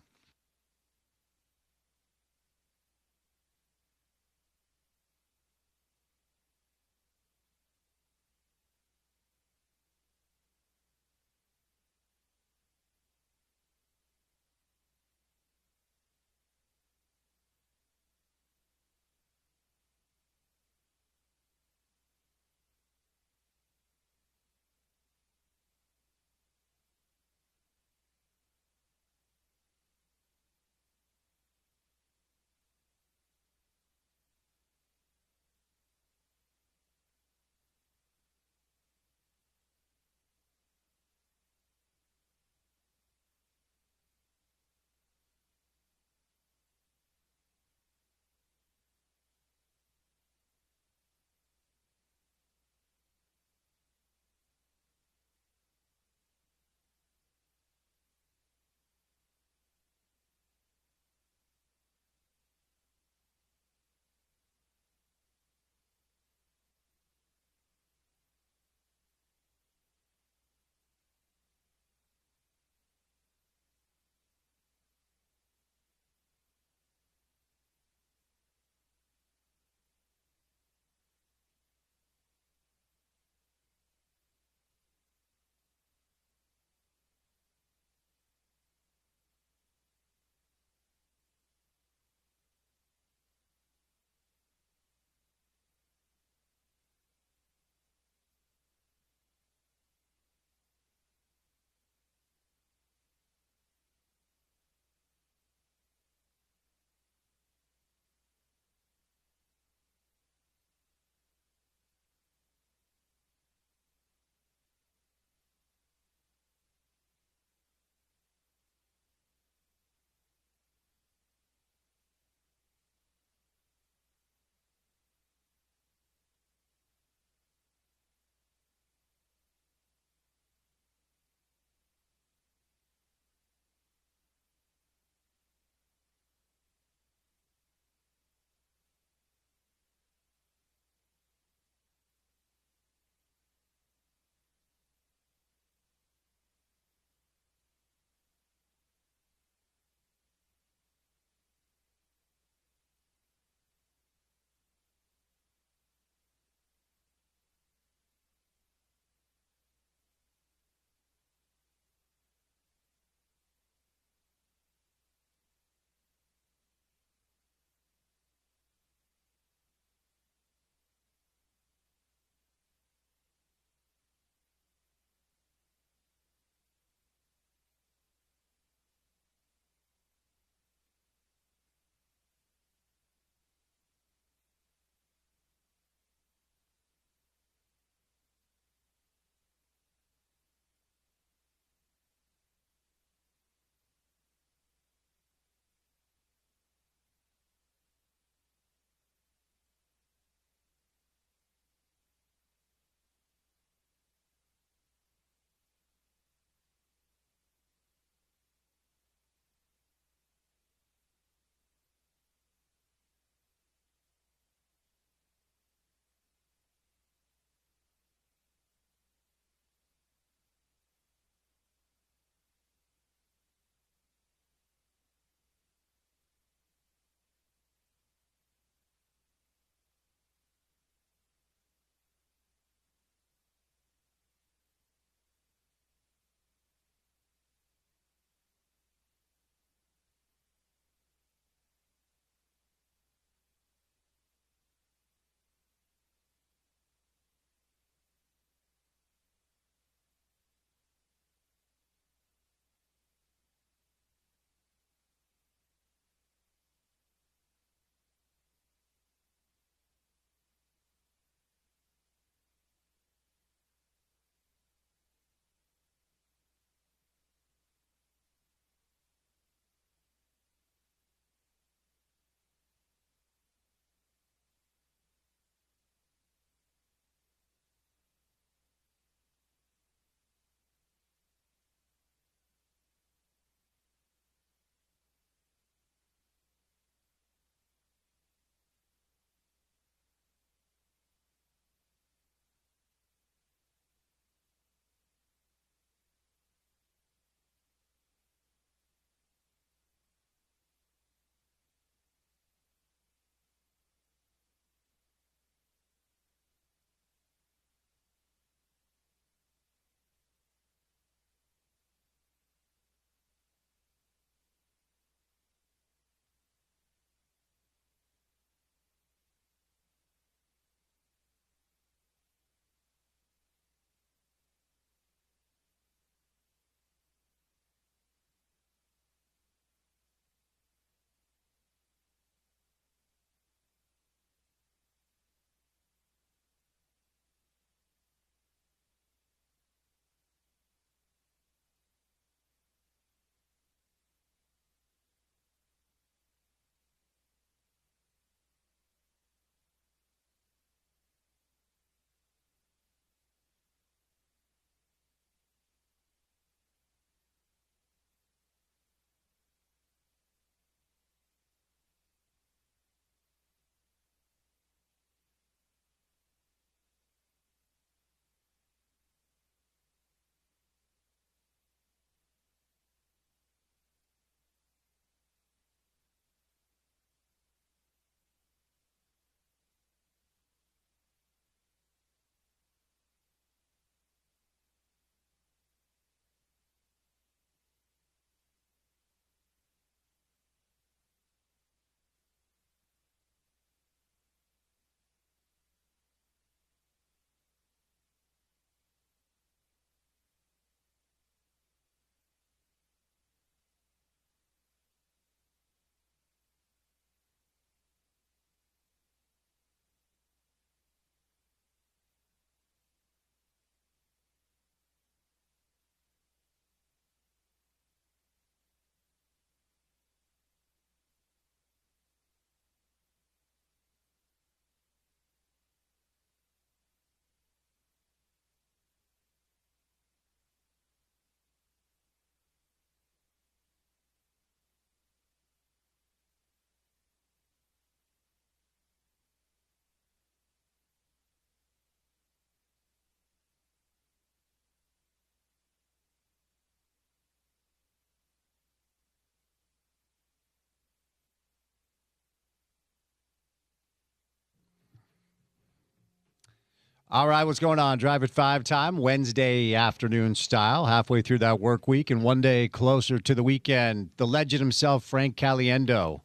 All right, what's going on? Drive at 5 time, Wednesday afternoon style, halfway through that work week and one day closer to the weekend. The legend himself, Frank Caliendo,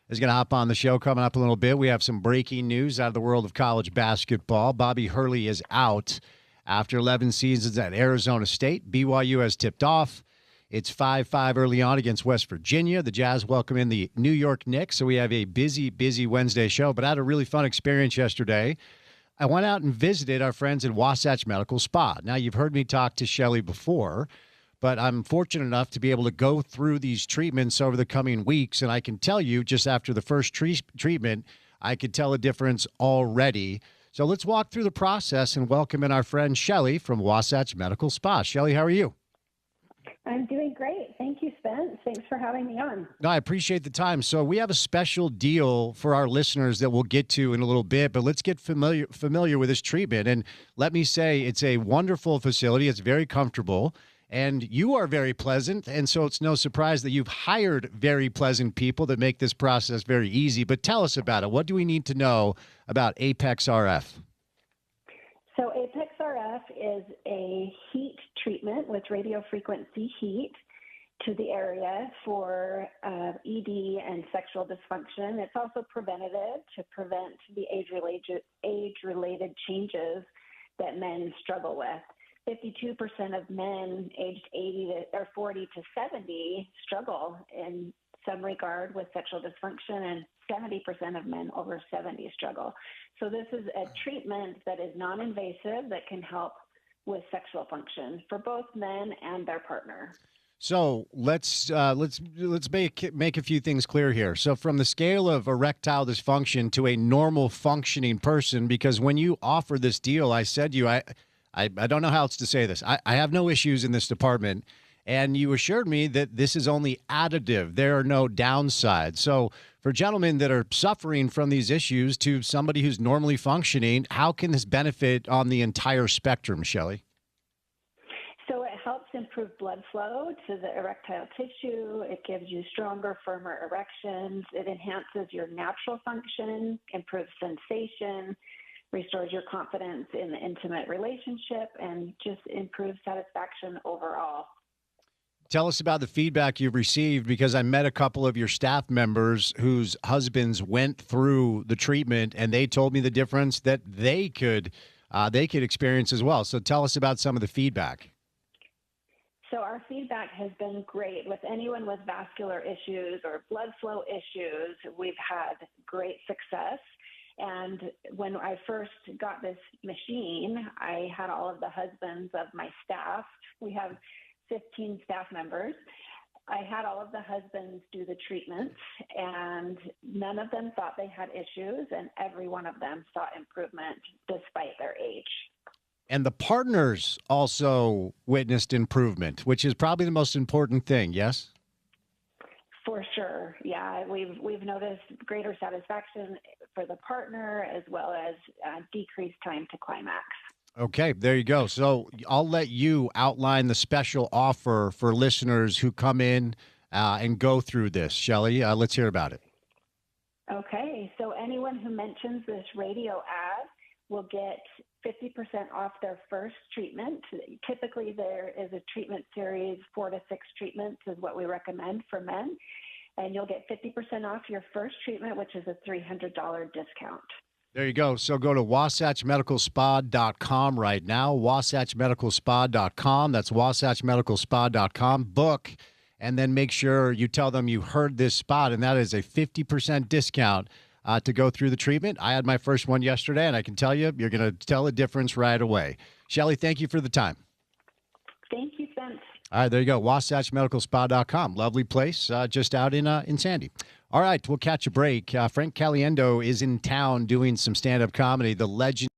is going to hop on the show coming up a little bit. We have some breaking news out of the world of college basketball. Bobby Hurley is out after 11 seasons at Arizona State. BYU has tipped off. It's 5-5 early on against West Virginia. The Jazz welcome in the New York Knicks, so we have a busy Wednesday show, but I had a really fun experience yesterday. I went out and visited our friends at Wasatch Medical Spa. Now, you've heard me talk to Shelley before, but I'm fortunate enough to be able to go through these treatments over the coming weeks, and I can tell you just after the first treatment, I could tell a difference already. So let's walk through the process and welcome in our friend Shelley from Wasatch Medical Spa. Shelley, how are you?
I'm doing great. Thank you, Spence. Thanks for having me on.
No, I appreciate the time. So we have a special deal for our listeners that we'll get to in a little bit, but let's get familiar with this treatment. And let me say, it's a wonderful facility. It's very comfortable, and you are very pleasant. And so it's no surprise that you've hired very pleasant people that make this process very easy. But tell us about it. What do we need to know about Apex RF?
So Apex RF is a heat treatment with radio frequency heat to the area for ED and sexual dysfunction. It's also preventative to prevent the age-related changes that men struggle with. 52% of men aged 40 to 70 struggle in some regard with sexual dysfunction, and 70% of men over 70 struggle. So this is a treatment that is non-invasive that can help with sexual function for both men and their partner.
So let's make a few things clear here. So from the scale of erectile dysfunction to a normal functioning person, because when you offer this deal, I said to you, I don't know how else to say this. I have no issues in this department. And you assured me that this is only additive. There are no downsides. So for gentlemen that are suffering from these issues to somebody who's normally functioning, how can this benefit on the entire spectrum, Shelley?
So it helps improve blood flow to the erectile tissue. It gives you stronger, firmer erections. It enhances your natural function, improves sensation, restores your confidence in the intimate relationship, and just improves satisfaction overall.
Tell us about the feedback you've received, because I met a couple of your staff members whose husbands went through the treatment, and they told me the difference that they could experience as well. So tell us about some of the feedback.
So our feedback has been great. With anyone with vascular issues or blood flow issues, we've had great success. And when I first got this machine, I had all of the husbands of my staff. We have 15 staff members. I had all of the husbands do the treatments, and none of them thought they had issues, and every one of them saw improvement despite their age.
And the partners also witnessed improvement, which is probably the most important thing, yes?
For sure. Yeah, we've noticed greater satisfaction for the partner as well as decreased time to climax.
Okay, there you go. So I'll let you outline the special offer for listeners who come in and go through this. Shelley, let's hear about it.
Okay, so anyone who mentions this radio ad will get 50% off their first treatment. Typically, there is a treatment series, 4 to 6 treatments is what we recommend for men. And you'll get 50% off your first treatment, which is a $300 discount.
There you go. So go to wasatchmedicalspa.com right now, wasatchmedicalspa.com. That's wasatchmedicalspa.com. Book, and then make sure you tell them you heard this spot, and that is a 50% discount to go through the treatment. I had my first one yesterday, and I can tell you, you're going to tell a difference right away. Shelley, thank you for the time.
Thank you, Spence.
All right, there you go, wasatchmedicalspa.com. Lovely place just out in Sandy. All right, we'll catch a break. Frank Caliendo is in town doing some stand-up comedy. The legend.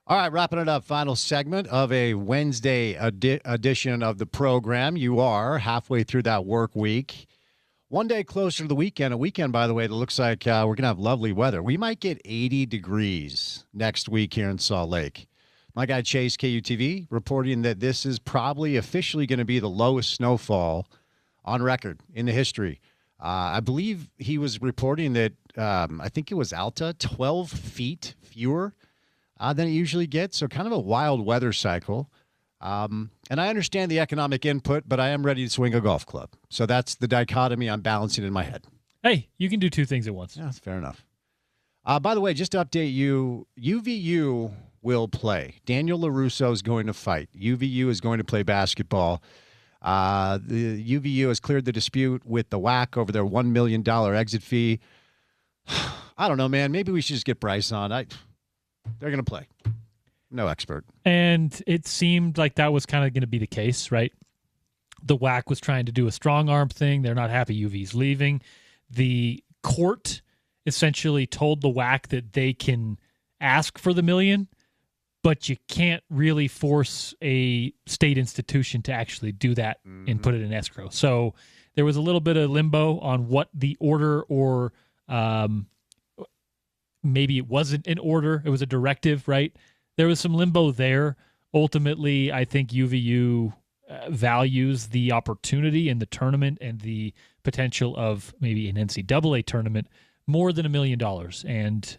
All right, wrapping it up. Final segment of a Wednesday edition of the program. You are halfway through that work week. One day closer to the weekend. A weekend, by the way, that looks like we're going to have lovely weather. We might get 80 degrees next week here in Salt Lake. My guy Chase, KUTV, reporting that this is probably officially going to be the lowest snowfall on record in the history. I believe he was reporting that, I think it was Alta, 12 feet fewer than it usually gets. So kind of a wild weather cycle. And I understand the economic input, but I am ready to swing a golf club. So that's the dichotomy I'm balancing in my head.
Hey, you can do two things at once.
Yeah, that's fair enough. By the way, just to update you, UVU will play. Daniel LaRusso is going to fight. UVU is going to play basketball. The UVU has cleared the dispute with the WAC over their $1 million exit fee. I don't know, man. Maybe we should just get Bryce on. They're going to play. No expert.
And it seemed like that was kind of going to be the case, right? The WAC was trying to do a strong arm thing. They're not happy UV's leaving. The court essentially told the WAC that they can ask for the $1 million, but you can't really force a state institution to actually do that and put it in escrow. So there was a little bit of limbo on what the order, or maybe it wasn't an order. It was a directive, right? There was some limbo there. Ultimately, I think UVU values the opportunity in the tournament and the potential of maybe an NCAA tournament more than $1 million. And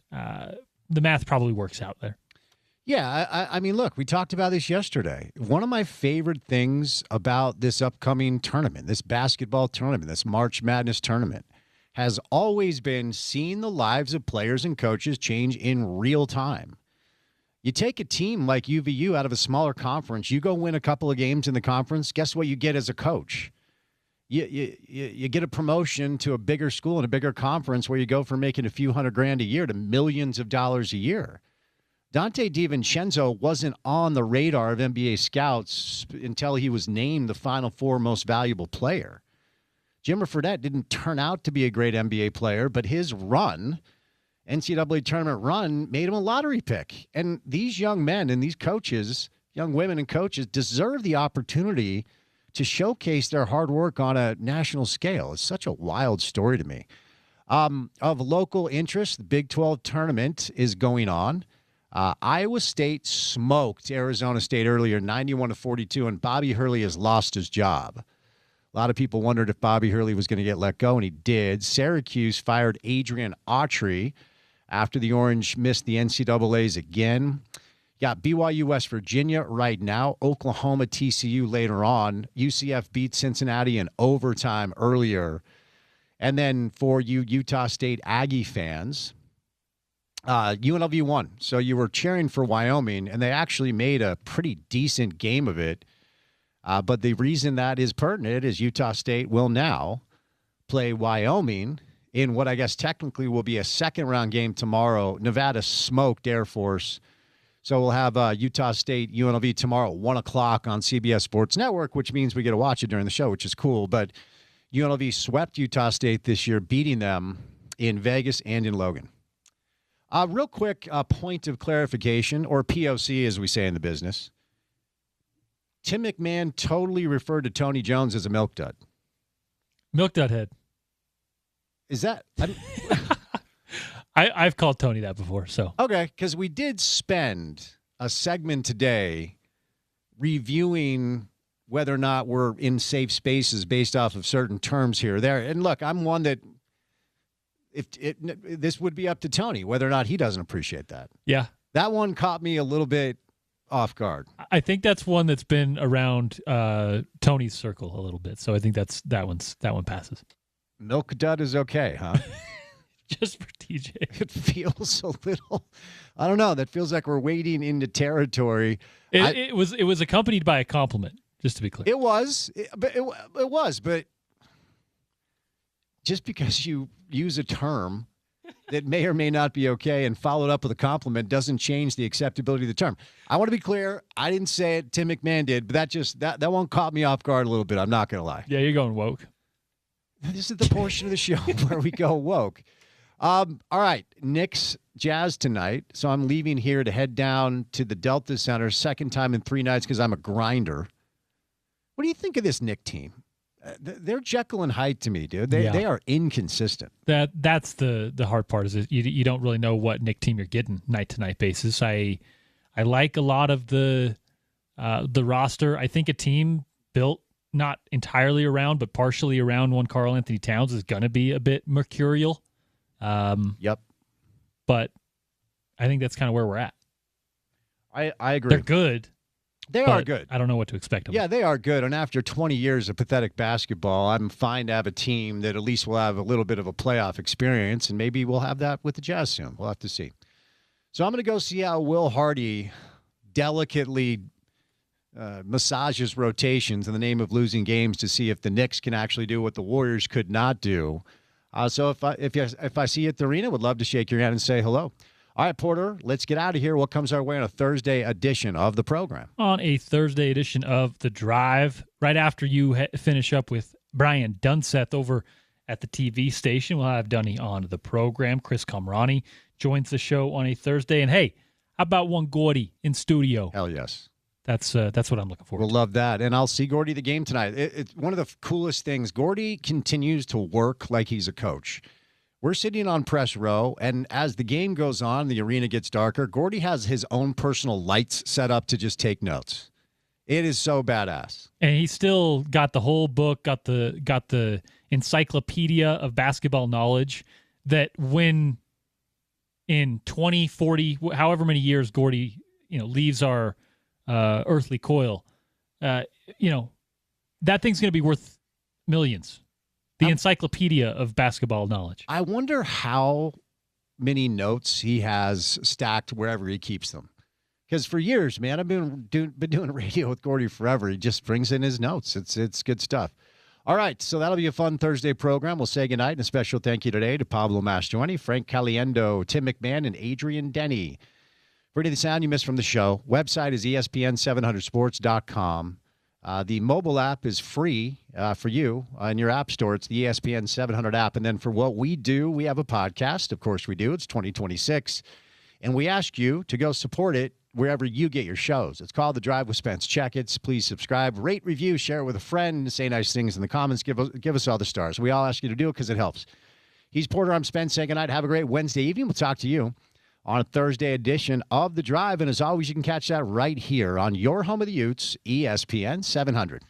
the math probably works out there.
Yeah, I mean, look, we talked about this yesterday. One of my favorite things about this upcoming tournament, this basketball tournament, this March Madness tournament, has always been seeing the lives of players and coaches change in real time. You take a team like UVU out of a smaller conference, you go win a couple of games in the conference, guess what you get as a coach? You get a promotion to a bigger school and a bigger conference where you go from making a few $100,000 a year to millions of dollars a year. Dante DiVincenzo wasn't on the radar of NBA scouts until he was named the Final Four most valuable player. Jimmer Fredette didn't turn out to be a great NBA player, but his run, NCAA tournament run, made him a lottery pick. And these young men and these coaches, young women and coaches, deserve the opportunity to showcase their hard work on a national scale. It's such a wild story to me. Of local interest, the Big 12 tournament is going on. Iowa State smoked Arizona State earlier, 91-42, and Bobby Hurley has lost his job. A lot of people wondered if Bobby Hurley was going to get let go, and he did. Syracuse fired Adrian Autry after the Orange missed the NCAAs again. Got BYU West Virginia right now, Oklahoma TCU later on. UCF beat Cincinnati in overtime earlier. And then for you Utah State Aggie fans, UNLV won. So you were cheering for Wyoming, and they actually made a pretty decent game of it. But the reason that is pertinent is Utah State will now play Wyoming in what I guess technically will be a second-round game tomorrow. Nevada smoked Air Force. So we'll have Utah State, UNLV tomorrow at 1 o'clock on CBS Sports Network, which means we get to watch it during the show, which is cool. But UNLV swept Utah State this year, beating them in Vegas and in Logan. Real quick point of clarification, or POC as we say in the business. Tim McMahon totally referred to Tony Jones as a milk dud.
Milk dud head.
Is that?
I've called Tony that before. So
okay, because we did spend a segment today reviewing whether or not we're in safe spaces based off of certain terms here or there. And look, I'm one that this would be up to Tony whether or not he doesn't appreciate that.
Yeah,
that one caught me a little bit off guard.
I think that's one that's been around Tony's circle a little bit. So I think that one passes.
Milk dud is okay, huh?
Just for TJ.
It feels a little, I don't know. That feels like we're wading into territory.
It was accompanied by a compliment, just to be clear.
It was, but just because you use a term that may or may not be okay and followed up with a compliment doesn't change the acceptability of the term. I want to be clear. I didn't say it. Tim McMahon did, but that one caught me off guard a little bit. I'm not going to lie.
Yeah, you're going woke.
This is the portion of the show where we go woke. All right, Knicks Jazz tonight. So I'm leaving here to head down to the Delta Center, second time in 3 nights because I'm a grinder. What do you think of this Knick team? They're Jekyll and Hyde to me, dude. They are inconsistent.
That's the hard part is that you don't really know what Knick team you're getting night to night basis. I like a lot of the roster. I think a team built not entirely around, but partially around one Karl Anthony Towns is going to be a bit mercurial.
Yep.
But I think that's kind of where we're at.
I agree.
They're good.
They are good.
I don't know what to expect of them.
Yeah, they are good. And after 20 years of pathetic basketball, I'm fine to have a team that at least will have a little bit of a playoff experience, and maybe we'll have that with the Jazz soon. We'll have to see. So I'm going to go see how Will Hardy delicately massages rotations in the name of losing games to see if the Knicks can actually do what the Warriors could not do. So if I see you at the arena, would love to shake your hand and say hello. All right, Porter, let's get out of here. What comes our way on a Thursday edition of the program?
On a Thursday edition of The Drive, right after you finish up with Brian Dunseth over at the TV station, we'll have Dunny on the program. Chris Kamrani joins the show on a Thursday. And, hey, how about one Gordy in studio?
Hell yes.
That's what I'm looking forward to.
We'll love that. And I'll see Gordy the game tonight. It's one of the coolest things. Gordy continues to work like he's a coach. We're sitting on press row, and as the game goes on, the arena gets darker. Gordy has his own personal lights set up to just take notes. It is so badass.
And he's still got the whole book, got the encyclopedia of basketball knowledge that when in 20, 40, however many years Gordy, leaves our earthly coil, that thing's going to be worth millions. The encyclopedia of basketball knowledge.
I wonder how many notes he has stacked wherever he keeps them. Because for years, man, I've been doing radio with Gordy forever. He just brings in his notes. It's good stuff. All right, so that'll be a fun Thursday program. We'll say goodnight, and a special thank you today to Pablo Mastroeni, Frank Caliendo, Tim McMahon, and Adrian Denny. For any of the sound you missed from the show, website is ESPN700sports.com. The mobile app is free for you in your app store. It's the ESPN 700 app. And then for what we do, we have a podcast. Of course we do. It's 2026. And we ask you to go support it wherever you get your shows. It's called The Drive with Spence Checketts. Please subscribe, rate, review, share it with a friend, say nice things in the comments. Give us all the stars. We all ask you to do it because it helps. He's Porter. I'm Spence. Say goodnight. Have a great Wednesday evening. We'll talk to you on a Thursday edition of The Drive. And as always, you can catch that right here on your home of the Utes, ESPN 700.